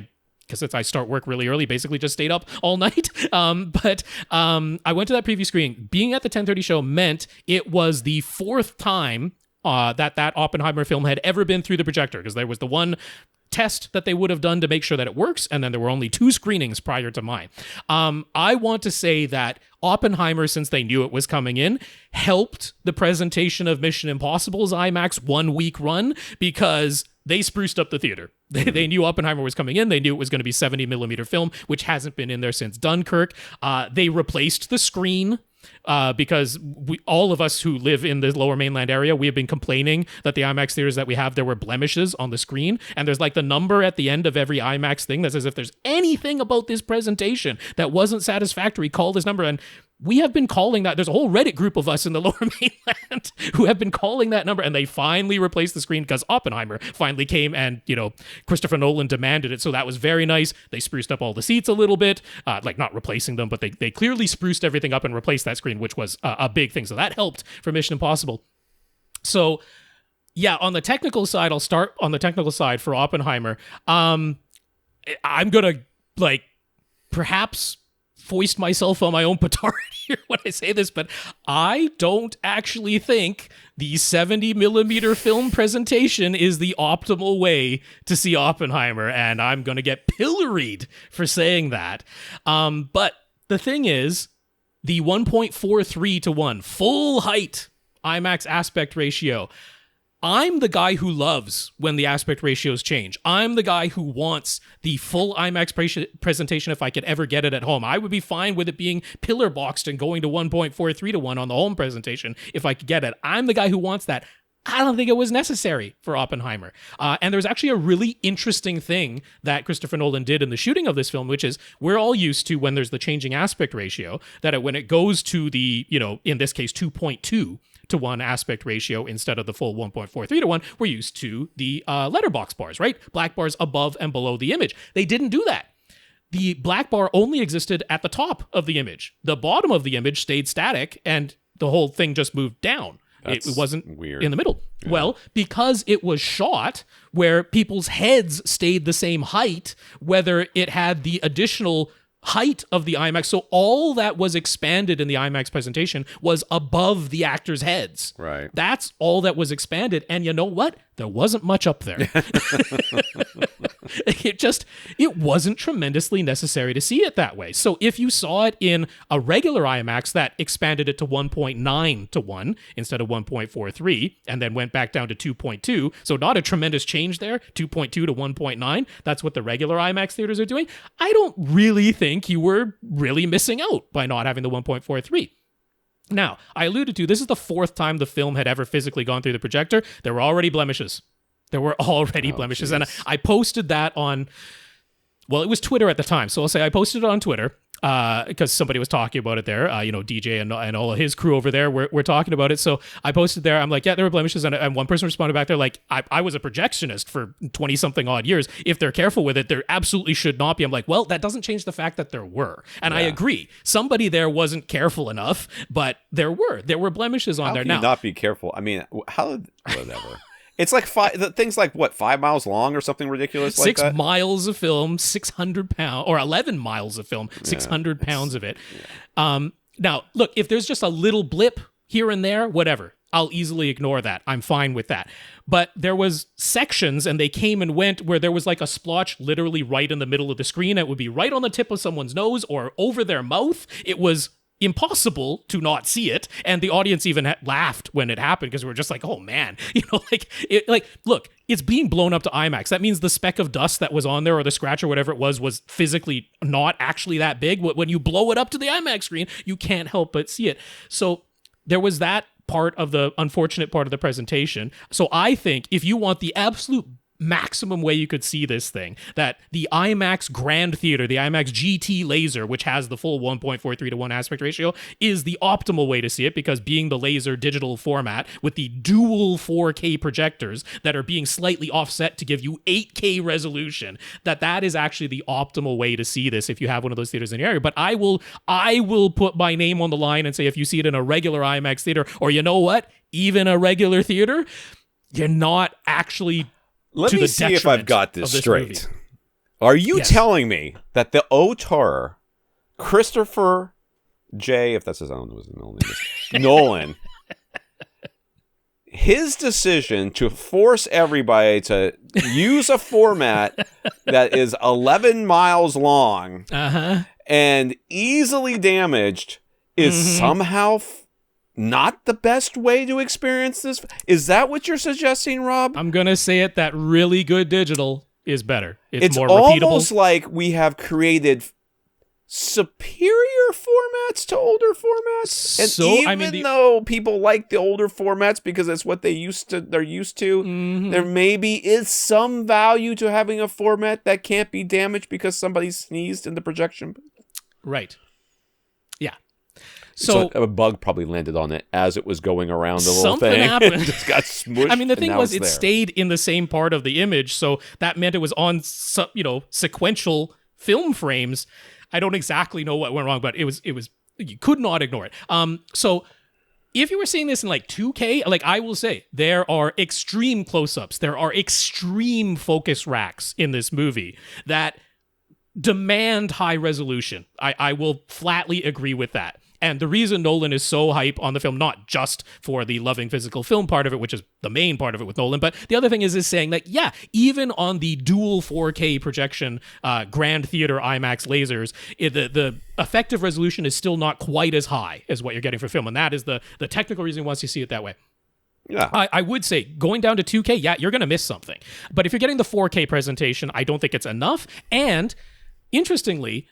because I start work really early, basically just stayed up all night. But I went to that preview screening. Being at the 10:30 show meant it was the 4th time that Oppenheimer film had ever been through the projector, because there was the one test that they would have done to make sure that it works, and then there were only 2 screenings prior to mine. I want to say that Oppenheimer, since they knew it was coming in, helped the presentation of Mission Impossible's IMAX 1 week run, because they spruced up the theater. They knew Oppenheimer was coming in. They knew it was going to be 70 millimeter film, which hasn't been in there since Dunkirk. They replaced the screen because all of us who live in the lower mainland area, we have been complaining that the IMAX theaters that we have, there were blemishes on the screen. And there's like the number at the end of every IMAX thing that says if there's anything about this presentation that wasn't satisfactory, call this number. And we have been calling that. There's a whole Reddit group of us in the lower mainland who have been calling that number, and they finally replaced the screen because Oppenheimer finally came, and Christopher Nolan demanded it. So that was very nice. They spruced up all the seats a little bit, like not replacing them, but they clearly spruced everything up and replaced that screen, which was a big thing. So that helped for Mission Impossible. So yeah, on the technical side, I'll start on the technical side for Oppenheimer. I'm gonna perhaps foist myself on my own petard here when I say this, but I don't actually think the 70 millimeter film presentation is the optimal way to see Oppenheimer, and I'm going to get pilloried for saying that. But the thing is, the 1.43 to 1 full height IMAX aspect ratio, I'm the guy who loves when the aspect ratios change. I'm the guy who wants the full IMAX presentation if I could ever get it at home. I would be fine with it being pillar boxed and going to 1.43 to 1 on the home presentation if I could get it. I'm the guy who wants that. I don't think it was necessary for Oppenheimer. And there's actually a really interesting thing that Christopher Nolan did in the shooting of this film, which is we're all used to when there's the changing aspect ratio, that when it goes to the, in this case, 2.2 to 1 aspect ratio instead of the full 1.43 to 1, we're used to the letterbox bars, right? Black bars above and below the image. They didn't do that. the black bar only existed at the top of the image. The bottom of the image stayed static, and the whole thing just moved down. It wasn't weird. In the middle. Yeah. Well, because it was shot where people's heads stayed the same height, whether it had the additional height of the IMAX. So all that was expanded in the IMAX presentation was above the actors' heads. Right. That's all that was expanded. And you know what? There wasn't much up there. It wasn't tremendously necessary to see it that way. So if you saw it in a regular IMAX that expanded it to 1.9 to 1 instead of 1.43 and then went back down to 2.2, so not a tremendous change there, 2.2 to 1.9, that's what the regular IMAX theaters are doing, I don't really think you were really missing out by not having the 1.43. Now, I alluded to, this is the fourth time the film had ever physically gone through the projector. There were already blemishes. Blemishes. Geez. And I posted that on, well, it was Twitter at the time. So I'll say I posted it on Twitter because somebody was talking about it there. DJ and all of his crew over there were talking about it. So I posted there. I'm like, yeah, there were blemishes. And one person responded back there like, I was a projectionist for 20-something odd years. If they're careful with it, there absolutely should not be. I'm like, well, that doesn't change the fact that there were. And yeah. I agree. Somebody there wasn't careful enough, but there were blemishes on there. Now, not be careful? I mean, whatever. It's like things like what, 5 miles long or something ridiculous like that? 6 miles of film, 600 pounds, or 11 miles of film, 600 pounds of it. Yeah. Now, look, if there's just a little blip here and there, whatever, I'll easily ignore that. I'm fine with that. But there was sections, and they came and went, where there was like a splotch literally right in the middle of the screen. It would be right on the tip of someone's nose or over their mouth. It was impossible to not see it, and the audience even laughed when it happened because we were just like, oh man, look, it's being blown up to IMAX. That means the speck of dust that was on there or the scratch or whatever it was physically not actually that big. When you blow it up to the IMAX screen, you can't help but see it. So there was that part of the unfortunate part of the presentation. So I think if you want the absolute maximum way you could see this thing, that the IMAX Grand Theater, the IMAX GT laser, which has the full 1.43 to 1 aspect ratio, is the optimal way to see it, because being the laser digital format with the dual 4K projectors that are being slightly offset to give you 8K resolution, that is actually the optimal way to see this if you have one of those theaters in your area. But I will put my name on the line and say, if you see it in a regular IMAX theater, or you know what, even a regular theater, you're not actually. Let me see if I've got this straight. Movie. Are you telling me that the auteur, Christopher J., if that's his own, was his middle name, Nolan, his decision to force everybody to use a format that is 11 miles long and easily damaged is somehow not the best way to experience this? Is that what you're suggesting, Rob? I'm going to say it that really good digital is better. It's more repeatable. Almost like we have created superior formats to older formats. And so, even though people like the older formats because it's what they're used to, there maybe is some value to having a format that can't be damaged because somebody sneezed in the projection booth. Right. Yeah. So a bug probably landed on it as it was going around the little thing. Something happened. Just got smushed. I mean, the thing was, it stayed in the same part of the image, so that meant it was on, sequential film frames. I don't exactly know what went wrong, but it was you could not ignore it. So if you were seeing this in like 2K, like I will say, there are extreme close-ups, there are extreme focus racks in this movie that demand high resolution. I will flatly agree with that. And the reason Nolan is so hype on the film, not just for the loving physical film part of it, which is the main part of it with Nolan, but the other thing is saying that, yeah, even on the dual 4K projection, Grand Theater IMAX lasers, the effective resolution is still not quite as high as what you're getting for film. And that is the technical reason once you see it that way. Yeah, I would say going down to 2K, yeah, you're going to miss something. But if you're getting the 4K presentation, I don't think it's enough. And interestingly,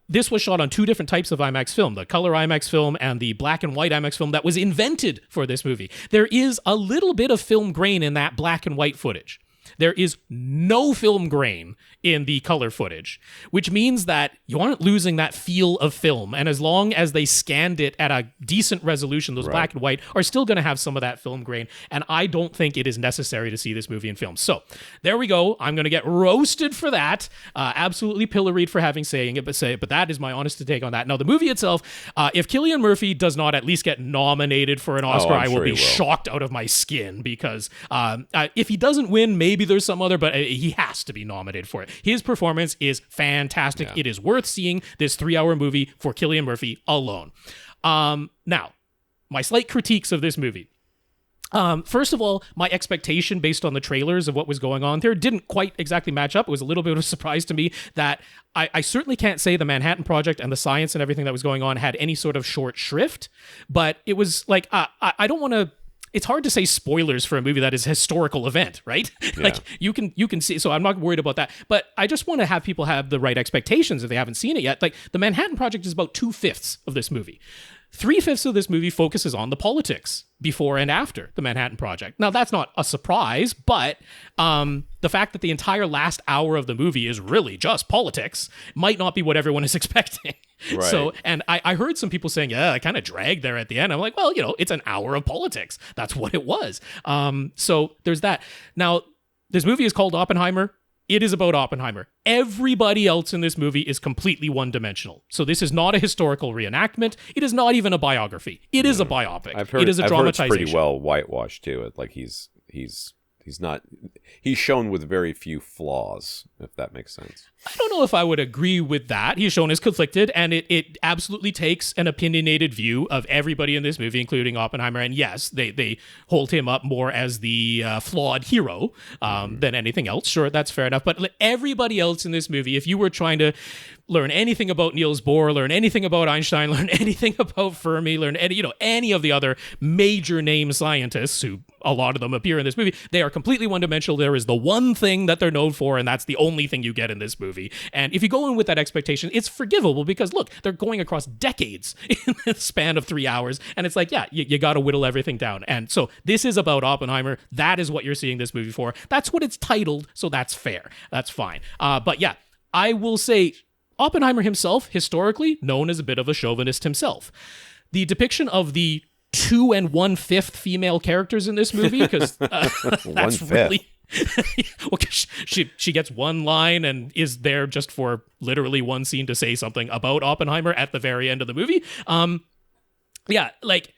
this was shot on two different types of IMAX film, the color IMAX film and the black and white IMAX film that was invented for this movie. There is a little bit of film grain in that black and white footage. there is no film grain in the color footage, which means that you aren't losing that feel of film. And as long as they scanned it at a decent resolution, those black and white are still going to have some of that film grain. And I don't think it is necessary to see this movie in film. So there we go. I'm going to get roasted for that. Absolutely pilloried for having saying it, but that is my honest take on that. Now, the movie itself, if Cillian Murphy does not at least get nominated for an Oscar, I will be shocked out of my skin, because if he doesn't win, maybe there's some other, but he has to be nominated for it. His performance is fantastic. It is worth seeing this 3-hour movie for Cillian Murphy alone. Now, my slight critiques of this movie. First of all, my expectation based on the trailers of what was going on there didn't quite exactly match up. It was a little bit of a surprise to me that I certainly can't say the Manhattan Project and the science and everything that was going on had any sort of short shrift, but it was like, I don't want to, it's hard to say spoilers for a movie that is a historical event, right? Yeah. Like you can see, so I'm not worried about that, but I just want to have people have the right expectations if they haven't seen it yet. Like the Manhattan Project is about 2/5 of this movie. 3/5 of this movie focuses on the politics before and after the Manhattan Project. Now, that's not a surprise, but the fact that the entire last hour of the movie is really just politics might not be what everyone is expecting. Right. So, and I heard some people saying, yeah, I kind of dragged there at the end. I'm like, well, it's an hour of politics. That's what it was. So there's that. Now, this movie is called Oppenheimer. It is about Oppenheimer. Everybody else in this movie is completely one-dimensional. So this is not a historical reenactment. It is not even a biography. It is a biopic. It is a dramatization. I've heard it's pretty well whitewashed too. Like he's shown with very few flaws, if that makes sense. I don't know if I would agree with that. He's shown as conflicted, and it absolutely takes an opinionated view of everybody in this movie, including Oppenheimer. And yes, they hold him up more as the flawed hero than anything else. Sure, that's fair enough. But everybody else in this movie, if you were trying to learn anything about Niels Bohr, learn anything about Einstein, learn anything about Fermi, learn any of the other major name scientists, who a lot of them appear in this movie, they are completely one-dimensional. There is the one thing that they're known for, and that's the only thing you get in this movie. And if you go in with that expectation, it's forgivable, because look, they're going across decades in the span of 3 hours, and it's like, yeah, you got to whittle everything down. And so this is about Oppenheimer. That is what you're seeing this movie for. That's what it's titled, so that's fair. That's fine. But yeah, I will say Oppenheimer himself, historically known as a bit of a chauvinist himself. The depiction of the 2 1/5 female characters in this movie, because that's really... well, she gets one line and is there just for literally one scene to say something about Oppenheimer at the very end of the movie. Yeah, like,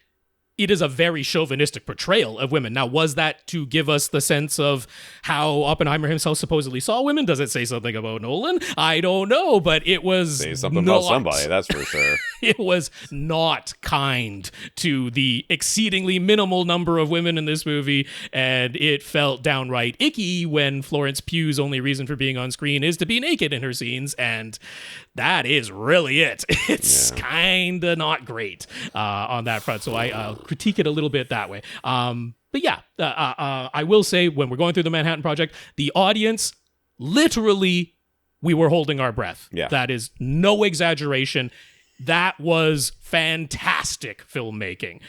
it is a very chauvinistic portrayal of women. Now, was that to give us the sense of how Oppenheimer himself supposedly saw women? Does it say something about Nolan? I don't know, but it was say something about somebody, that's for sure. It was not kind to the exceedingly minimal number of women in this movie, and it felt downright icky when Florence Pugh's only reason for being on screen is to be naked in her scenes, and that is really it. It's kind of not great on that front, so I'll critique it a little bit that way. But yeah, I will say, when we're going through the Manhattan Project, the audience, literally, we were holding our breath. Yeah. That is no exaggeration. That was fantastic filmmaking.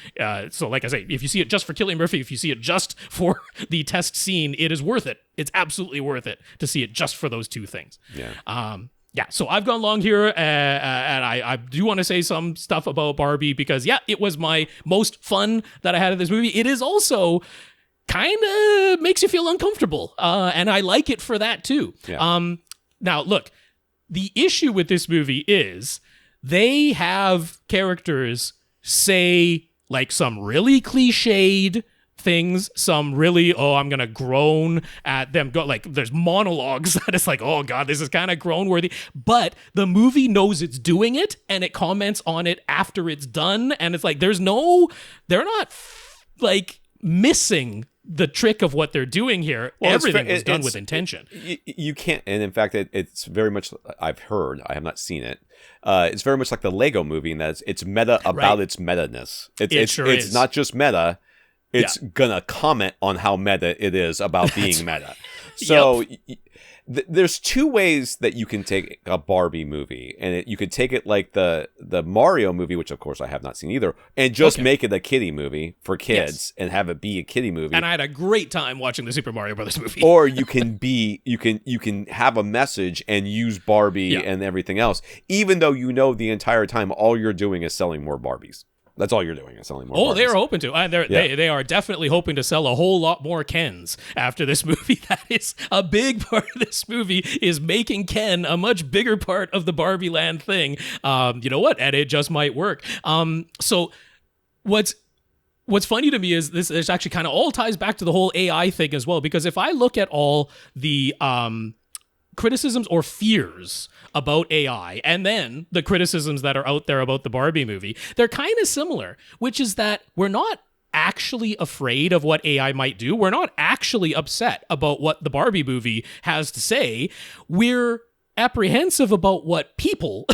So like I say, if you see it just for Cillian Murphy, if you see it just for the test scene, it is worth it. It's absolutely worth it to see it just for those two things. Yeah. Yeah, so I've gone long here, and I do want to say some stuff about Barbie, because, yeah, it was my most fun that I had in this movie. It is also kind of makes you feel uncomfortable, and I like it for that, too. Yeah. Now, look, the issue with this movie is they have characters say, like, some really cliched things, some really, I'm gonna groan at them, there's monologues that it's like, oh god, this is kind of groan worthy, but the movie knows it's doing it, and it comments on it after it's done, and it's like, they're not like missing the trick of what they're doing here. Well, everything was done with intention. You can't, and in fact, it's very much, I've heard, I have not seen it, it's very much like the Lego movie in that it's meta about its meta-ness. It's not just meta. It's gonna comment on how meta it is about being meta. So there's two ways that you can take a Barbie movie, and you could take it like the Mario movie, which of course I have not seen either, and just make it a kiddie movie for kids and have it be a kiddie movie. And I had a great time watching the Super Mario Brothers movie. Or you can have a message and use Barbie and everything else, even though you know the entire time all you're doing is selling more Barbies. That's all you're doing is selling more Barbies. They're hoping to. They are definitely hoping to sell a whole lot more Kens after this movie. That is a big part of this movie, is making Ken a much bigger part of the Barbie land thing. You know what? And it just might work. So what's funny to me is this actually kind of all ties back to the whole AI thing as well, because if I look at all the criticisms or fears about AI, and then the criticisms that are out there about the Barbie movie, they're kind of similar, which is that we're not actually afraid of what AI might do. We're not actually upset about what the Barbie movie has to say. We're apprehensive about what people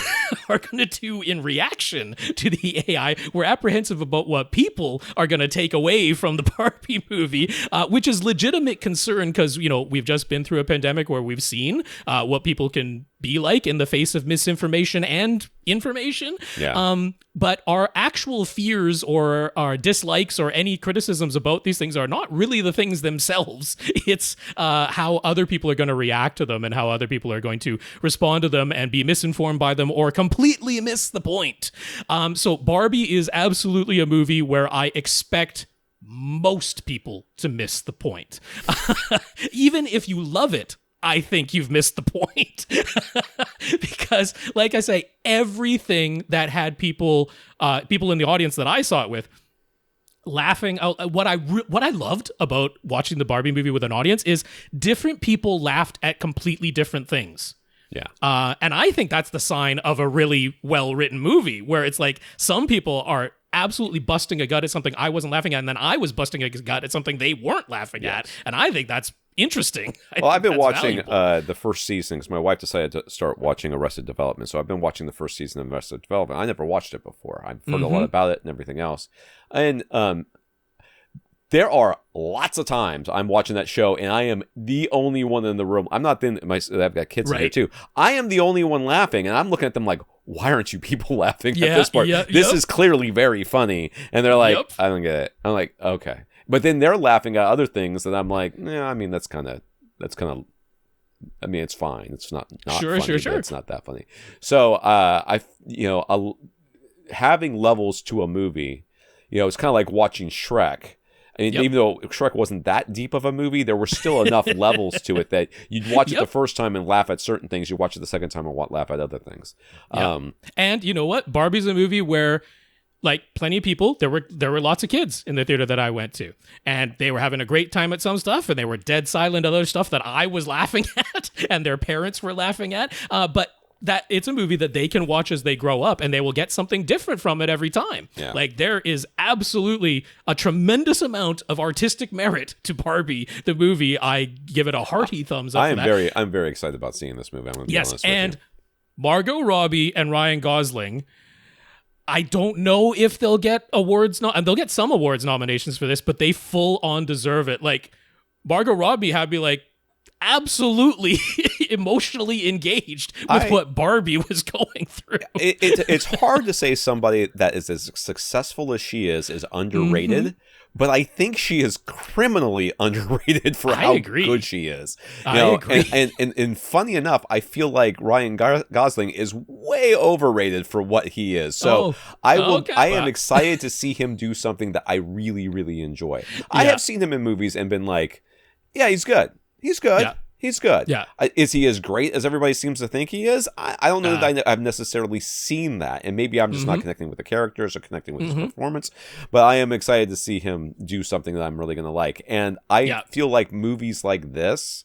are going to do in reaction to the AI. We're apprehensive about what people are going to take away from the Barbie movie, which is legitimate concern because, we've just been through a pandemic where we've seen what people can be like in the face of misinformation and information. Yeah. But our actual fears or our dislikes or any criticisms about these things are not really the things themselves. It's how other people are going to react to them and how other people are going to respond to them and be misinformed by them or completely miss the point. So Barbie is absolutely a movie where I expect most people to miss the point. Even if you love it, I think you've missed the point. Because, like I say, everything that had people in the audience that I saw it with laughing out. What I loved about watching the Barbie movie with an audience is different people laughed at completely different things. Yeah. And I think that's the sign of a really well-written movie, where it's like some people are absolutely busting a gut at something I wasn't laughing at, and then I was busting a gut at something they weren't laughing at. And I think that's interesting. I've been watching the first season because my wife decided to start watching Arrested Development. So I've been watching the first season of Arrested Development. I never watched it before. I've heard a lot about it and everything else. And there are lots of times I'm watching that show and I am the only one in the room. I'm not in I've got kids in here too. I am the only one laughing, and I'm looking at them like, why aren't you people laughing at this part? This is clearly very funny. And they're like, I don't get it. I'm like, okay. But then they're laughing at other things that I'm like, I mean, that's kind of, I mean, it's fine. It's not sure, funny, sure. it's not that funny. So, having levels to a movie, it's kind of like watching Shrek. I mean, even though Shrek wasn't that deep of a movie, there were still enough levels to it that you'd watch it the first time and laugh at certain things. You watch it the second time and laugh at other things. And you know what? Barbie's a movie where, like, plenty of people, there were lots of kids in the theater that I went to, and they were having a great time at some stuff, and they were dead silent at other stuff that I was laughing at, and their parents were laughing at. But that it's a movie that they can watch as they grow up, and they will get something different from it every time. Yeah. Like, there is absolutely a tremendous amount of artistic merit to Barbie, the movie. I give it a hearty thumbs up. I'm very excited about seeing this movie. I'm going to be honest with you. And Margot Robbie and Ryan Gosling, I don't know if they'll get awards, and they'll get some awards nominations for this, but they full on deserve it. Like, Margot Robbie had me like absolutely emotionally engaged with what Barbie was going through. It's hard to say somebody that is as successful as she is underrated, but I think she is criminally underrated for how good she is. I agree. And funny enough, I feel like Ryan Gosling is way overrated for what he is. So I am excited to see him do something that I really, really enjoy. I have seen him in movies and been like, yeah, he's good. He's good. Yeah. He's good. Yeah. Is he as great as everybody seems to think he is? I don't know that I've necessarily seen that. And maybe I'm just not connecting with the characters or connecting with his performance. But I am excited to see him do something that I'm really going to like. And I feel like movies like this,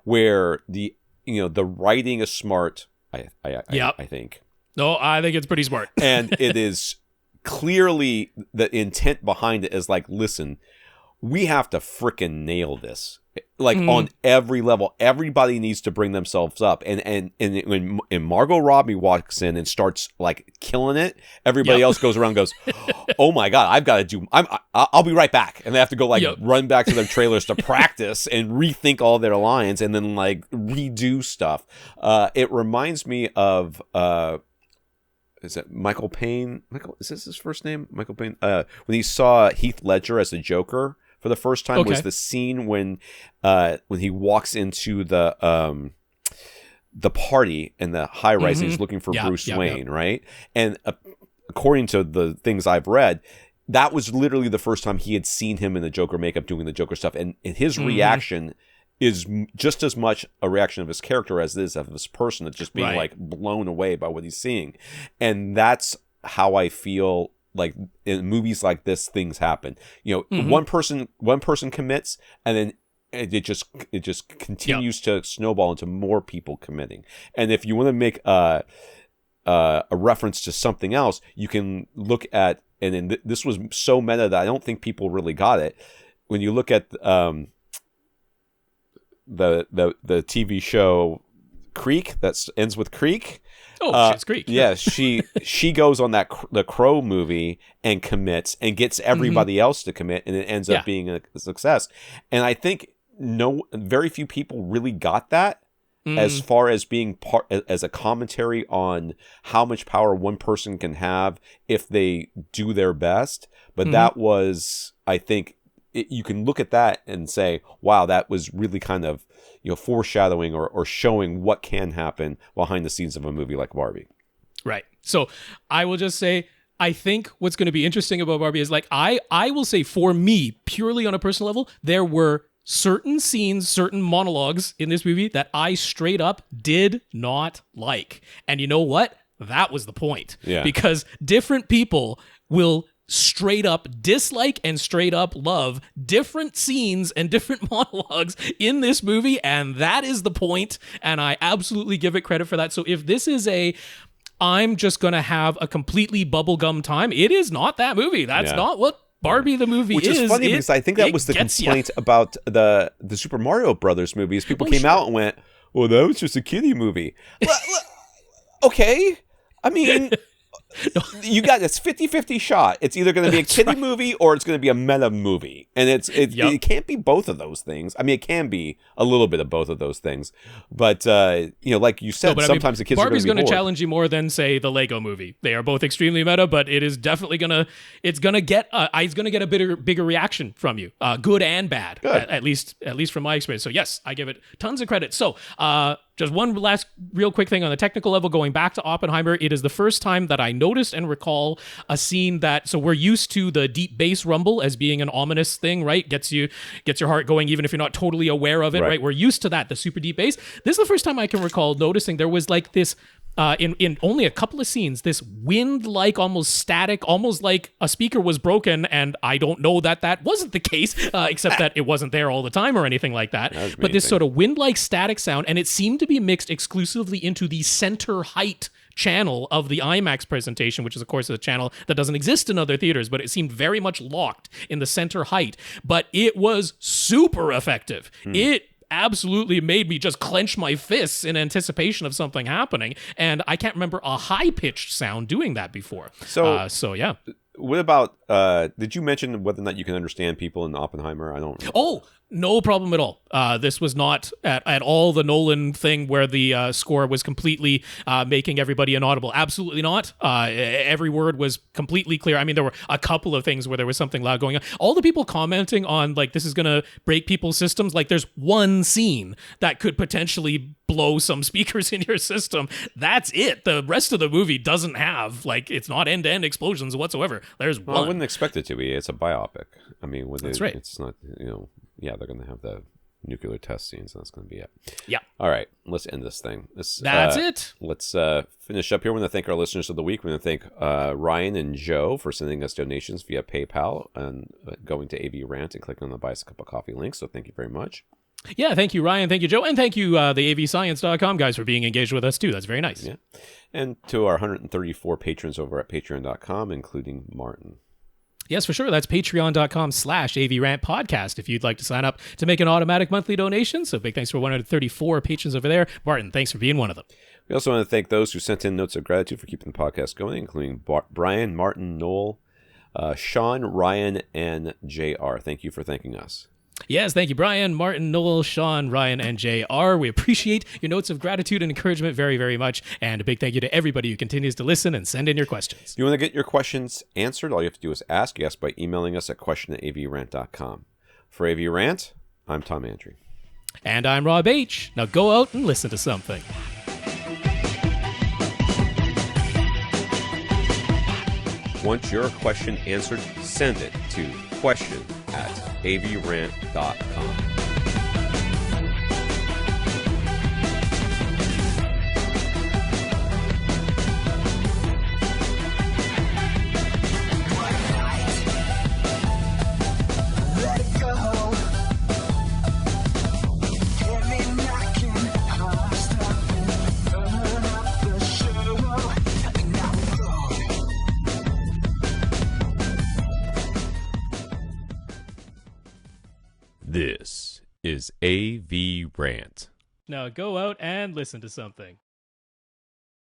where the writing is smart, I think. No, I think it's pretty smart. And it is clearly the intent behind it is like, listen, we have to frickin' nail this. Like on every level, everybody needs to bring themselves up, and when Margot Robbie walks in and starts like killing it, everybody else goes around and goes, "Oh my god, I've got to do. I'll be right back," and they have to go like run back to their trailers to practice and rethink all their lines and then like redo stuff. It reminds me of is it Michael Payne? Is this his first name? Michael Payne. When he saw Heath Ledger as the Joker for the first time, was the scene when he walks into the party in the high rise and he's looking for Bruce Wayne, right? And according to the things I've read, that was literally the first time he had seen him in the Joker makeup doing the Joker stuff, and his reaction is just as much a reaction of his character as it is of this person that's just being like blown away by what he's seeing. And that's how I feel like in movies like this, things happen. You know, one person commits, and then it just continues to snowball into more people committing. And if you want to make a reference to something else, you can look at, and then this was so meta that I don't think people really got it. When you look at the TV show Creek, that ends with Creek. Oh, Schitt's Creek. Yeah, she goes on the Crow movie and commits and gets everybody else to commit, and it ends up being a success. And I think very few people really got that as far as being part as a commentary on how much power one person can have if they do their best. But that was, I think, you can look at that and say, wow, that was really kind of, you know, foreshadowing or showing what can happen behind the scenes of a movie like Barbie. Right. So I will just say, I think what's going to be interesting about Barbie is like, I will say for me, purely on a personal level, there were certain scenes, certain monologues in this movie that I straight up did not like. And you know what? That was the point. Yeah. Because different people will straight up dislike and straight up love different scenes and different monologues in this movie, and that is the point, and I absolutely give it credit for that. So if this is I'm just gonna have a completely bubblegum time, it is not that movie. That's not what Barbie the movie Which is funny because I think that was the complaint about the Super Mario Brothers movies. People came out and went, well, that was just a kiddie movie. Okay, I mean, you got this 50-50 shot. It's either going to be a kiddie movie or it's going to be a meta movie. And it can't be both of those things. I mean, it can be a little bit of both of those things. But, you know, like you said, sometimes the kids Barbie's are going to challenge you more than, say, the Lego movie. They are both extremely meta, but it is definitely going to get a bigger reaction from you, good and bad, at least from my experience. So, yes, I give it tons of credit. So, just one last real quick thing on the technical level, going back to Oppenheimer, it is the first time that I noticed and recall a scene so we're used to the deep bass rumble as being an ominous thing, right? Gets your heart going even if you're not totally aware of it, right? We're used to that, the super deep bass. This is the first time I can recall noticing there was like this, in only a couple of scenes, this wind-like, almost static, almost like a speaker was broken, and I don't know that wasn't the case, except that it wasn't there all the time or anything like that. But this sort of wind-like static sound, and it seemed to be mixed exclusively into the center height channel of the IMAX presentation, which is, of course, a channel that doesn't exist in other theaters, but it seemed very much locked in the center height. But it was super effective. It absolutely made me just clench my fists in anticipation of something happening, and I can't remember a high-pitched sound doing that before. So yeah. What about, did you mention whether or not you can understand people in Oppenheimer? I don't know. Oh, no problem at all. This was not at all the Nolan thing where the score was completely making everybody inaudible. Absolutely not. Every word was completely clear. I mean, there were a couple of things where there was something loud going on. All the people commenting on, like, this is going to break people's systems, like, there's one scene that could potentially blow some speakers in your system. That's it. The rest of the movie doesn't have, like, it's not end-to-end explosions whatsoever. There's one. I wouldn't expect it to be. It's a biopic. I mean, that's right. It's not, you know, yeah, they're going to have the nuclear test scenes, and that's going to be it. Yeah. All right, let's end this thing. That's it. Let's finish up here. We want to thank our listeners of the week. We want to thank Ryan and Joe for sending us donations via PayPal and going to AVRant and clicking on the Buy Us a Cup of Coffee link. So thank you very much. Yeah, thank you, Ryan. Thank you, Joe. And thank you, the avscience.com guys, for being engaged with us, too. That's very nice. Yeah. And to our 134 patrons over at patreon.com, including Martin. Yes, for sure. That's patreon.com/AVRant podcast if you'd like to sign up to make an automatic monthly donation. So big thanks for 134 patrons over there. Martin, thanks for being one of them. We also want to thank those who sent in notes of gratitude for keeping the podcast going, including Brian, Martin, Noel, Shawn, Ryan, and JR. Thank you for thanking us. Yes, thank you, Brian, Martin, Noel, Shawn, Ryan, and JR. We appreciate your notes of gratitude and encouragement very, very much. And a big thank you to everybody who continues to listen and send in your questions. If you want to get your questions answered, all you have to do is ask. You ask by emailing us at question@avrant.com. For AVRant, I'm Tom Andrew. And I'm Rob H. Now go out and listen to something. Want your question answered? Send it to question@avrant.com. This is AVRant. Now go out and listen to something.